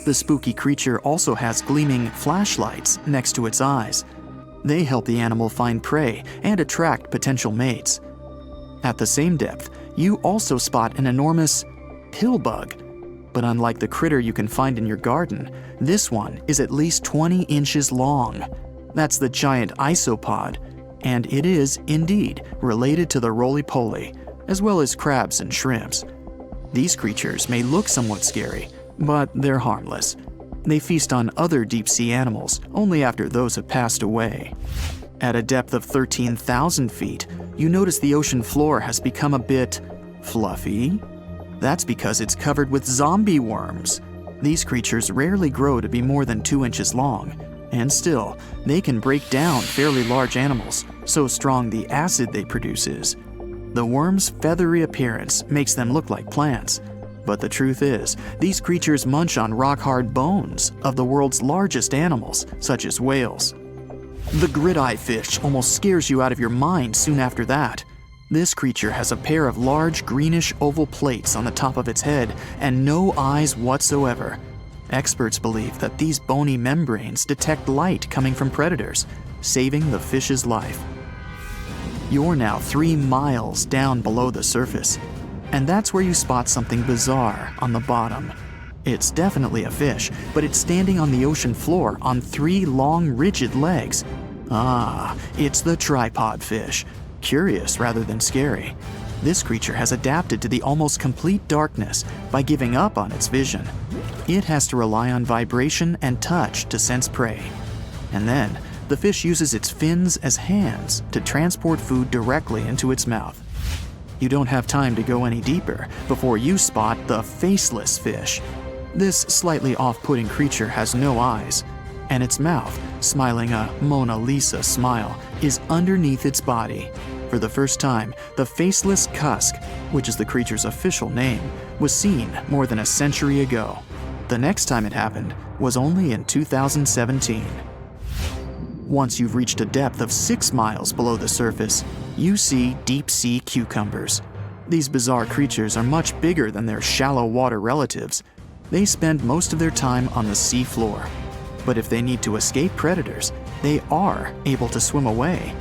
The spooky creature also has gleaming flashlights next to its eyes. They help the animal find prey and attract potential mates. At the same depth, you also spot an enormous pillbug. But unlike the critter you can find in your garden, this one is at least 20 inches long. That's the giant isopod, and it is, indeed, related to the roly-poly, as well as crabs and shrimps. These creatures may look somewhat scary, but they're harmless. They feast on other deep-sea animals only after those have passed away. At a depth of 13,000 feet, you notice the ocean floor has become a bit fluffy. That's because it's covered with zombie worms. These creatures rarely grow to be more than 2 inches long, and still, they can break down fairly large animals, so strong the acid they produce is. The worms' feathery appearance makes them look like plants, but the truth is, these creatures munch on rock-hard bones of the world's largest animals, such as whales. The grid-eye fish almost scares you out of your mind soon after that. This creature has a pair of large greenish oval plates on the top of its head and no eyes whatsoever. Experts believe that these bony membranes detect light coming from predators, saving the fish's life. You're now 3 miles down below the surface, and that's where you spot something bizarre on the bottom. It's definitely a fish, but it's standing on the ocean floor on 3 long, rigid legs. Ah, it's the tripod fish. Curious rather than scary. This creature has adapted to the almost complete darkness by giving up on its vision. It has to rely on vibration and touch to sense prey. And then, the fish uses its fins as hands to transport food directly into its mouth. You don't have time to go any deeper before you spot the faceless fish. This slightly off-putting creature has no eyes, and its mouth, smiling a Mona Lisa smile, is underneath its body. For the first time, the faceless cusk, which is the creature's official name, was seen more than a century ago. The next time it happened was only in 2017. Once you've reached a depth of 6 miles below the surface, you see deep-sea cucumbers. These bizarre creatures are much bigger than their shallow water relatives. They spend most of their time on the sea floor. But if they need to escape predators, they are able to swim away.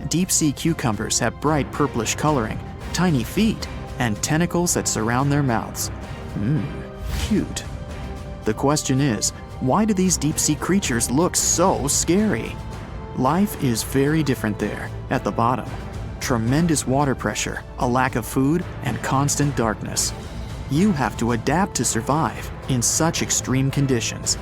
Deep-sea cucumbers have bright purplish coloring, tiny feet, and tentacles that surround their mouths. Cute. The question is, why do these deep-sea creatures look so scary? Life is very different there, at the bottom. Tremendous water pressure, a lack of food, and constant darkness. You have to adapt to survive in such extreme conditions.